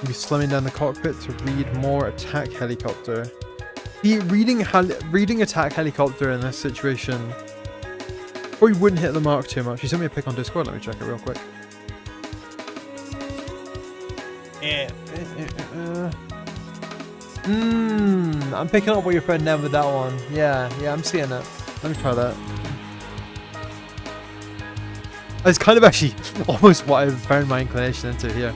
Maybe slimming down the cockpit to read more attack helicopter. Reading attack helicopter in this situation probably wouldn't hit the mark too much. You sent me a pic on Discord. Let me check it real quick. I'm picking up what your friend did with that one. Yeah, I'm seeing it. Let me try that. It's kind of actually almost what I've found my inclination into here.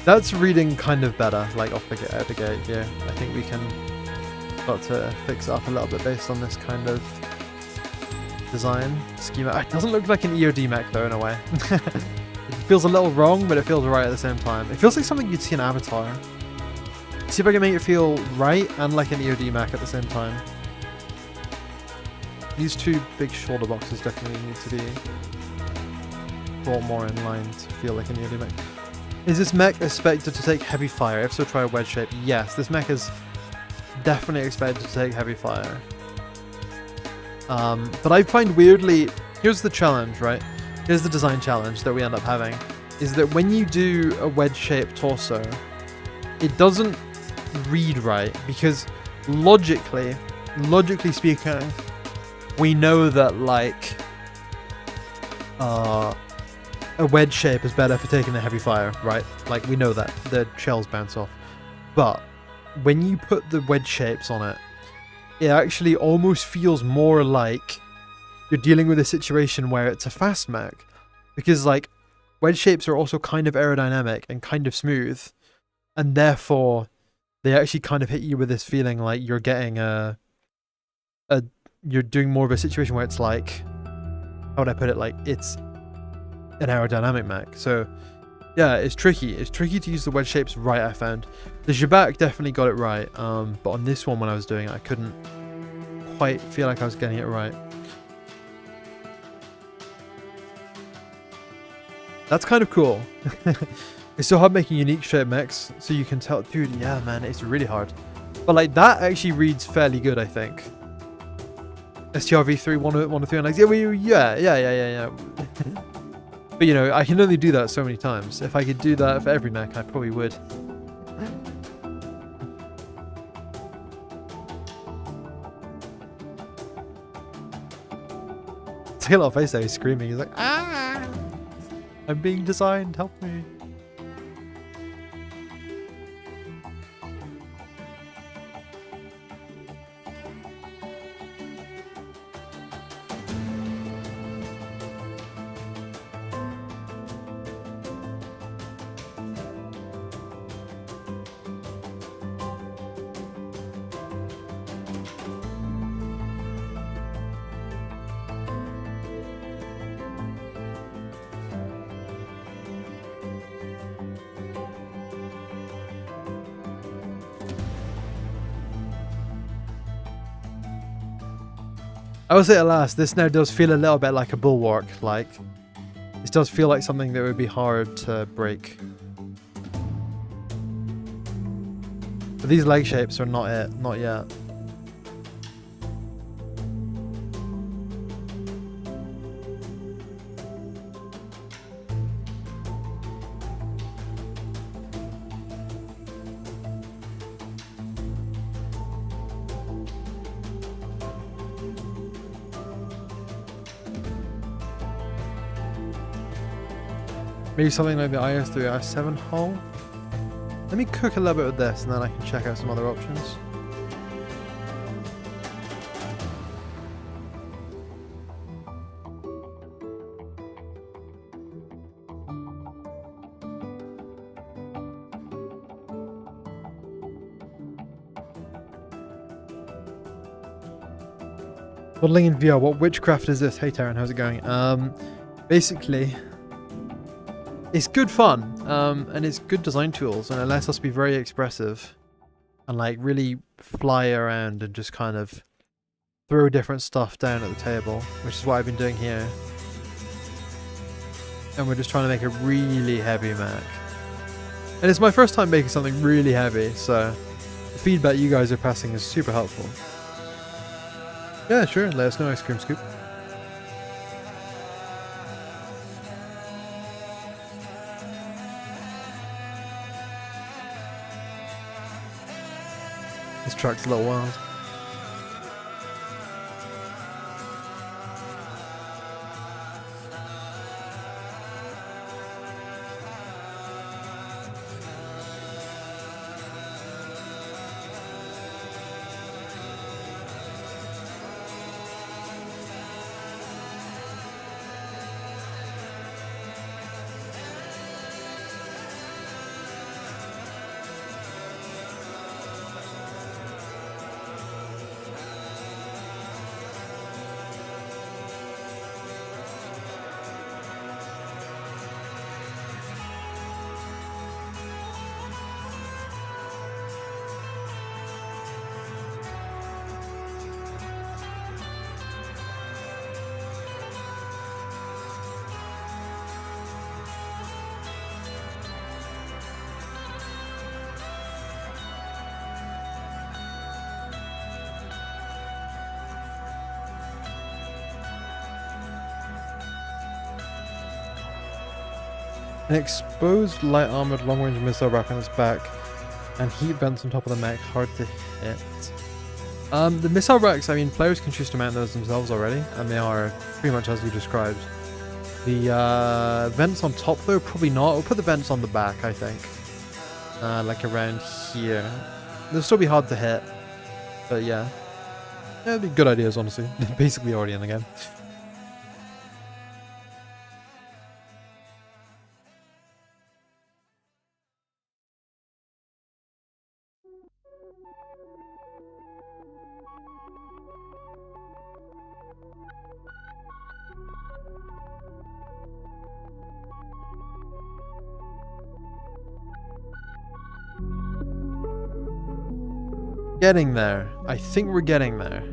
That's reading kind of better, like out the gate, yeah. I think we can start to fix it up a little bit based on this kind of design schema. It doesn't look like an EOD mech though, in a way. It feels a little wrong, but it feels right at the same time. It feels like something you'd see in Avatar. See if I can make it feel right and like an EOD mech at the same time. These two big shoulder boxes definitely need to be brought more in line to feel like an EOD mech. Is this mech expected to take heavy fire? If so, try a wedge shape. Yes, this mech is definitely expected to take heavy fire. But I find weirdly, here's the challenge, right? Here's the design challenge that we end up having, is that when you do a wedge-shaped torso, it doesn't read right, because logically speaking, we know that like a wedge shape is better for taking the heavy fire, right? Like we know that the shells bounce off, but when you put the wedge shapes on it, it actually almost feels more like you're dealing with a situation where it's a fast mech, because like wedge shapes are also kind of aerodynamic and kind of smooth, and therefore they actually kind of hit you with this feeling like you're getting you're doing more of a situation where it's like, how would I put it, like it's an aerodynamic mech. So yeah, it's tricky. It's tricky to use the wedge shapes right, I found. The Jabak definitely got it right, but on this one when I was doing it, I couldn't quite feel like I was getting it right. That's kind of cool. It's so hard making unique shape mechs, so you can tell. Dude, yeah, man, it's really hard. But like that actually reads fairly good, I think. STRV3 103 on yeah. But you know, I can only do that so many times. If I could do that for every mech, I probably would. Tail face there, he's screaming. He's like, ah! I'm being designed, help me. I will say at last, this now does feel a little bit like a bulwark. Like, this does feel like something that would be hard to break. But these leg shapes are not it, not yet. Maybe something like the IS3 i7 hull. Let me cook a little bit with this and then I can check out some other options. Modeling in VR, what witchcraft is this? Hey Taryn, how's it going? Basically, it's good fun, and it's good design tools, and it lets us be very expressive and like really fly around and just kind of throw different stuff down at the table, which is what I've been doing here. And we're just trying to make a really heavy mech. And it's my first time making something really heavy, so the feedback you guys are passing is super helpful. Yeah, sure, let us know, Ice Cream Scoop. track's a little wild. An exposed light armored long range missile rack on its back and heat vents on top of the mech, hard to hit. The missile racks, I mean, players can choose to mount those themselves already, and they are pretty much as you described. The vents on top though, probably not. We'll put the vents on the back, I think. Like around here. They'll still be hard to hit, but yeah. Yeah, they'd be good ideas, honestly. They're basically already in the game. Getting there. I think we're getting there.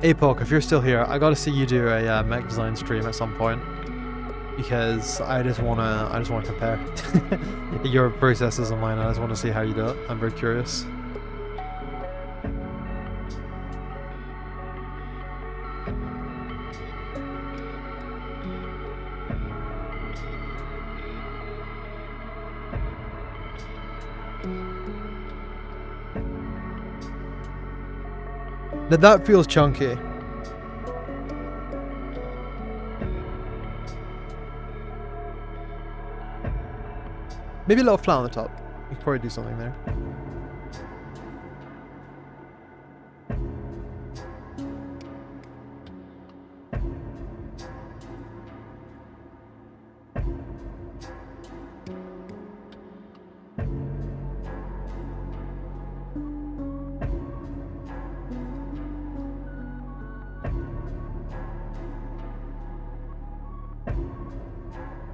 Apoc, if you're still here, I gotta see you do a mech design stream at some point, because I just wanna compare your processes and mine. I just want to see how you do it. I'm very curious. Now that feels chunky. Maybe a little flat on the top. We could probably do something there.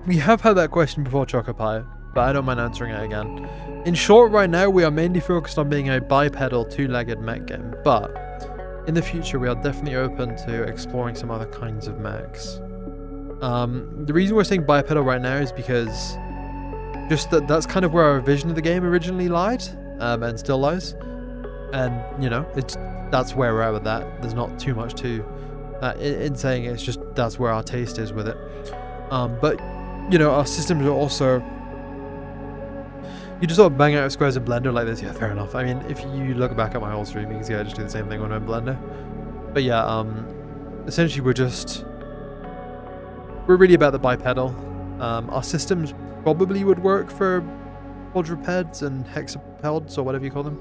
We have had that question before, Chocopie, but I don't mind answering it again. In short, right now we are mainly focused on being a bipedal, two-legged mech game, but in the future we are definitely open to exploring some other kinds of mechs. The reason we're saying bipedal right now is because just that's kind of where our vision of the game originally lied, and still lies. And, you know, that's where we're at with that. There's not too much to in saying it. It's just that's where our taste is with it. But you know, our systems are also... You just sort of bang out squares in Blender like this, yeah, fair enough. I mean, if you look back at my whole stream, you can see I just do the same thing when I'm in Blender. But yeah, essentially we're really about the bipedal. Our systems probably would work for quadrupeds and hexapods, or whatever you call them.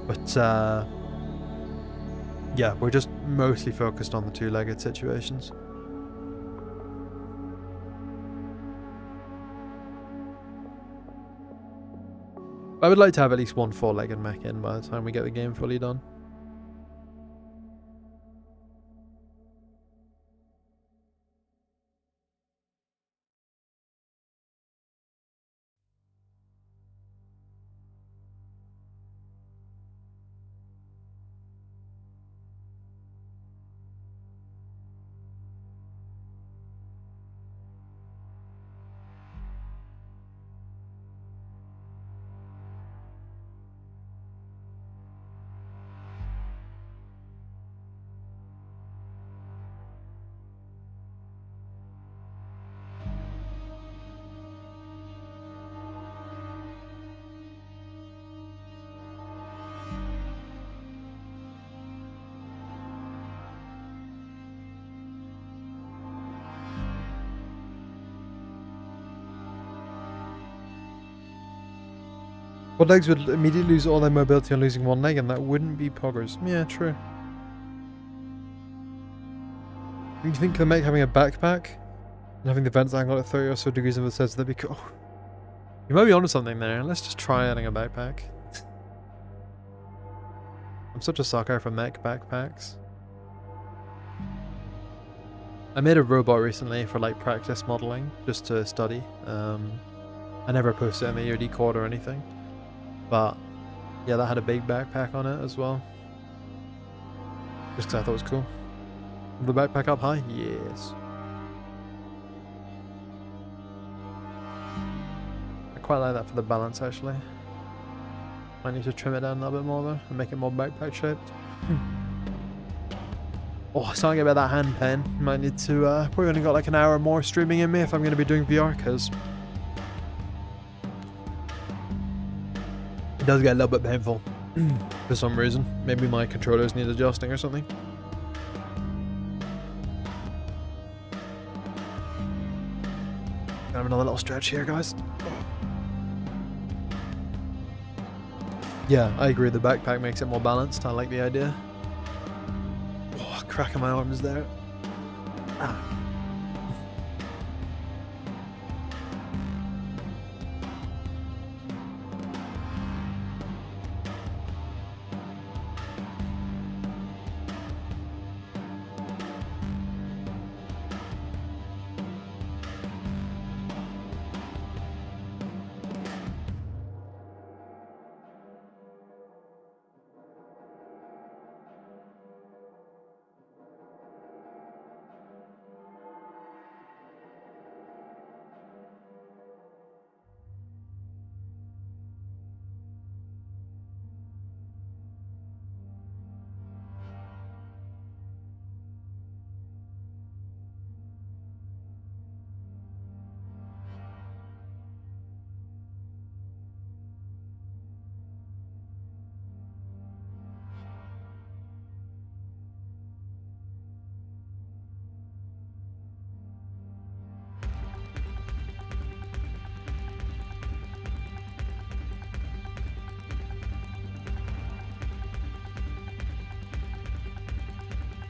But, yeah, we're just mostly focused on the two-legged situations. I would like to have at least one four-legged mech in by the time we get the game fully done. What legs would immediately lose all their mobility on losing one leg, and that wouldn't be poggers. Yeah, true. You think the Mech having a backpack and having the vents angled at 30 or so degrees of the sides, that'd be cool. You might be onto something there. Let's just try adding a backpack. I'm such a sucker for Mech backpacks. I made a robot recently for like practice modeling, just to study. I never posted it in my EOD code or anything. But yeah, that had a big backpack on it as well. Just because I thought it was cool. The backpack up high? Yes. I quite like that for the balance actually. Might need to trim it down a little bit more though and make it more backpack shaped. Oh, something about that hand pen. Might need to, probably only got like an hour more streaming in me if I'm going to be doing VR, because it does get a little bit painful for some reason. Maybe my controllers need adjusting or something. Have another little stretch here, guys. Yeah, I agree. The backpack makes it more balanced. I like the idea. Oh, cracking my arms there. Ah.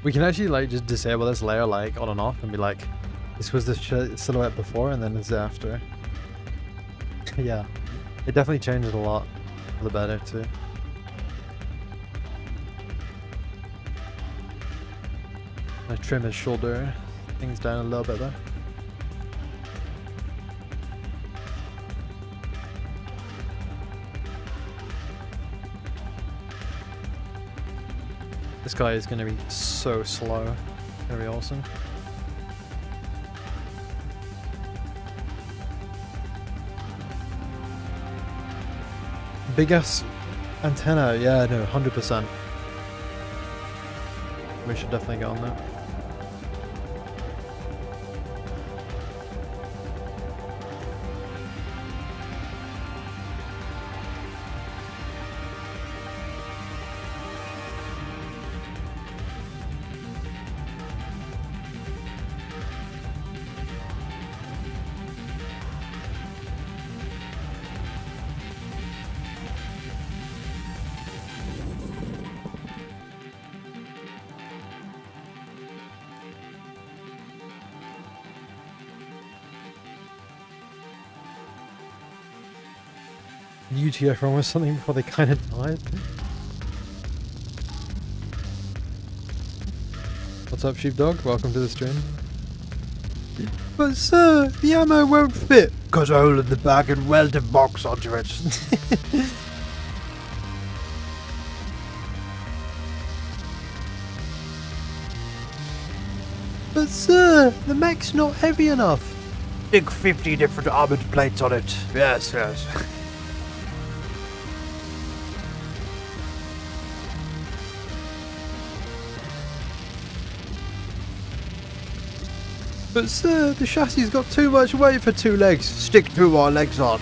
We can actually like just disable this layer like on and off and be like, this was the silhouette before and then this is after. Yeah, it definitely changes a lot for the better too. I trim his shoulder things down a little bit there. This guy is going to be so slow. It's going to be awesome. Big ass antenna. Yeah, no, 100%. We should definitely get on that. UTF or something before they kind of died. What's up, sheepdog? Welcome to the stream. But sir, the ammo won't fit. Cause I hole in the back and weld a box onto it. But sir, the mech's not heavy enough. Stick 50 different armored plates on it. Yes, yes. But sir, the chassis got too much weight for 2 legs. Stick 2 more legs on.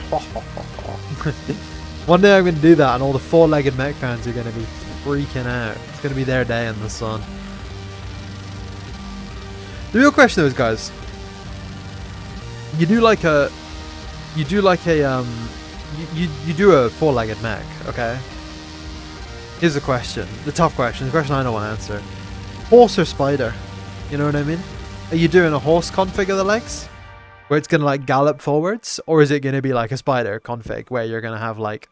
One day I'm going to do that and all the 4-legged mech fans are going to be freaking out. It's going to be their day in the sun. The real question though is, guys, you do like a you do a four-legged mech, okay? Here's the question, the tough question, the question I don't want to answer. Horse or spider? You know what I mean? Are you doing a horse config of the legs, where it's gonna like gallop forwards, or is it gonna be like a spider config where you're gonna have like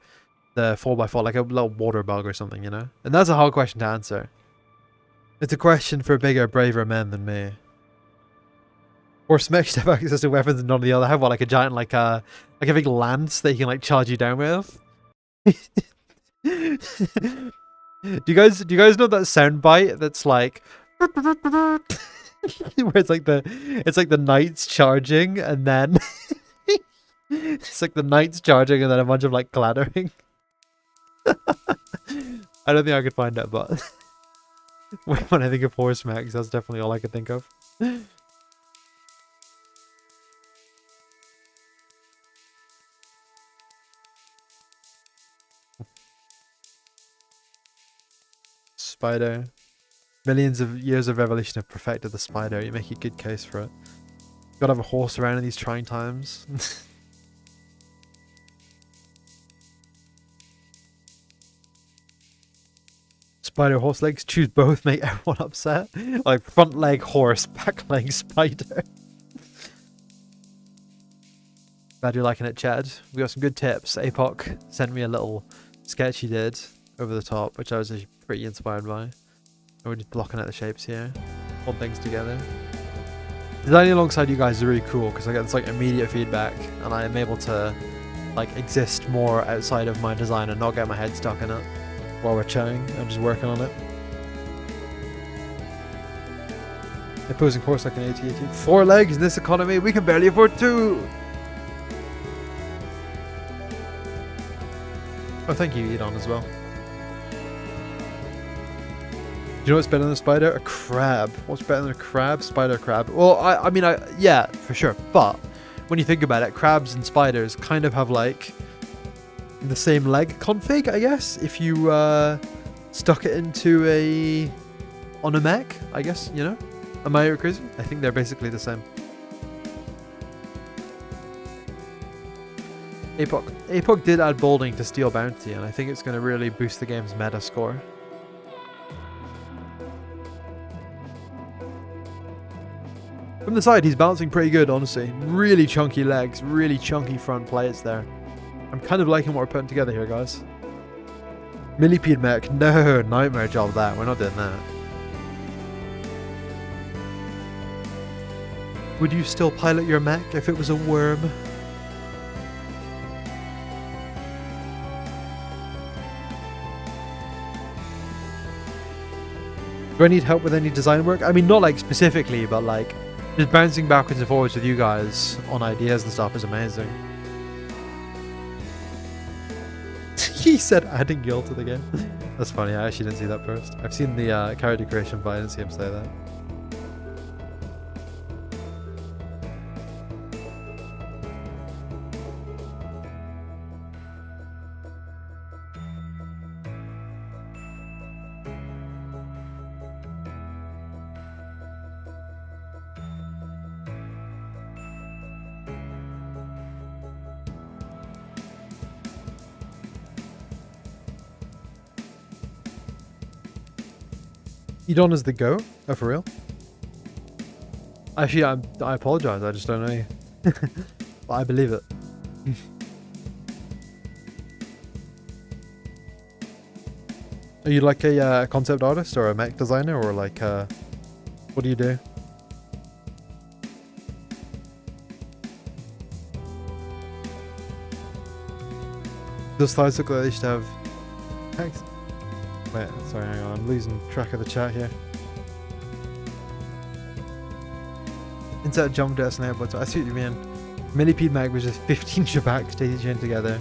the 4x4, like a little water bug or something, you know? And that's a hard question to answer. It's a question for bigger, braver men than me. Horse mechs have access to weapons and none of the other have what, like a giant like a big lance that you can like charge you down with. Do you guys know that sound bite that's like where it's like the knights charging and then it's like the knights charging and then a bunch of like clattering. I don't think I could find that, but when I think of horse mechs, that's definitely all I could think of. Spider. Millions of years of evolution have perfected the spider. You make a good case for it. Gotta have a horse around in these trying times. Spider, horse legs, choose both, make everyone upset. Like front leg horse, back leg spider. Glad you're liking it, Chad. We got some good tips. Apoc sent me a little sketch he did over the top, which I was actually pretty inspired by. And we're just blocking out the shapes here, hold things together. Designing alongside you guys is really cool because I get this like immediate feedback, and I am able to like exist more outside of my design and not get my head stuck in it while we're chatting. I'm just working on it. Opposing horse like an AT-AT. 4 legs in this economy, we can barely afford 2. Oh, thank you, Edon, as well. Do you know what's better than a spider? A crab. What's better than a crab? Spider, crab. Well, I mean, yeah, for sure. But when you think about it, crabs and spiders kind of have like the same leg config, I guess. If you stuck it into on a mech, I guess, you know? Am I crazy? I think they're basically the same. Apoc did add bolding to Steel Bounty, and I think it's going to really boost the game's meta score. From the side, he's bouncing pretty good, honestly. Really chunky legs, really chunky front plates there. I'm kind of liking what we're putting together here, guys. Millipede mech. No, nightmare job that. We're not doing that. Would you still pilot your mech if it was a worm? Do I need help with any design work? I mean, not like specifically, but like just bouncing backwards and forwards with you guys on ideas and stuff is amazing. He said adding guilt to the game. That's funny, I actually didn't see that first. I've seen the character creation, but I didn't see him say that. Edon is the go? Oh, for real? Actually, I apologize. I just don't know you. But I believe it. Are you like a concept artist or a mech designer, or like what do you do? Those slides look like they should have text. Wait, sorry, hang on, I'm losing track of the chat here. Insert jump to S and airports. I see what you mean. Millipede mag was just 15 shabaks staged together.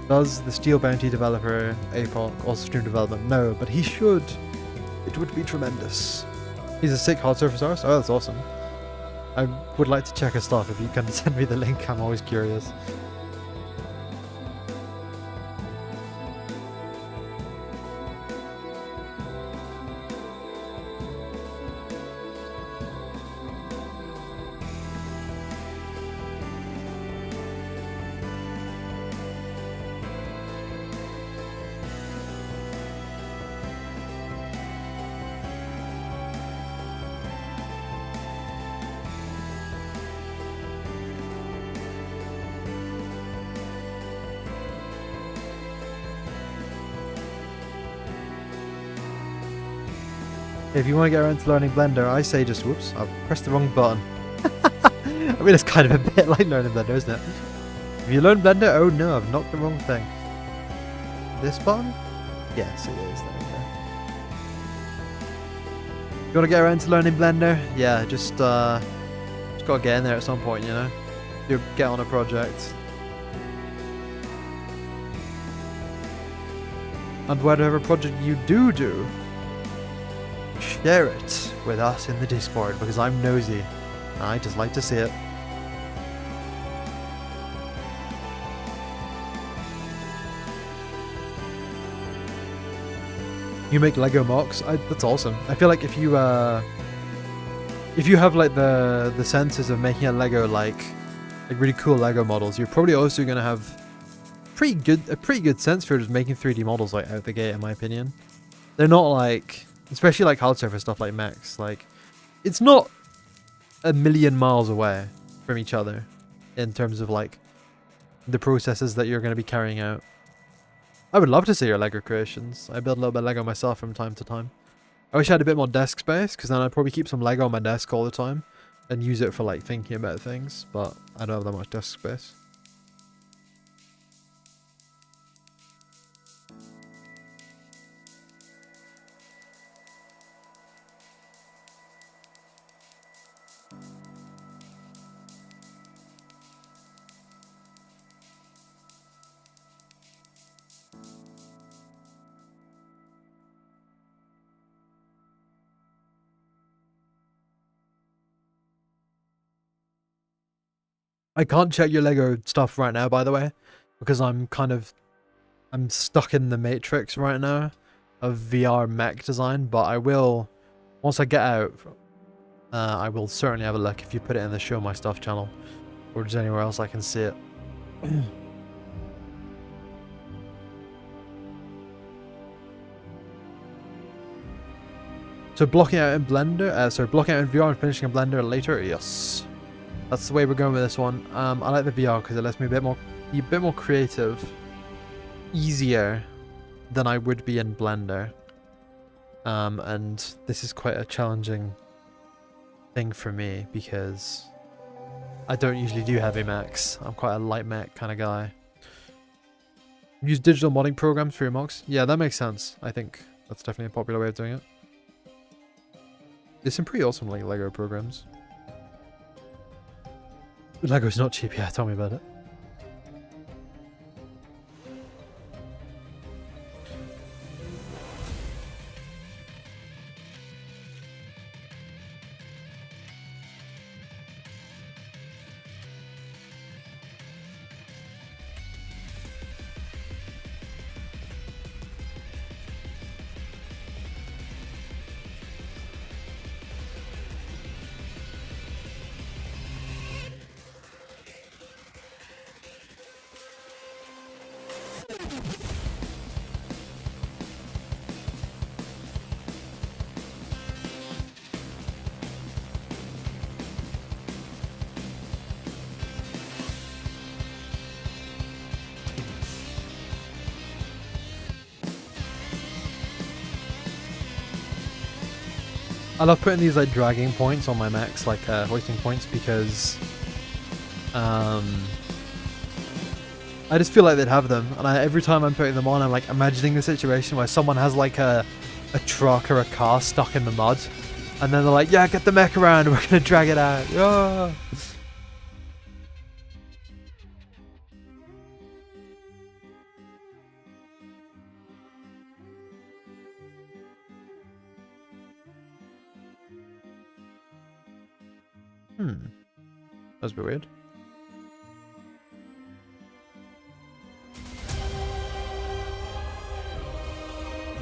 Does the Steel Bounty developer Apoc also stream development? No, but he should. It would be tremendous. He's a sick hard surface artist. Oh, that's awesome. I would like to check his stuff. If you can send me the link, I'm always curious. If you want to get around to learning Blender, I say just, whoops, I've pressed the wrong button. I mean, it's kind of a bit like learning Blender, isn't it? If you learn Blender, oh no, I've knocked the wrong thing. This button? Yes, it is. There we go. You want to get around to learning Blender? Yeah, just gotta get in there at some point, you know? You get on a project. And whatever project you do, share it with us in the Discord, because I'm nosy. I just like to see it. You make Lego mocks? That's awesome. I feel like if you have like the senses of making a Lego like really cool Lego models, you're probably also gonna have a pretty good sense for just making 3D models like out the gate, in my opinion. They're not like, especially like hard surface stuff like mechs, like it's not a million miles away from each other in terms of like the processes that you're going to be carrying out. I would love to see your Lego creations. I build a little bit of Lego myself from time to time. I wish I had a bit more desk space, because then I'd probably keep some Lego on my desk all the time and use it for like thinking about things, but I don't have that much desk space. I can't check your Lego stuff right now, by the way, because I'm stuck in the matrix right now of VR mech design, but I will, once I get out, I will certainly have a look if you put it in the Show My Stuff channel, or just anywhere else I can see it. So blocking out in Blender, blocking out in VR and finishing in Blender later, yes. That's the way we're going with this one. I like the VR because it lets me be a bit more creative, easier than I would be in Blender. And this is quite a challenging thing for me because I don't usually do heavy mechs. I'm quite a light mech kind of guy. Use digital modding programs for your mocks? Yeah, that makes sense. I think that's definitely a popular way of doing it. There's some pretty awesome like Lego programs. Lego's not cheap, yeah, tell me about it. I love putting these like dragging points on my mechs, like hoisting points, because I just feel like they'd have them, and every time I'm putting them on, I'm like imagining the situation where someone has like a truck or a car stuck in the mud, and then they're like, yeah, get the mech around, we're gonna drag it out. Yeah. That's a bit weird.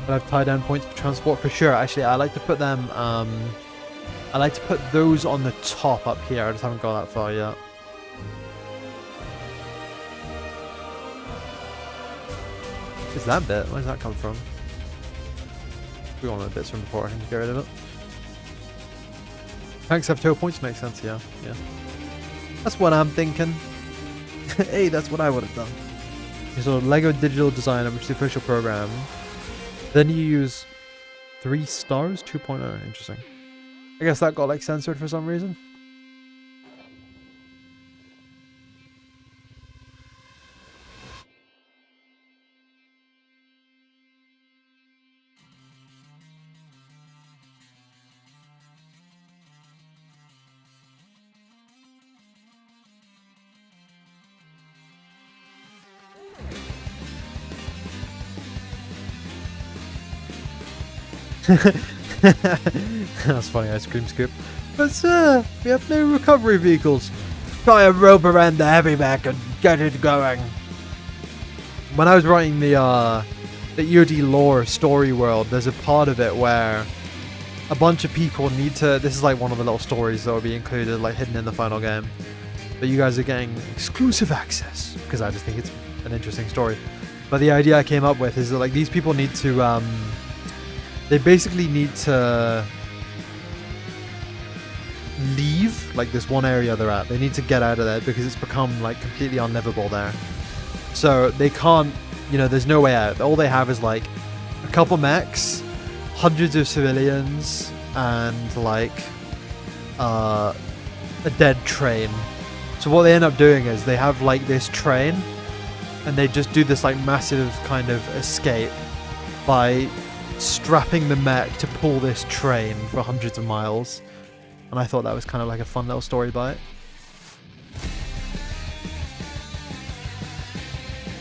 I have tie down points for transport for sure. Actually, I like to put them. I like to put those on the top up here. I just haven't gone that far yet. Is that bit? Where does that come from? We want the bits from before. I can get rid of it. Tanks have tail points. Makes sense. Yeah. Yeah. That's what I'm thinking. Hey, that's what I would have done. So Lego Digital Designer, which is the official program. Then you use 3 stars, 2.0. Interesting. I guess that got like censored for some reason. That's funny, ice cream scoop. But sir, we have no recovery vehicles. Try a rope around the heavy mech and get it going. When I was writing the EOD lore story world, there's a part of it where a bunch of people need to. This is like one of the little stories that will be included, like hidden in the final game. But you guys are getting exclusive access because I just think it's an interesting story. But the idea I came up with is that like these people need to. They basically need to leave like this one area they're at. They need to get out of there because it's become like completely unlivable there. So they can't, you know, there's no way out. All they have is like a couple mechs, hundreds of civilians, and like a dead train. So what they end up doing is they have like this train and they just do this like massive kind of escape by strapping the mech to pull this train for hundreds of miles. And I thought that was kind of like a fun little story bite.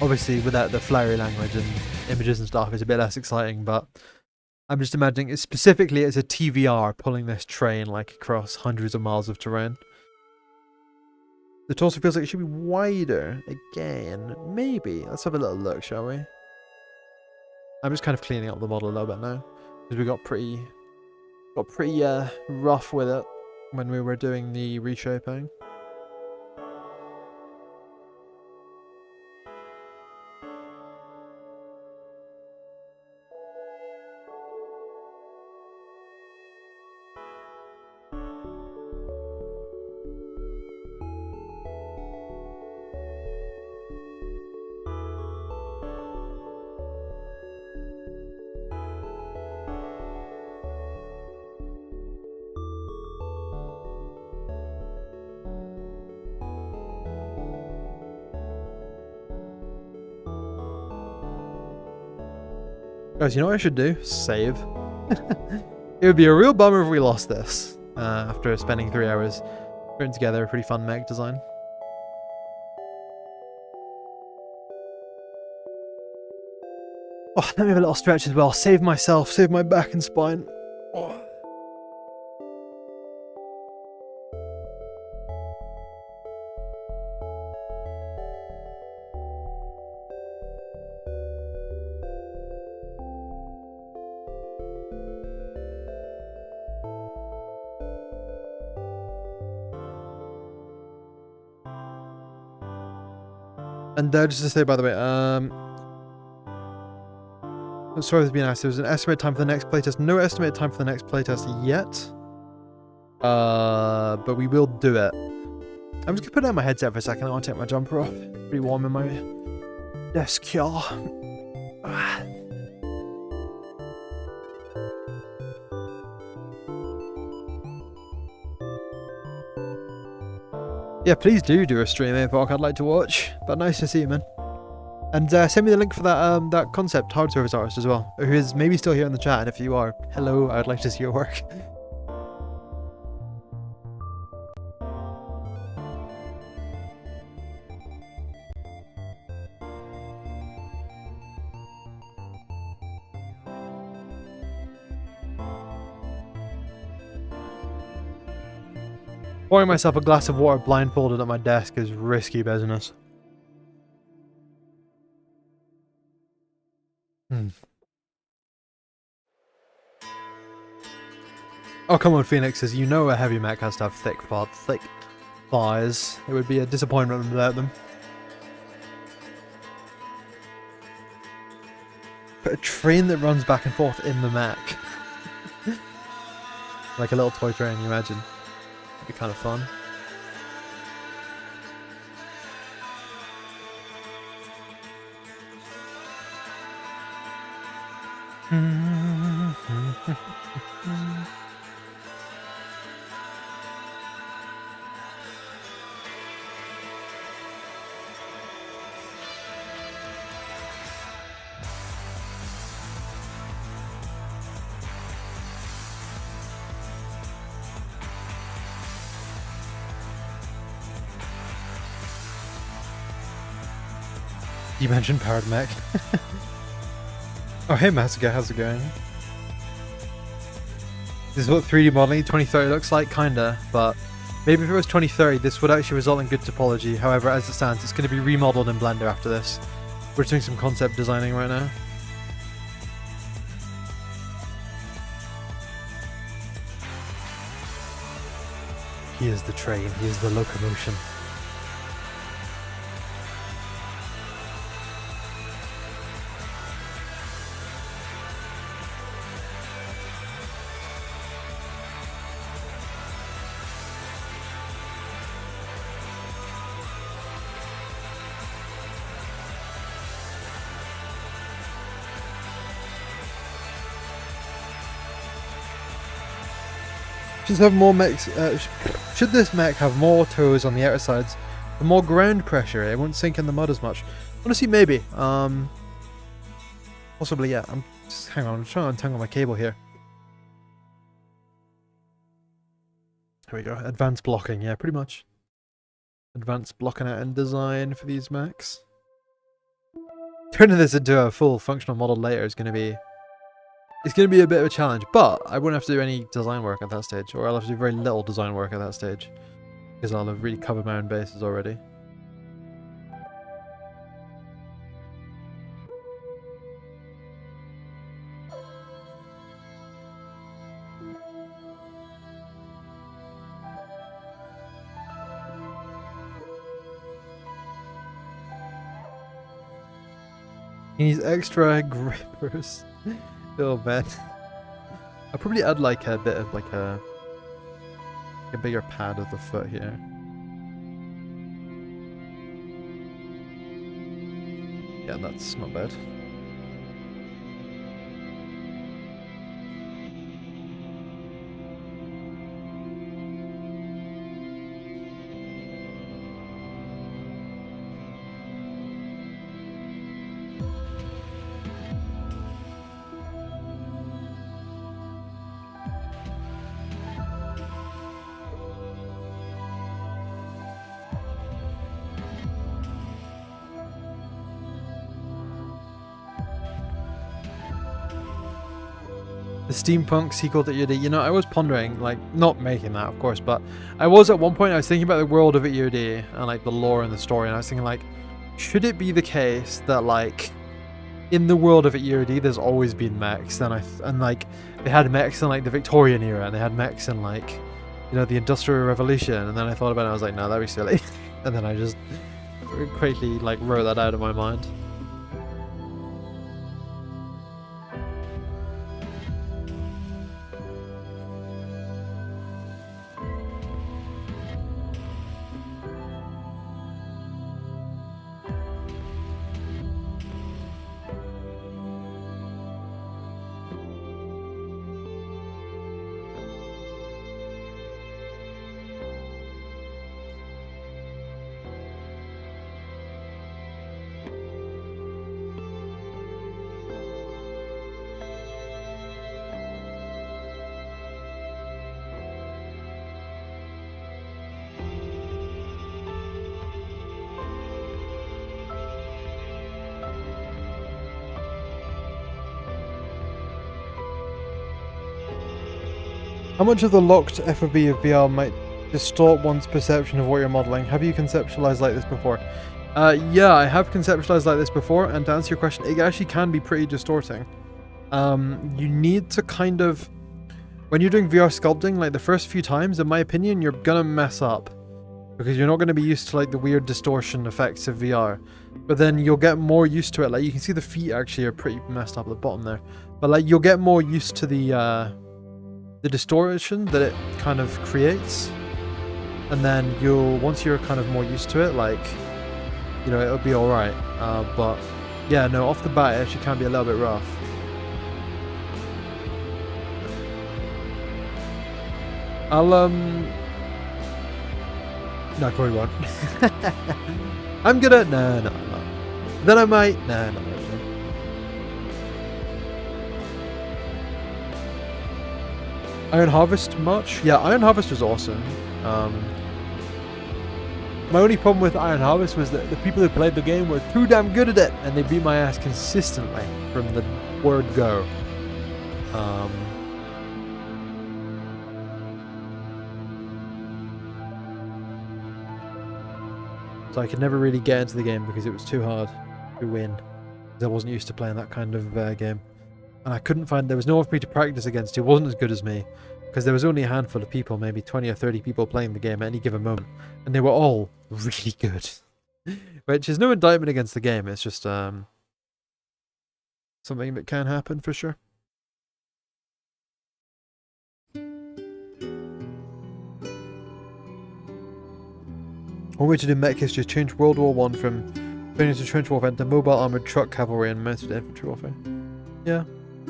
Obviously without the flowery language and images and stuff it's a bit less exciting, but I'm just imagining it specifically as a TVR pulling this train like across hundreds of miles of terrain. The torso feels like it should be wider again. Maybe. Let's have a little look, shall we? I'm just kind of cleaning up the model a little bit now because we got pretty rough with it when we were doing the reshaping. Guys, you know what I should do? Save. It would be a real bummer if we lost this after spending 3 hours putting together a pretty fun mech design. Oh, let me have a little stretch as well. Save myself, save my back and spine. Oh. And just to say, by the way, I'm sorry for being asked. There was an estimated time for the next playtest. No estimated time for the next playtest yet. But we will do it. I'm just gonna put down my headset for a second. I want to take my jumper off. It's pretty warm in my desk here. Yeah, please do a stream, Apoc. I'd like to watch. But nice to see you, man. And send me the link for that that concept hard service artist as well, who is maybe still here in the chat. And if you are, hello, I'd like to see your work. Pouring myself a glass of water blindfolded at my desk is risky business. Oh, come on, Phoenixes. You know a heavy mech has to have thick thighs. It would be a disappointment without them. Put a train that runs back and forth in the mech. Like a little toy train, you imagine. It'd be kind of fun. You mentioned powered mech. Oh, hey Massacre, how's it going? This is what 3D modeling 2030 looks like, kinda, but maybe if it was 2030, this would actually result in good topology. However, as it stands, it's going to be remodeled in Blender after this. We're doing some concept designing right now. He is the train, he is the locomotion. Have more mechs, should this mech have more toes on the outer sides, the more ground pressure, it won't sink in the mud as much. Honestly, maybe. Possibly, yeah. Hang on, I'm trying to untangle my cable here. Here we go. Advanced blocking, yeah, pretty much. Advanced blocking out and design for these mechs. Turning this into a full functional model later is going to be... It's going to be a bit of a challenge, but I won't have to do any design work at that stage, or I'll have to do very little design work at that stage, because I'll have really covered my own bases already. He needs extra grippers. Oh man. I'll probably add like a bit of like a bigger pad of the foot here. Yeah, that's not bad. The steampunk sequel to EOD. You know, I was pondering, like, not making that, of course, but I was at one point, I was thinking about the world of EOD and, like, the lore and the story, and I was thinking, like, should it be the case that, like, in the world of EOD, there's always been mechs, and like, they had mechs in, like, the Victorian era, and they had mechs in, like, you know, the Industrial Revolution, and then I thought about it, and I was like, no, that'd be silly. And then I just quickly, like, wrote that out of my mind. How much of the locked FOV of VR might distort one's perception of what you're modeling? Have you conceptualized like this before? Yeah, I have conceptualized like this before, and to answer your question, it actually can be pretty distorting. You need to kind of... When you're doing VR sculpting, like the first few times, in my opinion, you're gonna mess up. Because you're not gonna be used to like the weird distortion effects of VR. But then you'll get more used to it. Like you can see the feet actually are pretty messed up at the bottom there. But like you'll get more used to the distortion that it kind of creates, and then once you're kind of more used to it, like, you know, it'll be alright. But yeah, no, off the bat it actually can be a little bit rough. I'll no, I probably won't. I'm gonna no, I'm not. Then I might no. Iron Harvest much? Yeah, Iron Harvest was awesome. My only problem with Iron Harvest was that the people who played the game were too damn good at it, and they beat my ass consistently from the word go. So I could never really get into the game because it was too hard to win. Because I wasn't used to playing that kind of game. And I couldn't find, there was no one for me to practice against who wasn't as good as me. Because there was only a handful of people, maybe 20 or 30 people playing the game at any given moment. And they were all really good. Which is no indictment against the game, it's just something that can happen for sure. One way to do mech history is change World War I from turning into trench warfare into mobile armored truck cavalry and mounted infantry warfare. Yeah.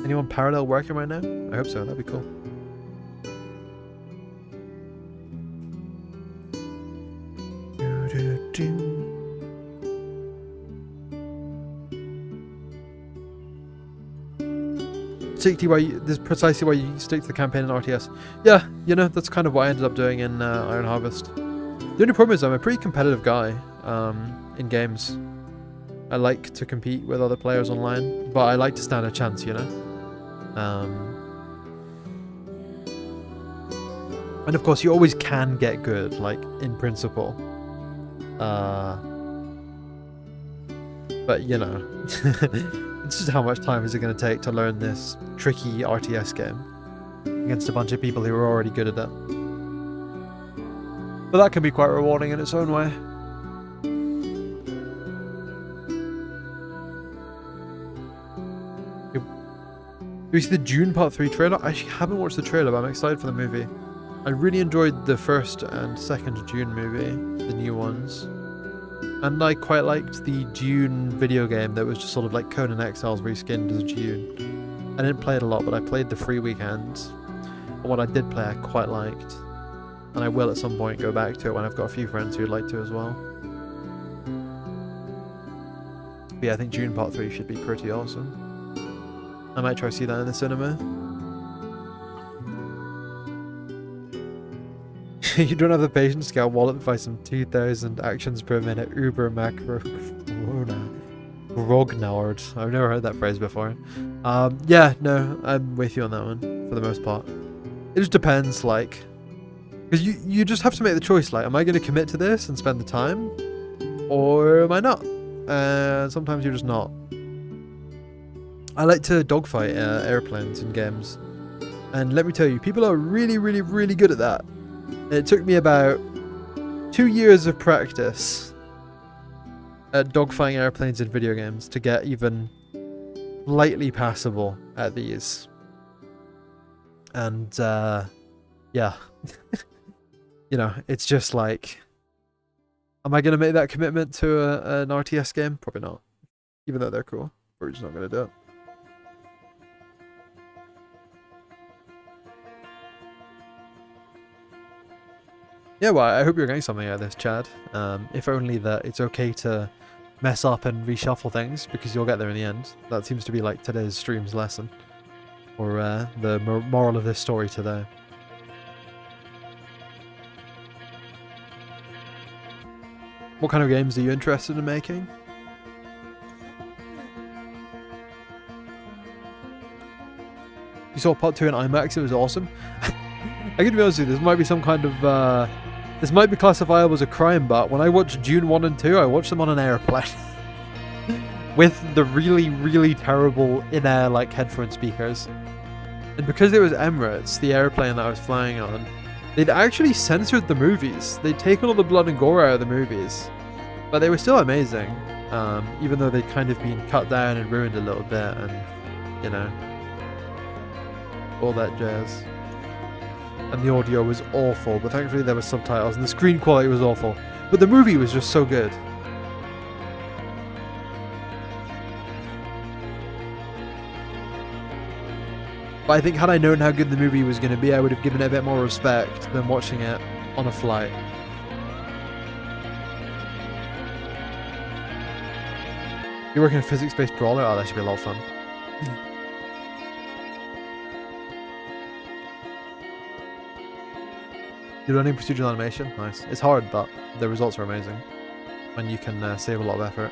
Anyone parallel working right now? I hope so, that'd be cool. This is precisely why you stick to the campaign in RTS. Yeah, you know, that's kind of what I ended up doing in Iron Harvest. The only problem is I'm a pretty competitive guy in games. I like to compete with other players online, but I like to stand a chance, you know? And of course you always can get good, like, in principle. But, you know, it's just how much time is it going to take to learn this tricky RTS game against a bunch of people who are already good at it. But that can be quite rewarding in its own way. Do we see the Dune Part 3 trailer? I actually haven't watched the trailer, but I'm excited for the movie. I really enjoyed the first and second Dune movie, the new ones. And I quite liked the Dune video game that was just sort of like Conan Exiles reskinned as Dune. I didn't play it a lot, but I played the free weekends. And what I did play I quite liked. And I will at some point go back to it when I've got a few friends who'd like to as well. But yeah, I think Dune Part 3 should be pretty awesome. I might try to see that in the cinema. You don't have the patience to get a wallet by some 2,000 actions per minute Uber macro grognard. I've never heard that phrase before. Yeah, no, I'm with you on that one for the most part. It just depends, like, because you just have to make the choice. Like, am I going to commit to this and spend the time, or am I not? Sometimes you're just not. I like to dogfight airplanes in games, and let me tell you, people are really, really, really good at that. And it took me about 2 years of practice at dogfighting airplanes in video games to get even lightly passable at these. And yeah, you know, it's just like, am I going to make that commitment to an RTS game? Probably not. Even though they're cool, we're just not going to do it. Yeah, well, I hope you're getting something out of this, Chad. If only that it's okay to mess up and reshuffle things, because you'll get there in the end. That seems to be like today's stream's lesson. Or the moral of this story today. What kind of games are you interested in making? You saw part 2 in IMAX, it was awesome. I can be honest with you, this might be some kind of this might be classifiable as a crime, but when I watched Dune 1 and 2, I watched them on an airplane. With the really, really terrible in-air, like, headphone speakers. And because it was Emirates, the airplane that I was flying on, they'd actually censored the movies. They'd taken all the blood and gore out of the movies. But they were still amazing. Even though they'd kind of been cut down and ruined a little bit, and, you know, all that jazz. And the audio was awful, but thankfully there were subtitles, and the screen quality was awful. But the movie was just so good. But I think had I known how good the movie was going to be, I would have given it a bit more respect than watching it on a flight. You're working a physics-based brawler? Oh, that should be a lot of fun. You're learning procedural animation? Nice. It's hard, but the results are amazing. And you can save a lot of effort.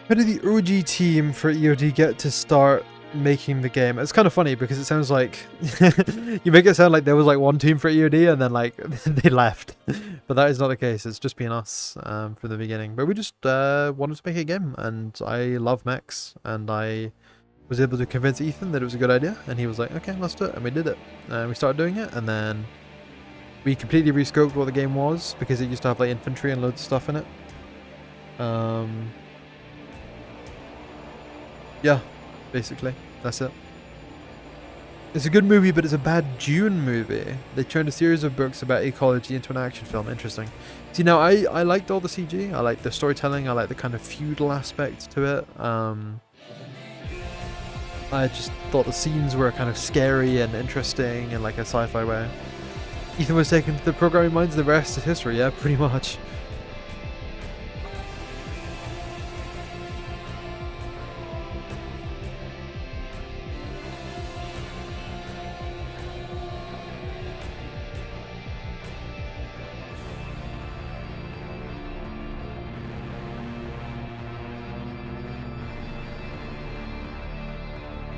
How did the OG team for EOD get to start making the game? It's kind of funny because it sounds like you make it sound like there was like one team for EOD and then like they left, but that is not the case. It's just been us from the beginning. But we just wanted to make a game, and I love mechs, and I was able to convince Ethan that it was a good idea, and he was like, "Okay, let's do it," and we did it. And we started doing it, and then we completely rescoped what the game was because it used to have like infantry and loads of stuff in it. Yeah, basically. That's it. It's a good movie, but it's a bad Dune movie. They turned a series of books about ecology into an action film. Interesting. See, now I liked all the CG. I like the storytelling. I like the kind of feudal aspect to it. I just thought the scenes were kind of scary and interesting in like a sci-fi way. Ethan was taken to the programming minds. The rest is history. Yeah, pretty much.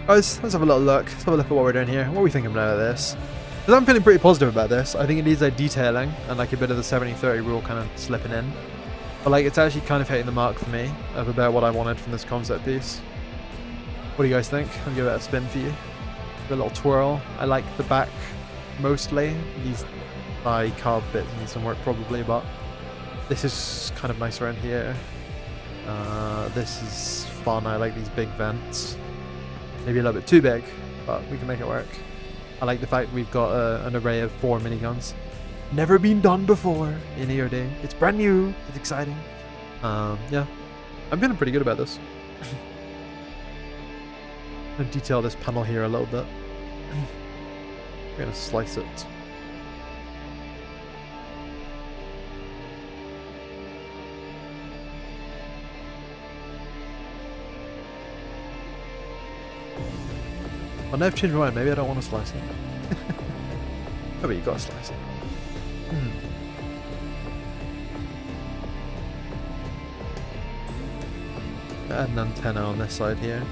Guys, let's have a little look. Let's have a look at what we're doing here. What are we thinking about this? Because I'm feeling pretty positive about this. I think it needs like detailing and like a bit of the 70-30 rule kind of slipping in. But like it's actually kind of hitting the mark for me of about what I wanted from this concept piece. What do you guys think? I'll give it a spin for you. A little twirl. I like the back mostly. These thigh carved bits need some work probably, but this is kind of nice around here. This is fun. I like these big vents. Maybe a little bit too big, but we can make it work. I like the fact we've got an array of 4 miniguns. Never been done before in EOD. It's brand new. It's exciting. Yeah, I'm feeling pretty good about this. I'm going to detail this panel here a little bit. We're going to slice it. Well, now I've changed my mind. Maybe I don't want to slice it. Oh, but you got to slice it. Add an antenna on this side here.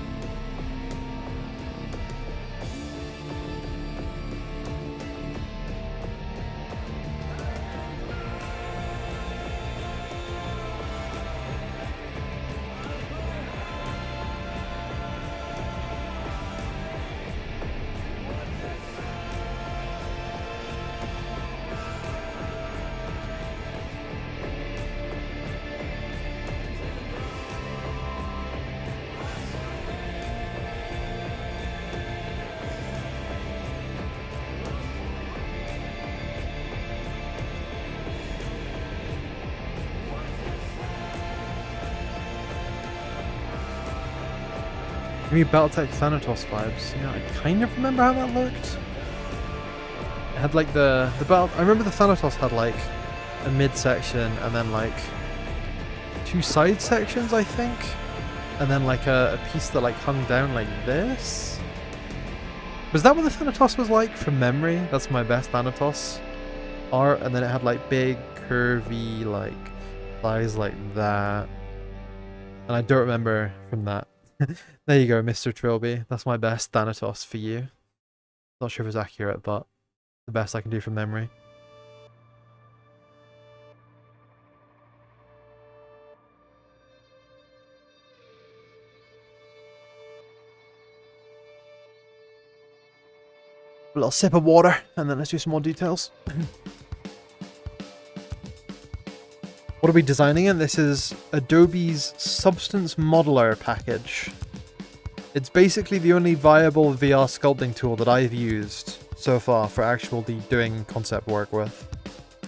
Give me Battletech Thanatos vibes. Yeah, I kind of remember how that looked. It had like the battle. I remember the Thanatos had like a midsection and then like 2 side sections, I think, and then like a piece that like hung down like this. Was that what the Thanatos was like from memory? That's my best Thanatos art, and then it had like big curvy like thighs like that, and I don't remember from that. There you go, Mr. Trilby. That's my best Thanatos for you. Not sure if it's accurate, but the best I can do from memory. little sip of water, and then let's do some more details. What are we designing in? This is Adobe's Substance Modeler package. It's basically the only viable VR sculpting tool that I've used so far for actually doing concept work with.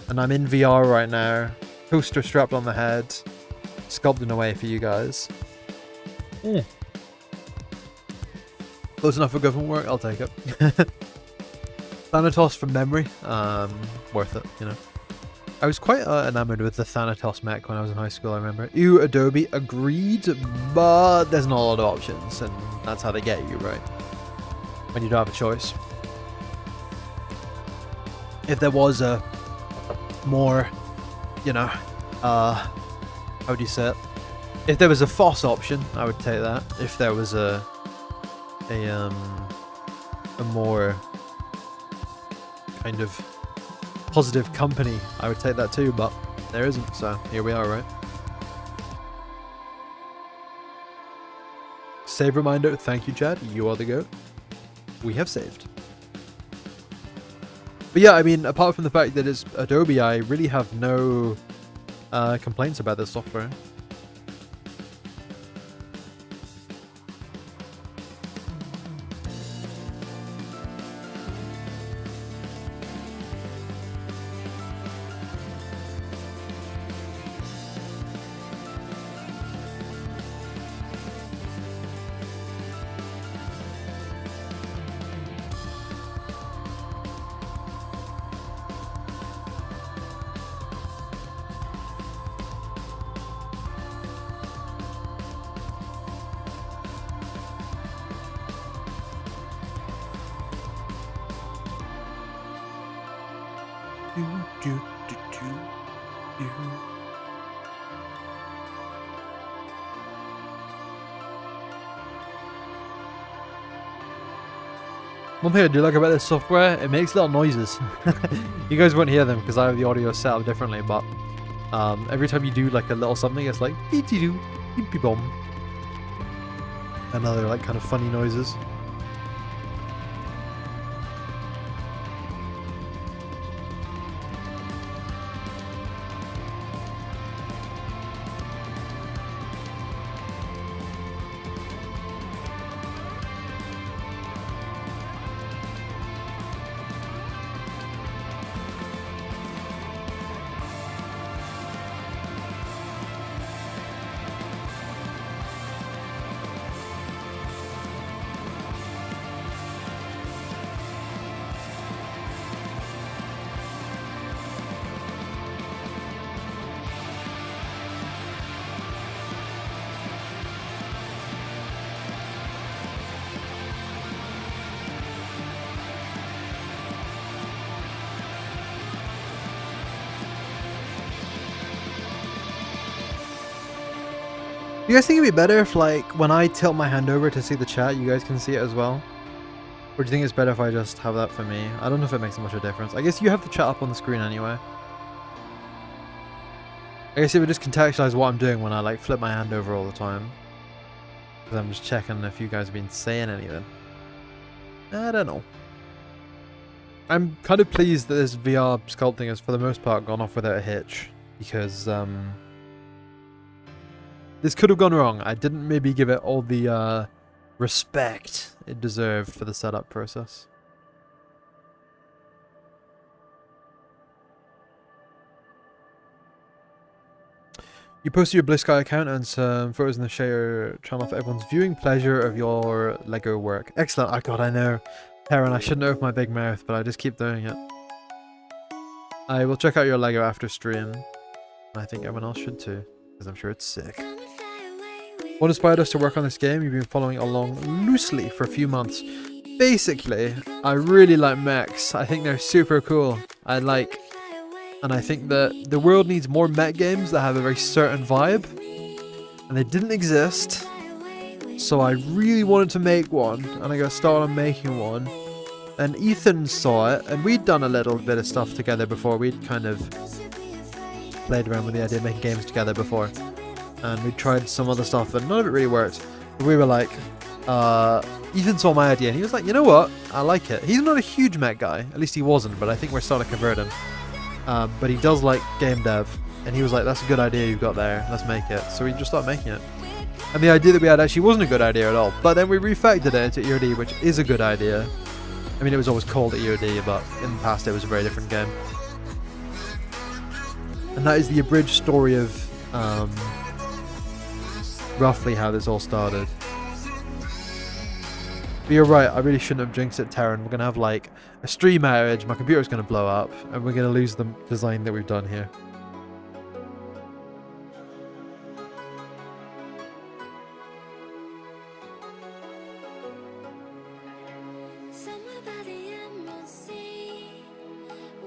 And I'm in VR right now, poster strapped on the head, sculpting away for you guys. Close enough for government work, I'll take it. Thanatos from memory, worth it, you know. I was quite enamored with the Thanatos mech when I was in high school, I remember. Ew, Adobe, agreed, but there's not a lot of options, and that's how they get you, right? When you don't have a choice. If there was a more, you know, how would you say it? If there was a FOSS option, I would take that. If there was a more kind of positive company, I would take that too, but there isn't, so here we are, right? Save reminder, thank you Chad, you are the GOAT. We have saved. But yeah, I mean, apart from the fact that it's Adobe, I really have no complaints about this software. One thing I do like about this software, it makes little noises. You guys won't hear them because I have the audio set up differently, but every time you do like a little something, it's like beep-dee-doo, beep-bee-bom. And other like kind of funny noises. You guys think it'd be better if, like, when I tilt my hand over to see the chat, you guys can see it as well? Or do you think it's better if I just have that for me? I don't know if it makes much of a difference. I guess you have the chat up on the screen anyway. I guess it would just contextualize what I'm doing when I, like, flip my hand over all the time. Because I'm just checking if you guys have been saying anything. I don't know. I'm kind of pleased that this VR sculpting has, for the most part, gone off without a hitch. Because, this could have gone wrong. I didn't maybe give it all the respect it deserved for the setup process. You posted your BlizzSky account and some photos in the share channel for everyone's viewing pleasure of your Lego work. Excellent. Oh god, I know. Heron, I shouldn't open my big mouth, but I just keep doing it. I will check out your Lego after stream. I think everyone else should too, because I'm sure it's sick. What inspired us to work on this game? You've been following along loosely for a few months. Basically, I really like mechs. I think they're super cool. And I think that the world needs more mech games that have a very certain vibe. And they didn't exist. So I really wanted to make one. And I got started on making one. And Ethan saw it. And we'd done a little bit of stuff together before. We'd kind of played around with the idea of making games together before. And we tried some other stuff, but none of it really worked. But we were like, Ethan saw my idea and he was like, you know what? I like it. He's not a huge mech guy. At least he wasn't, but I think we're starting to convert him. But he does like game dev. And he was like, that's a good idea you've got there. Let's make it. So we just started making it. And the idea that we had actually wasn't a good idea at all. But then we refactored it into EOD, which is a good idea. I mean, it was always called EOD, but in the past it was a very different game. And that is the abridged story of roughly how this all started. But you're right, I really shouldn't have jinxed it, Terran. We're going to have like a stream outage, my computer's going to blow up, and we're going to lose the design that we've done here.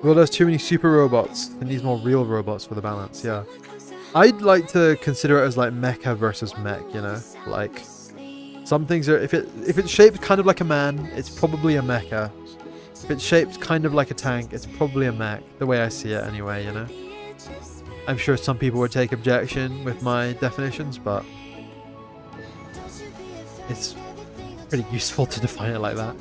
Well, there's too many super robots. It needs more real robots for the balance, yeah. I'd like to consider it as like mecha versus mech, you know? Like, some things are, if it's shaped kind of like a man, it's probably a mecha. If it's shaped kind of like a tank, it's probably a mech, the way I see it anyway, you know? I'm sure some people would take objection with my definitions, but it's pretty useful to define it like that.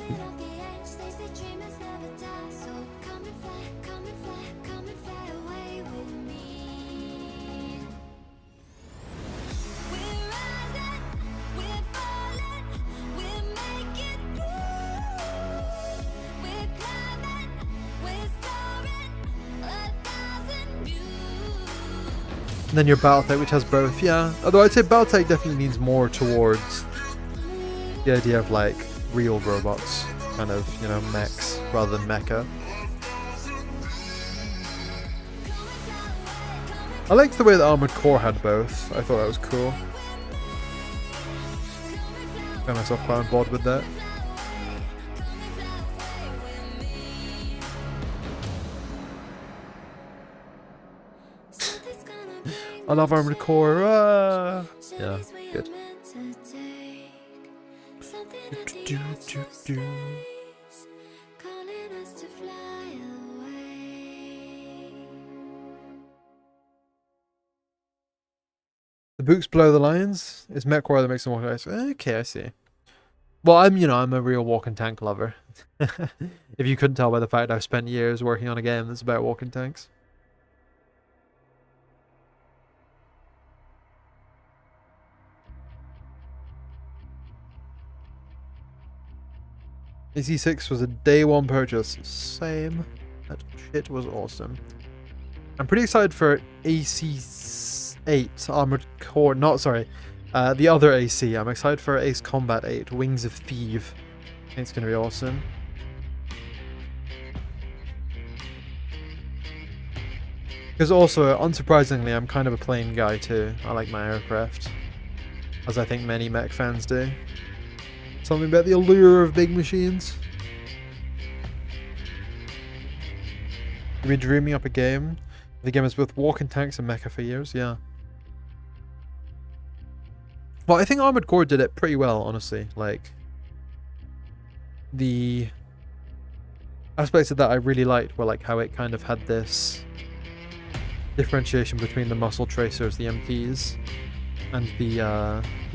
And then your Battletech, which has both, yeah. Although I'd say Battletech definitely leans more towards the idea of like real robots, kind of, you know, mechs rather than mecha. I liked the way the Armored Core had both. I thought that was cool. Found myself quite on board with that. I love Armored Core. Yeah, good. The books below the lines is Mech Core that makes them walk nice. Okay, I see. Well, I'm a real walking tank lover. If you couldn't tell by the fact I've spent years working on a game that's about walking tanks. AC6 was a day one purchase. Same. That shit was awesome. I'm pretty excited for AC8 Armored Core. The other AC. I'm excited for Ace Combat 8 Wings of Thief. I think it's going to be awesome. Because also, unsurprisingly, I'm kind of a plane guy too. I like my aircraft. As I think many mech fans do. Something about the allure of big machines. You've been dreaming up a game. The game is both walking tanks and mecha for years, yeah. Well, I think Armored Core did it pretty well, honestly. Like, the aspects of that I really liked were like how it kind of had this differentiation between the muscle tracers, the MPs, and the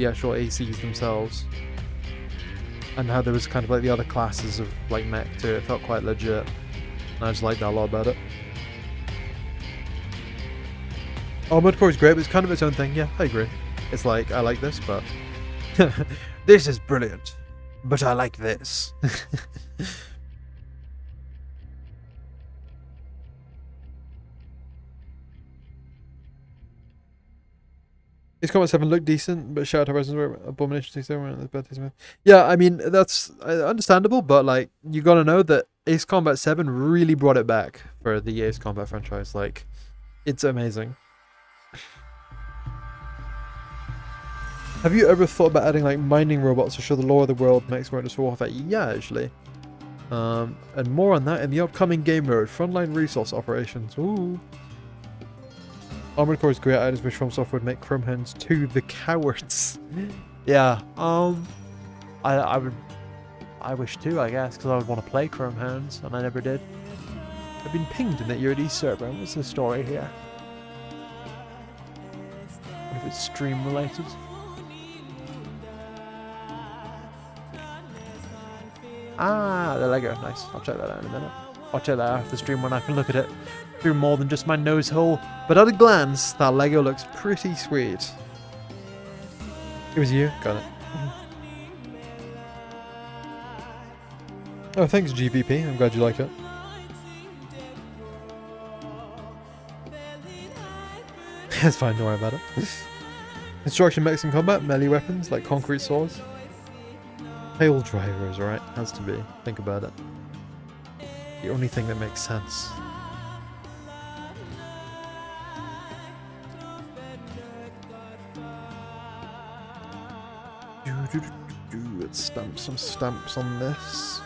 actual ACs themselves. And how there was kind of like the other classes of like mech too. It felt quite legit. And I just liked that a lot about it. Armored Core is great, but it's kind of its own thing. Yeah, I agree. It's like, I like this, but this is brilliant. But I like this. Ace Combat 7 looked decent, but Shadow Horizons were Abomination 67 weren't. Yeah, I mean, that's understandable, but like, you gotta know that Ace Combat 7 really brought it back for the Ace Combat franchise. Like, it's amazing. Have you ever thought about adding like mining robots to show the lore of the world mechs weren't just for warfare? Yeah, actually. And more on that in the upcoming game mode, Frontline Resource Operations. Ooh. Armored Core is great. I just wish From Software would make Chrome Hounds 2 the cowards. Yeah. I wish too, I guess, because I would want to play Chrome Hounds, and I never did. I've been pinged in the EOD server. What's the story here? What if it's stream related? Ah, the Lego. Nice. I'll check that out in a minute. I'll check that out after the stream when I can look at it through more than just my nose hole. But at a glance, that Lego looks pretty sweet. It was you? Got it. Oh, thanks GVP. I'm glad you like it. It's fine, don't worry about it. Construction mechs in combat, melee weapons like concrete saws. Hail drivers, right? Has to be. Think about it. The only thing that makes sense. Let's stamp some stamps on this.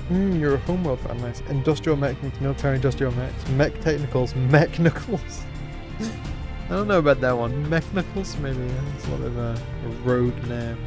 You're a homeworld fan, nice. Industrial mech, military industrial mechs, mech technicals, mech knuckles. I don't know about that one. Mech knuckles, maybe it's sort of a road name.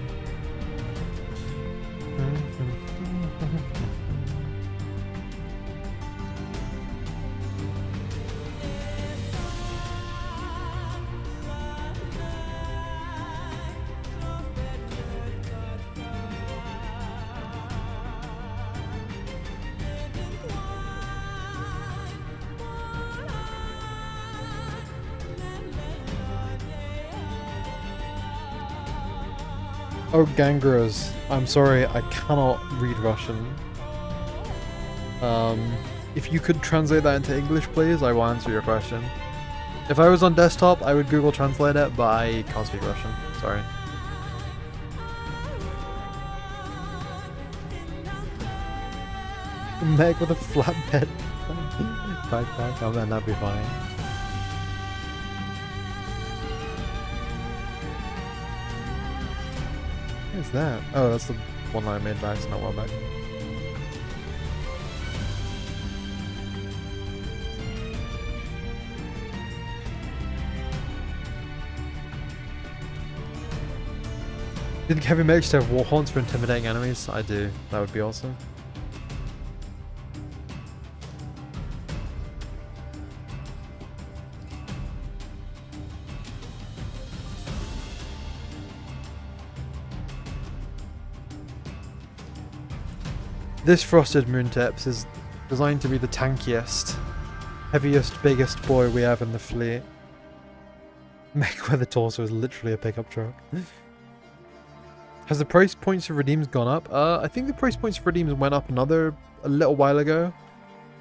Oh, Gangros. I'm sorry, I cannot read Russian. If you could translate that into English, please, I will answer your question. If I was on desktop, I would Google Translate it, but I can't speak Russian. Sorry. Meg with a flatbed backpack. Oh man, that'd be fine. What is that? Oh, that's the one that I made by accident a while back. Do you think heavy mechs have war haunts for intimidating enemies? I do. That would be awesome. This Frosted Moon Tips is designed to be the tankiest, heaviest, biggest boy we have in the fleet. Mech where the torso is literally a pickup truck. Has the price points of redeems gone up? I think the price points of redeems went up a little while ago,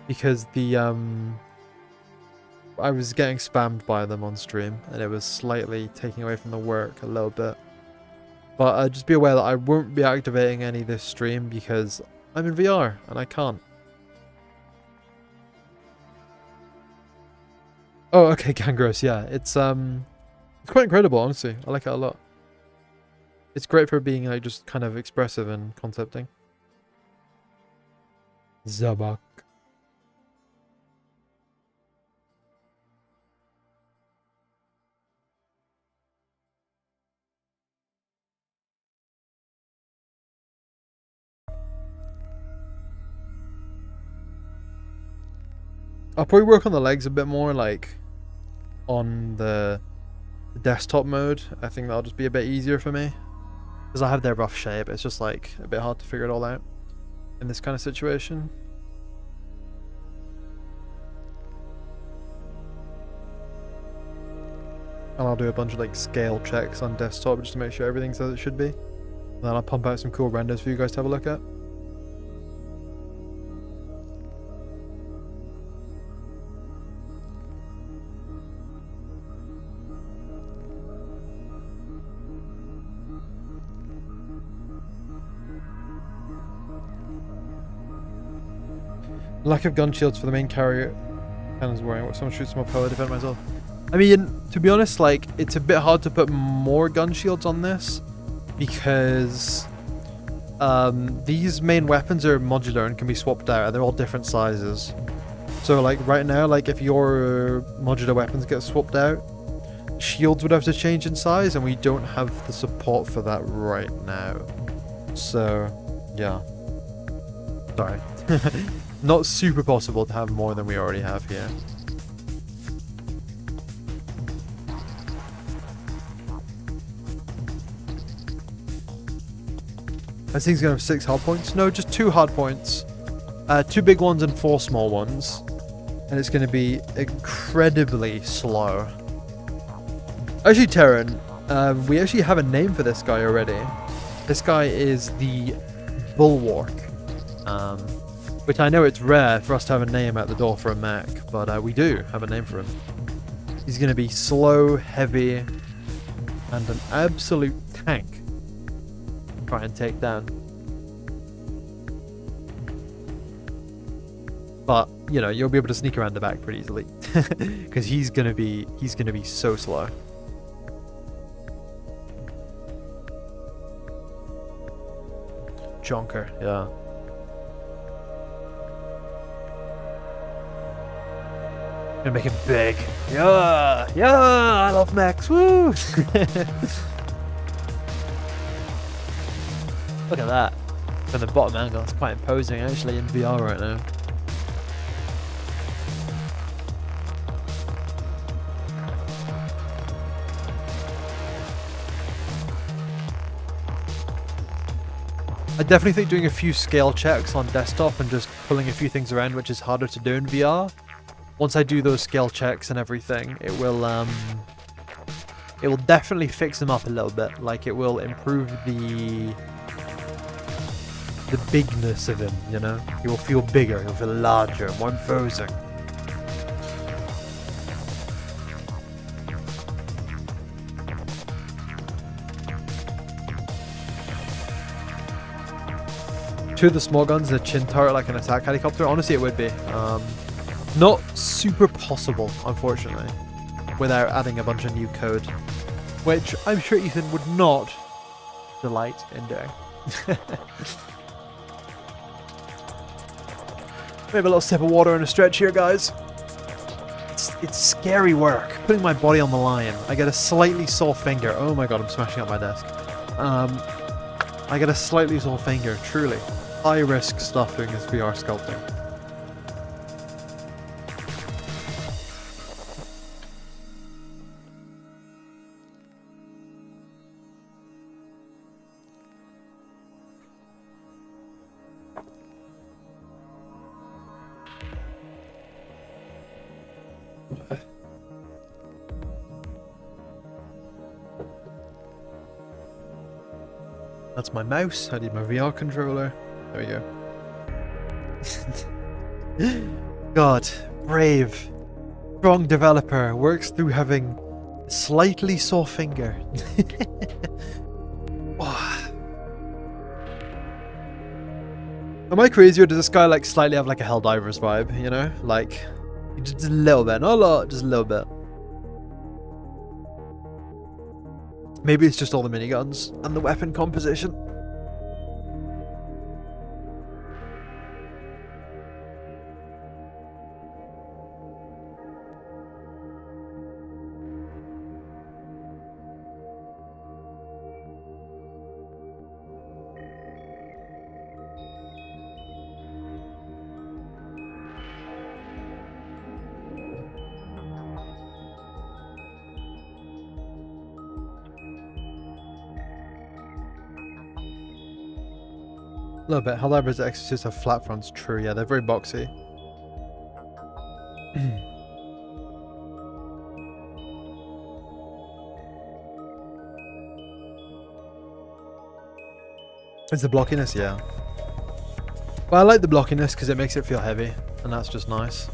because the I was getting spammed by them on stream, and it was slightly taking away from the work a little bit. But just be aware that I won't be activating any this stream because I'm in VR and I can't. Oh, okay, Gangros, yeah. It's quite incredible, honestly. I like it a lot. It's great for being like just kind of expressive and concepting. Zabak. I'll probably work on the legs a bit more, like on the desktop mode. I think that'll just be a bit easier for me. Because I have their rough shape, it's just like a bit hard to figure it all out in this kind of situation. And I'll do a bunch of like scale checks on desktop just to make sure everything's as it should be. And then I'll pump out some cool renders for you guys to have a look at. Lack of gun shields for the main carrier. Cannon's worrying. What, someone shoots them off, how I defend myself? I mean, to be honest, like, it's a bit hard to put more gun shields on this because these main weapons are modular and can be swapped out, and they're all different sizes. So, like, right now, like, if your modular weapons get swapped out, shields would have to change in size, and we don't have the support for that right now. So, yeah. Sorry. Not super possible to have more than we already have here. This thing's gonna have 6 hard points? No, just 2 hard points. 2 big ones and 4 small ones. And it's gonna be incredibly slow. Actually, Terran, we actually have a name for this guy already. This guy is the Bulwark. Which I know it's rare for us to have a name out the door for a mech, but we do have a name for him. He's going to be slow, heavy, and an absolute tank to try and take down. But, you know, you'll be able to sneak around the back pretty easily. Because he's gonna be so slow. Jonker, yeah. Gonna make him big. Yeah! Yeah! I love mechs! Woo! Look at that. From the bottom angle, it's quite imposing actually in VR right now. I definitely think doing a few scale checks on desktop and just pulling a few things around, which is harder to do in VR. Once I do those scale checks and everything, it will definitely fix them up a little bit. Like, it will improve the bigness of him, you know? He will feel bigger, he'll feel larger, more imposing. Two of the small guns and a chin turret like an attack helicopter. Honestly, it would be. Not super possible, unfortunately, without adding a bunch of new code, which I'm sure Ethan would not delight in doing. Maybe a little sip of water and a stretch here, guys. It's scary work, putting my body on the line. I get a slightly sore finger. Oh my god, I'm smashing up my desk. I get a slightly sore finger, truly. High risk stuff doing this VR sculpting. That's my mouse. I need my VR controller. There we go. God, brave, strong developer works through having a slightly sore finger. Am I crazy, or does this guy like slightly have like a Helldivers vibe? You know, like just a little bit, not a lot, just a little bit. Maybe it's just all the miniguns and the weapon composition. A little bit. Helldiver's Exorcist have flat fronts. True, yeah, they're very boxy. It's the blockiness, yeah. Well, I like the blockiness because it makes it feel heavy, and that's just nice.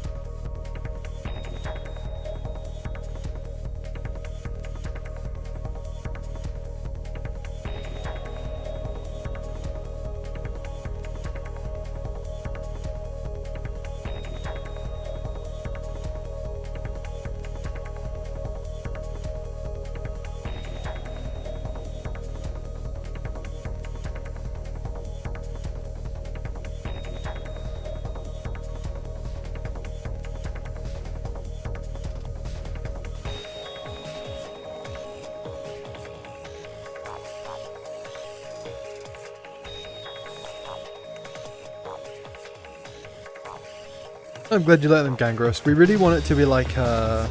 I'm glad you let them gangrous. We really want it to be like that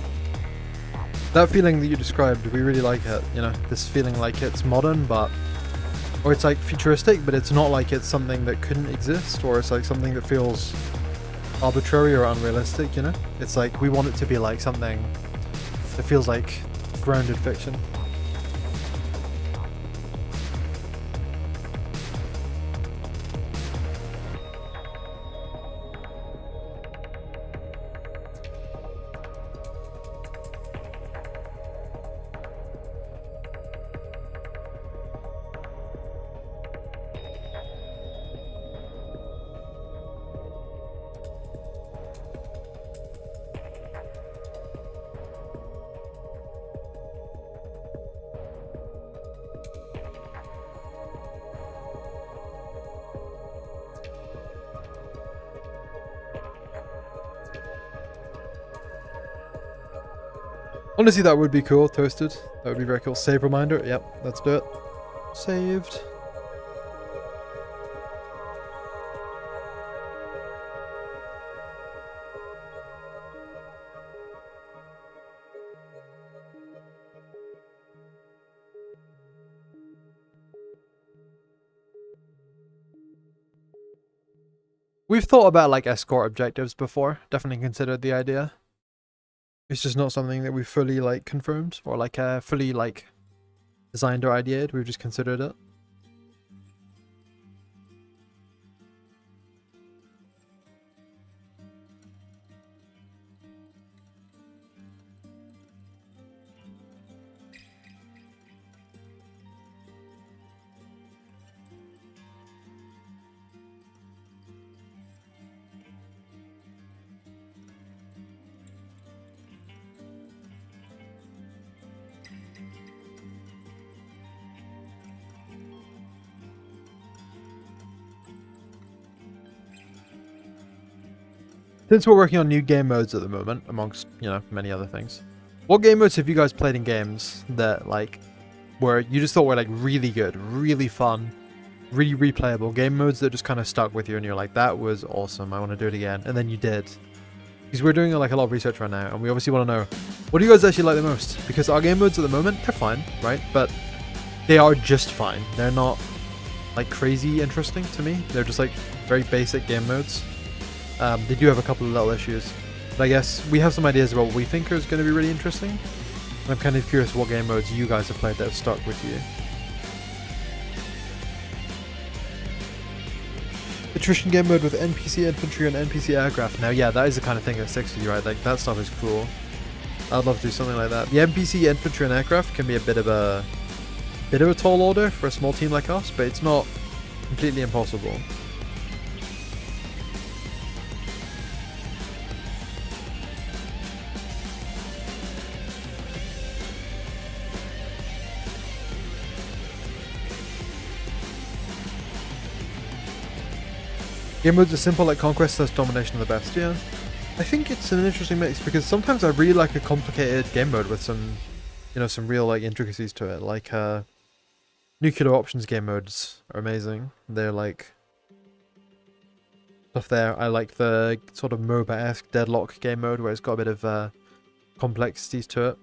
feeling that you described. We really like it, you know, this feeling like it's modern, but or it's like futuristic, but it's not like it's something that couldn't exist, or it's like something that feels arbitrary or unrealistic, you know? It's like we want it to be like something that feels like grounded fiction. Honestly, that would be cool, Toasted. That would be very cool. Save reminder. Yep, let's do it. Saved. We've thought about like escort objectives before. Definitely considered the idea. It's just not something that we've fully like confirmed or like fully like designed or ideated. We've just considered it. Since we're working on new game modes at the moment, amongst, you know, many other things, what game modes have you guys played in games that, like, where you just thought were, like, really good, really fun, really replayable game modes that just kind of stuck with you and you're like, that was awesome, I want to do it again, and then you did? Because we're doing, like, a lot of research right now, and we obviously want to know, what do you guys actually like the most? Because our game modes at the moment, they're fine, right? But they are just fine. They're not, like, crazy interesting to me. They're just, like, very basic game modes. They do have a couple of little issues, but I guess we have some ideas about what we think is going to be really interesting. And I'm kind of curious what game modes you guys have played that have stuck with you. Attrition game mode with NPC infantry and NPC aircraft. Now, yeah, that is the kind of thing that sticks with you, right? Like, that stuff is cool. I'd love to do something like that. The NPC infantry and aircraft can be a bit of a tall order for a small team like us, but it's not completely impossible. Game modes are simple like Conquest / Domination of the Best, yeah. I think it's an interesting mix because sometimes I really like a complicated game mode with some, you know, some real like intricacies to it. Like nuclear options game modes are amazing. They're like stuff there. I like the sort of MOBA-esque Deadlock game mode where it's got a bit of complexities to it.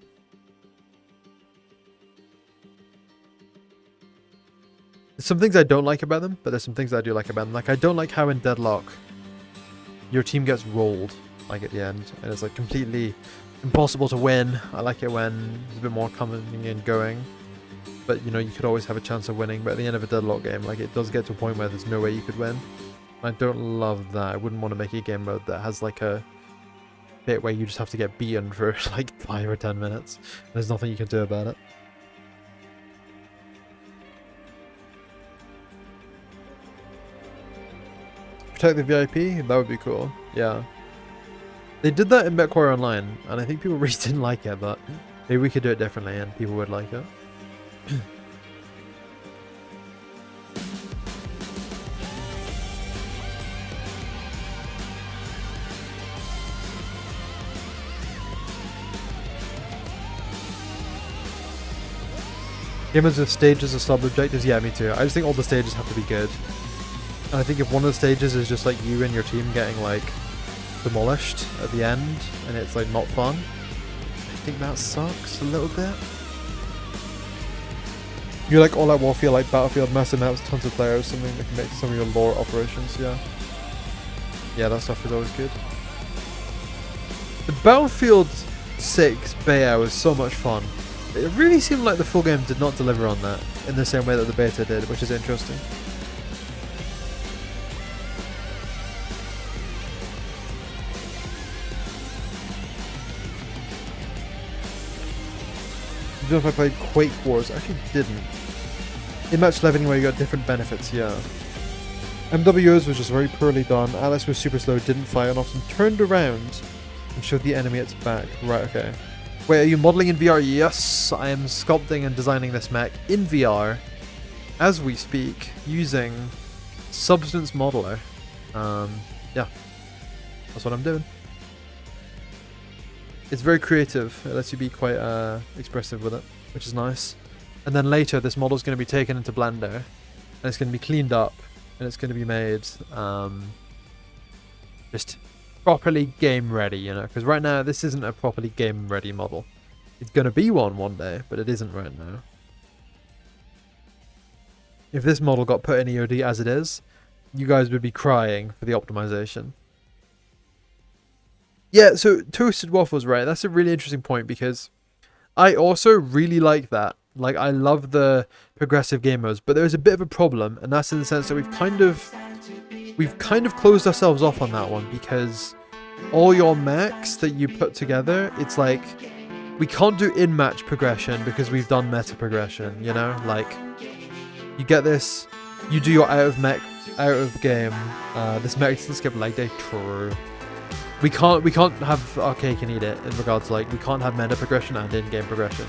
There's some things I don't like about them, but there's some things I do like about them. Like, I don't like how in Deadlock, your team gets rolled, like, at the end, and it's, like, completely impossible to win. I like it when there's a bit more coming and going, but, you know, you could always have a chance of winning. But at the end of a Deadlock game, like, it does get to a point where there's no way you could win. I don't love that. I wouldn't want to make a game mode that has, like, a bit where you just have to get beaten for, like, 5 or 10 minutes. There's nothing you can do about it. Protect the VIP? That would be cool. Yeah. They did that in Mech Warrior Online, and I think people really didn't like it, but maybe we could do it differently and people would like it. Gamers with stages as sub-objectives? Yeah, me too. I just think all the stages have to be good. And I think if one of the stages is just like you and your team getting like demolished at the end and it's like not fun, I think that sucks a little bit. You like All Out Warfare, like Battlefield, massive maps, tons of players, something that can make some of your lore operations, yeah. Yeah, that stuff is always good. The Battlefield 6 beta was so much fun. It really seemed like the full game did not deliver on that in the same way that the beta did, which is interesting. I don't know if I played Quake Wars. I actually didn't. In match 11 where you got different benefits, yeah. MWOs was just very poorly done. Alice was super slow, didn't fire, and often turned around and showed the enemy its back. Right, okay. Wait, are you modeling in VR? Yes, I am sculpting and designing this mech in VR as we speak using Substance Modeler. Yeah, that's what I'm doing. It's very creative. It lets you be quite expressive with it, which is nice. And then later, this model is going to be taken into Blender, and it's going to be cleaned up, and it's going to be made just properly game ready, you know, because right now this isn't a properly game ready model. It's going to be one day, but it isn't right now. If this model got put in EOD as it is, you guys would be crying for the optimization. Yeah, so Toasted Waffles, right, that's a really interesting point, because I also really like that. Like, I love the progressive game modes, but there's a bit of a problem, and that's in the sense that we've kind of closed ourselves off on that one, because all your mechs that you put together, it's like, we can't do in-match progression because we've done meta progression, you know? Like, you get this, you do your out of game, this mech doesn't skip leg day, true. We can't have our cake and eat it in regards to, like, we can't have meta progression and in-game progression.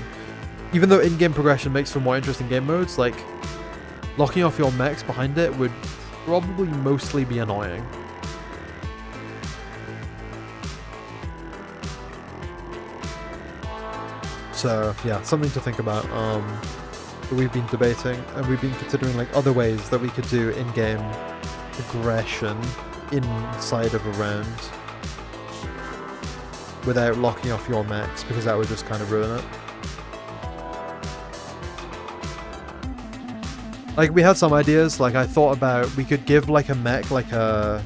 Even though in-game progression makes for more interesting game modes, like, locking off your mechs behind it would probably mostly be annoying. So, yeah, something to think about. That we've been debating, and we've been considering, like, other ways that we could do in-game progression inside of a round without locking off your mechs, because that would just kind of ruin it. Like, we had some ideas. Like, I thought about, we could give, like, a mech, like a...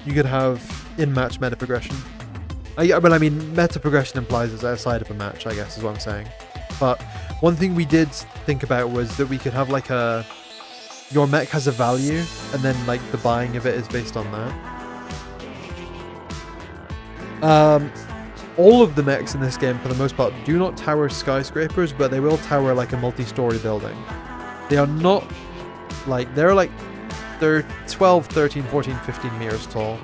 You could have in-match meta progression. Well, I mean, meta progression implies it's outside of a match, I guess, is what I'm saying. But one thing we did think about was that we could have, like, a... Your mech has a value, and then, like, the buying of it is based on that. All of the mechs in this game, for the most part, do not tower skyscrapers, but they will tower, like, a multi-story building. They are not, like, they're 12, 13, 14, 15 meters tall.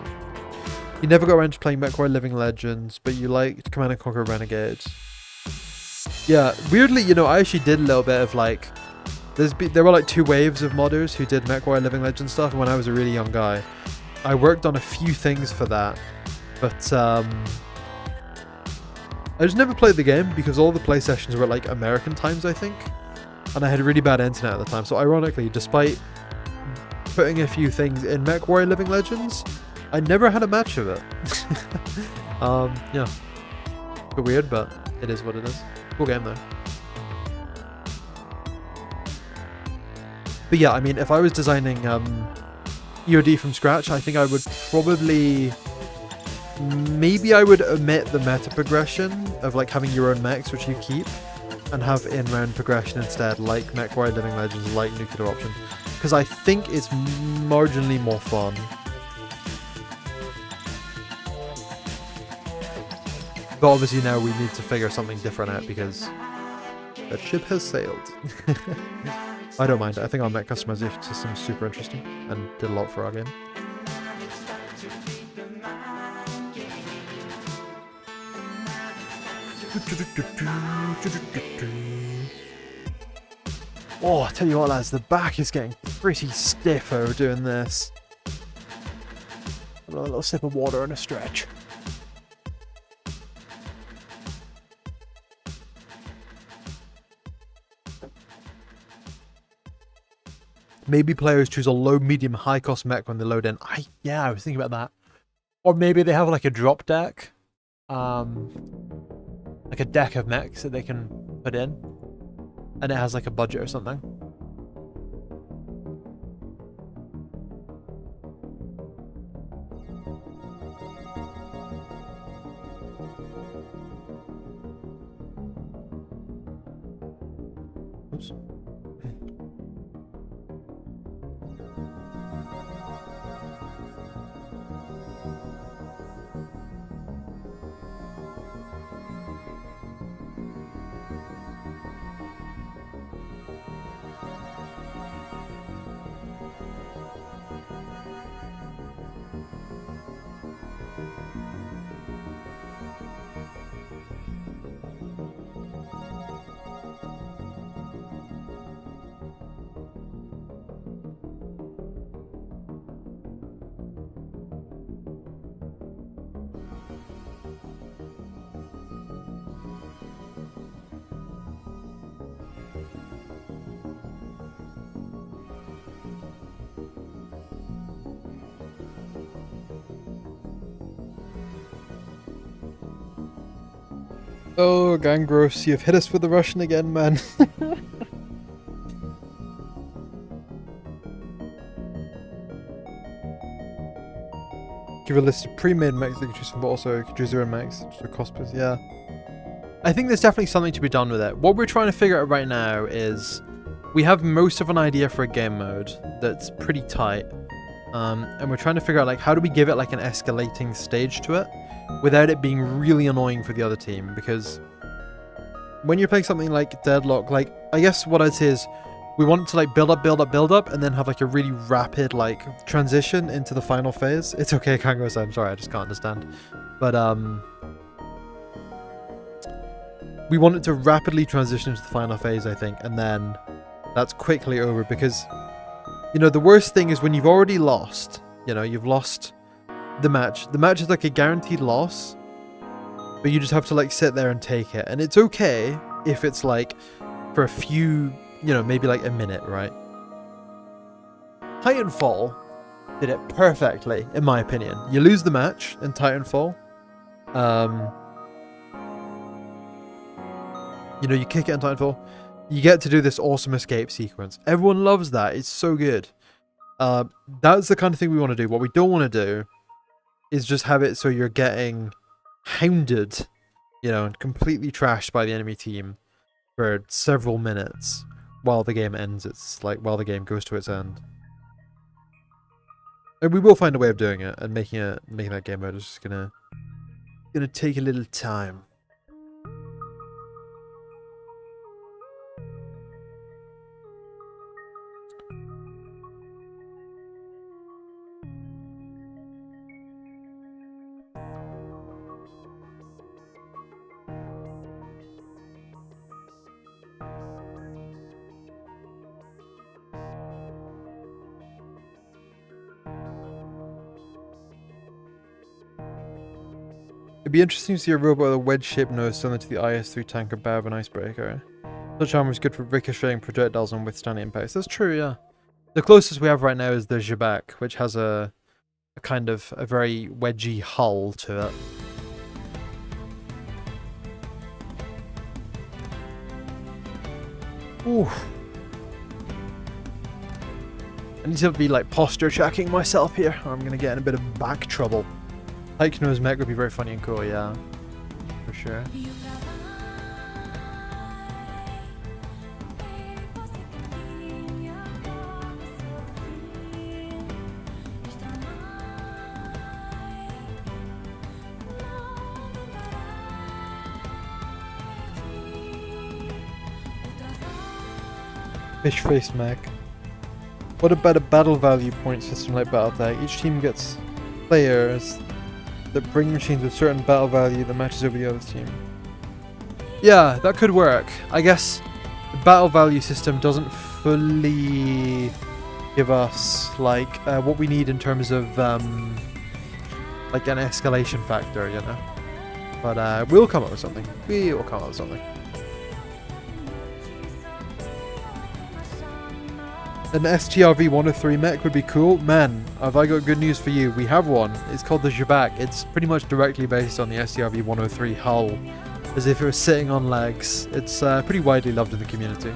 You never got around to playing Mech Warrior Living Legends, but you liked Command & Conquer Renegades. Yeah, weirdly, you know, I actually did a little bit of, like, there were, like, 2 waves of modders who did Mech Warrior Living Legends stuff, and when I was a really young guy, I worked on a few things for that, but, I just never played the game because all the play sessions were like American times, I think. And I had really bad internet at the time. So ironically, despite putting a few things in Mech Warrior Living Legends, I never had a match of it. Yeah. A bit weird, but it is what it is. Cool game though. But yeah, I mean, if I was designing EOD from scratch, I think I would probably... Maybe I would omit the meta progression of like having your own mechs, which you keep, and have in-round progression instead, like Mech Warrior Living Legends, like Nuclear Option, because I think it's marginally more fun. But obviously now we need to figure something different out because that ship has sailed. I don't mind it. I think our mech customization system is super interesting and did a lot for our game. Oh, I tell you what, lads, the back is getting pretty stiff over doing this. A little sip of water and a stretch. Maybe players choose a low, medium, high cost mech when they load in. Yeah, I was thinking about that. Or maybe they have like a drop deck. Like a deck of mechs that they can put in. And it has like a budget or something. Oops. Oh, Gangros, you've hit us with the Russian again, man. Give a list of pre-made mechs that you can choose from, but also you can choose your own mechs. So cosplayers, yeah. I think there's definitely something to be done with it. What we're trying to figure out right now is we have most of an idea for a game mode that's pretty tight. And we're trying to figure out like how do we give it like an escalating stage to it without it being really annoying for the other team, because when you're playing something like Deadlock, like I guess what I'd say is we want it to like build up and then have like a really rapid like transition into the final phase. It's okay, Kangos, I'm sorry, I just can't understand. But we want it to rapidly transition into the final phase, I think, and then that's quickly over, because you know the worst thing is when you've already lost, you know, you've lost the match. The match is like a guaranteed loss, but you just have to like sit there and take it. And it's okay if it's like for a few, you know, maybe like a minute, right? Titanfall did it perfectly, in my opinion. You lose the match in Titanfall. You know, you kick it in Titanfall. You get to do this awesome escape sequence. Everyone loves that. It's so good. That's the kind of thing we want to do. What we don't want to do is just have it so you're getting hounded, you know, and completely trashed by the enemy team for several minutes while the game ends. It's like while the game goes to its end. And we will find a way of doing it, and making that game mode is just gonna take a little time. It'd be interesting to see a robot with a wedge-shaped nose similar to the IS-3 tank or bow of an icebreaker. Such armor is good for ricocheting projectiles and withstanding impacts. That's true, yeah. The closest we have right now is the Jabak, which has a kind of a very wedgy hull to it. Ooh. I need to be like posture checking myself here, or I'm gonna get in a bit of back trouble. Hike nose mech would be very funny and cool, yeah. For sure. Fish-faced mech. What about a battle value point system like Battletech? Each team gets players that bring machines with certain battle value that matches over the other team. Yeah, that could work. I guess the battle value system doesn't fully give us like what we need in terms of like an escalation factor, you know. But we'll come up with something. We'll come up with something. An STRV 103 mech would be cool. Man, have I got good news for you. We have one. It's called the Jabak. It's pretty much directly based on the STRV 103 hull, as if it was sitting on legs. It's pretty widely loved in the community.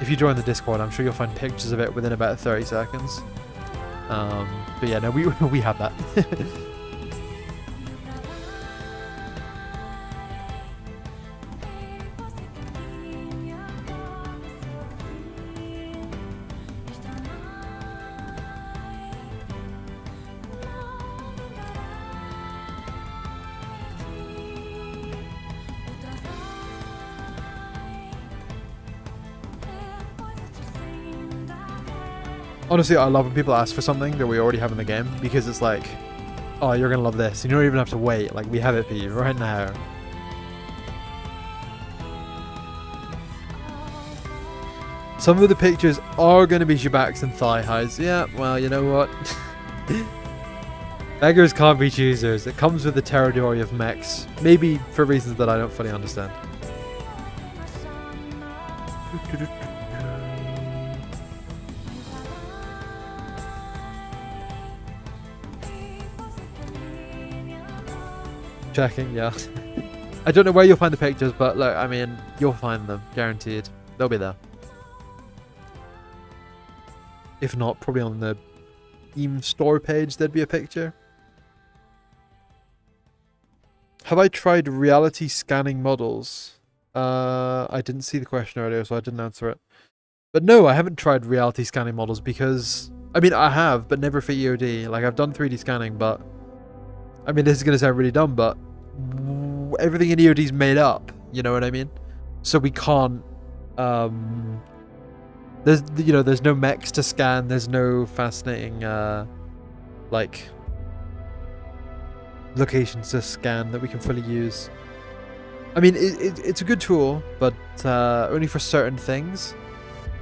If you join the Discord, I'm sure you'll find pictures of it within about 30 seconds. But yeah, no, we have that. Honestly, I love when people ask for something that we already have in the game, because it's like, oh, you're gonna love this. You don't even have to wait. Like, we have it for you right now. Some of the pictures are going to be Jabaks and thigh highs. Yeah, well, you know what? Beggars can't be choosers. It comes with the territory of mechs. Maybe for reasons that I don't fully understand. Checking, yeah. I don't know where you'll find the pictures, but look, I mean, you'll find them, guaranteed. They'll be there. If not, probably on the Steam store page, there'd be a picture. Have I tried reality scanning models? I didn't see the question earlier, so I didn't answer it. But no, I haven't tried reality scanning models because, I mean, I have, but never for EOD. Like, I've done 3D scanning, but, I mean, this is going to sound really dumb, but everything in EOD is made up, you know what I mean? So we can't, there's no mechs to scan, there's no fascinating, like, locations to scan that we can fully use. I mean, it's a good tool, but only for certain things.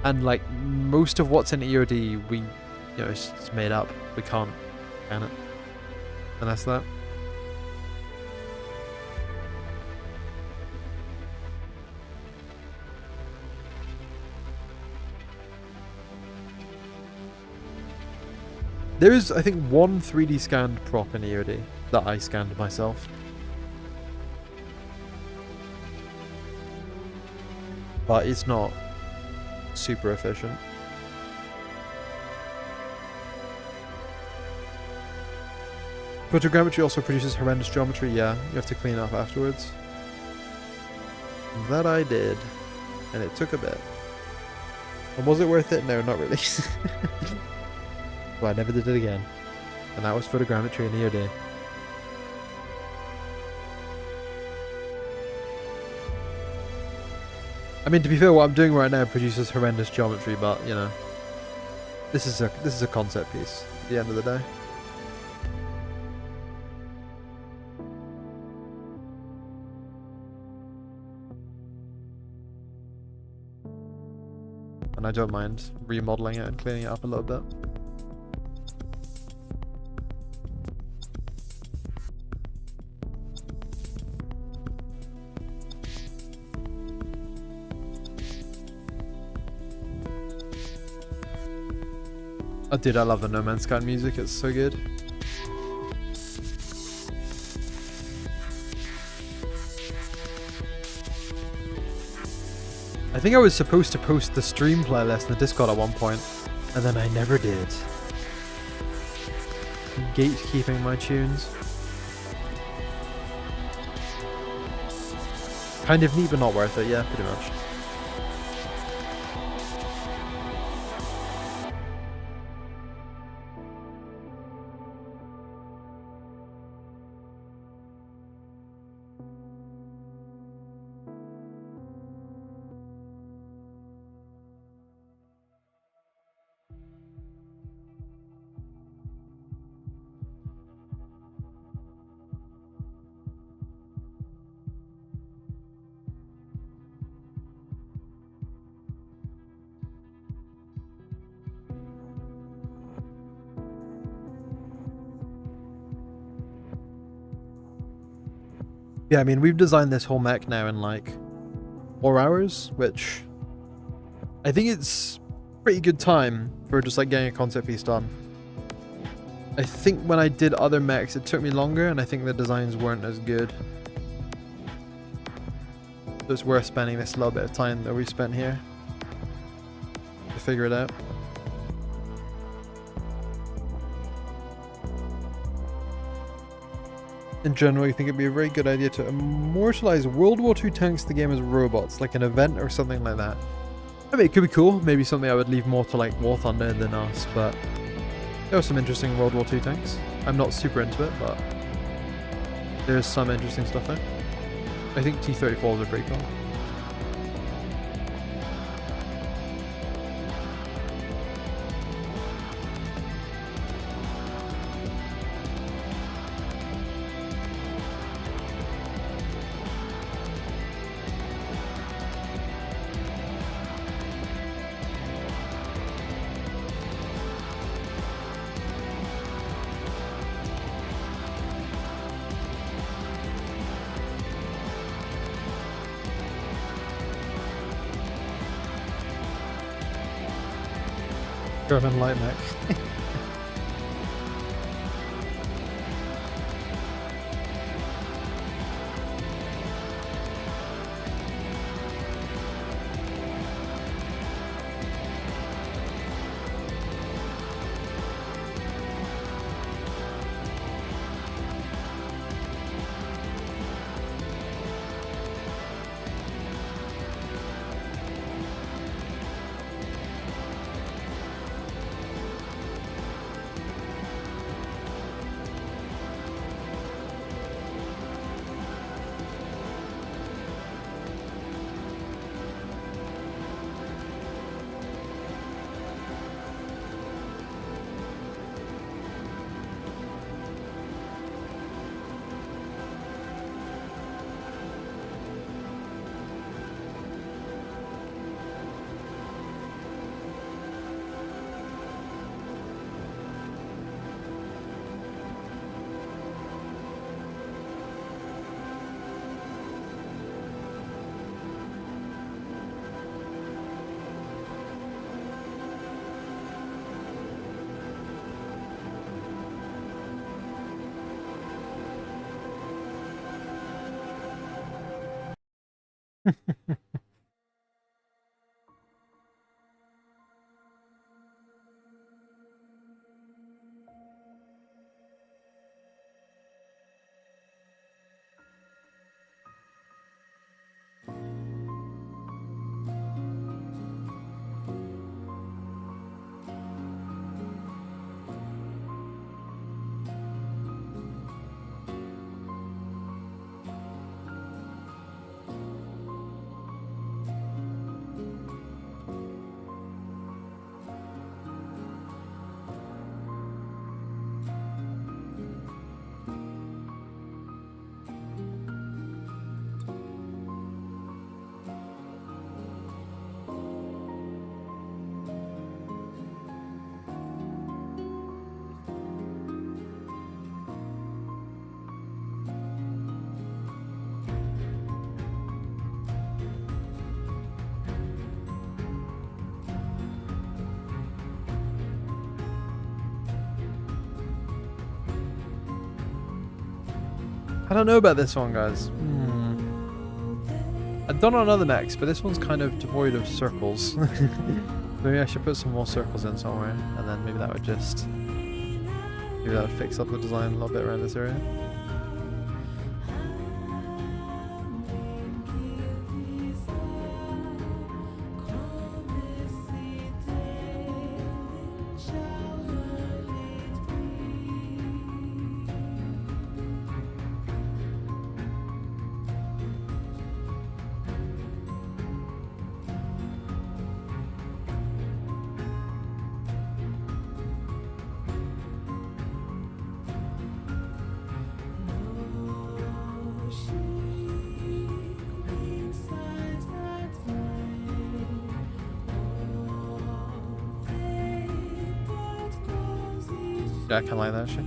And, like, most of what's in EOD, it's made up. We can't scan it. And that's that. There is, I think, one 3D scanned prop in EOD that I scanned myself. But it's not super efficient. Photogrammetry also produces horrendous geometry. Yeah, you have to clean up afterwards. That I did. And it took a bit. And was it worth it? No, not really. Well, I never did it again. And that was photogrammetry in EOD. I mean, to be fair, what I'm doing right now produces horrendous geometry, but, you know, this is a concept piece at the end of the day. And I don't mind remodeling it and cleaning it up a little bit. Oh dude, I love the No Man's Sky music, it's so good. I think I was supposed to post the stream playlist in the Discord at one point, And then I never did. Gatekeeping my tunes. Kind of neat, but not worth it. Yeah, pretty much. Yeah, I mean, we've designed this whole mech now in like 4 hours, which I think it's pretty good time for just like getting a concept piece done. I think when I did other mechs, it took me longer, and I think the designs weren't as good. So it's worth spending this little bit of time that we spent here to figure it out. In general, I think it'd be a very good idea to immortalize World War II tanks in the game as robots, like an event or something like that. I mean, it could be cool. Maybe something I would leave more to like War Thunder than us, but there are some interesting World War II tanks. I'm not super into it, but there's some interesting stuff there. I think T-34s are pretty cool. German light mech. I don't know about this one, guys. I've done on other mechs, but this one's kind of devoid of circles. Maybe I should put some more circles in somewhere, and then maybe that would just... Maybe that would fix up the design a little bit around this area. Yeah, I can like that shit.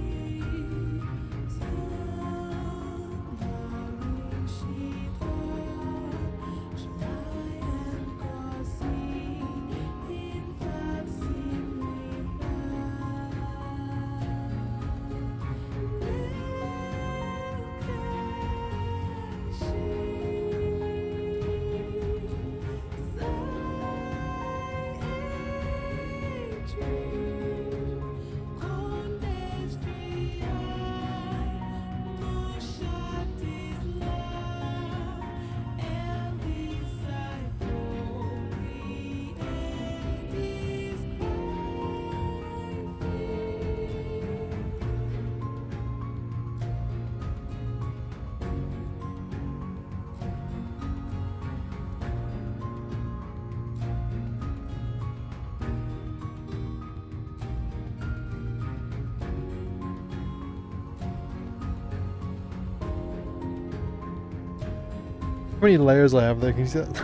How many layers I have there? Can you see that?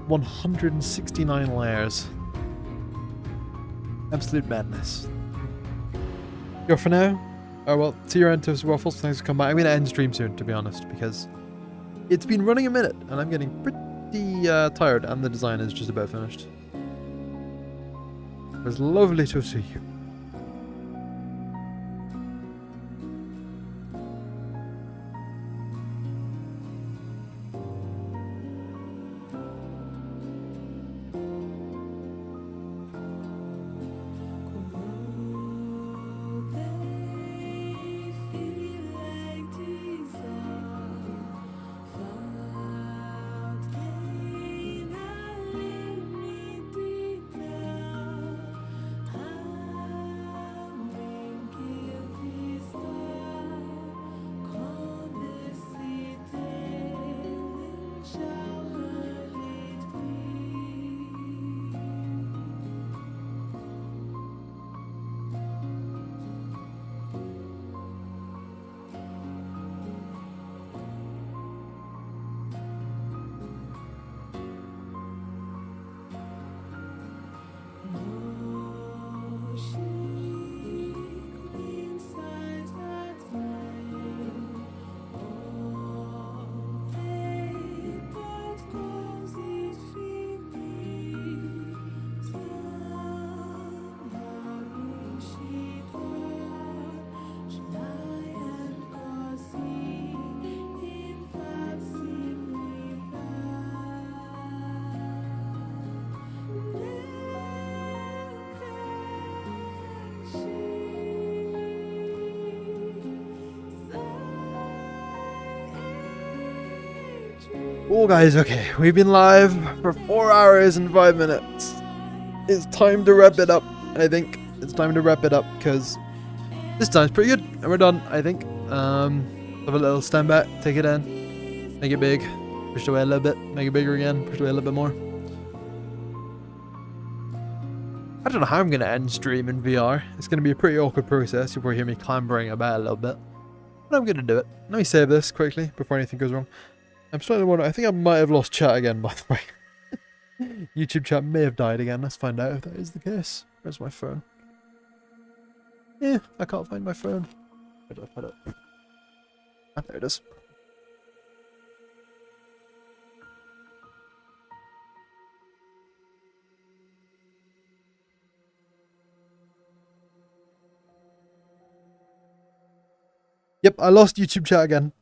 169 layers. Absolute madness. Go for now. Oh well, see you around to Waffles. Thanks for coming back. I'm going to end stream soon, to be honest, because it's been running a minute and I'm getting pretty tired and the design is just about finished. It was lovely to see you. Oh guys, okay, we've been live for 4 hours and 5 minutes. It's time to wrap it up, I think. It's time to wrap it up, because this time's pretty good, and we're done, I think. Have a little stand back, take it in, make it big, push it away a little bit, make it bigger again, push it away a little bit more. I don't know how I'm going to end stream in VR. It's going to be a pretty awkward process. You'll probably hear me clambering about a little bit. But I'm going to do it. Let me save this quickly before anything goes wrong. I'm starting to wonder, I think I might have lost chat again, by the way. YouTube chat may have died again. Let's find out if that is the case. Where's my phone? Yeah, I can't find my phone. Where did I put it? Ah, there it is. Yep, I lost YouTube chat again.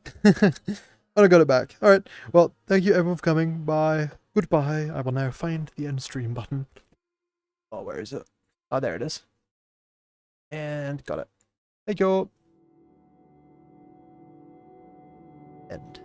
But I got it back. Alright, well, thank you everyone for coming. Bye. Goodbye. I will now find the end stream button. Oh, where is it? Oh, there it is. And got it. Thank you. End.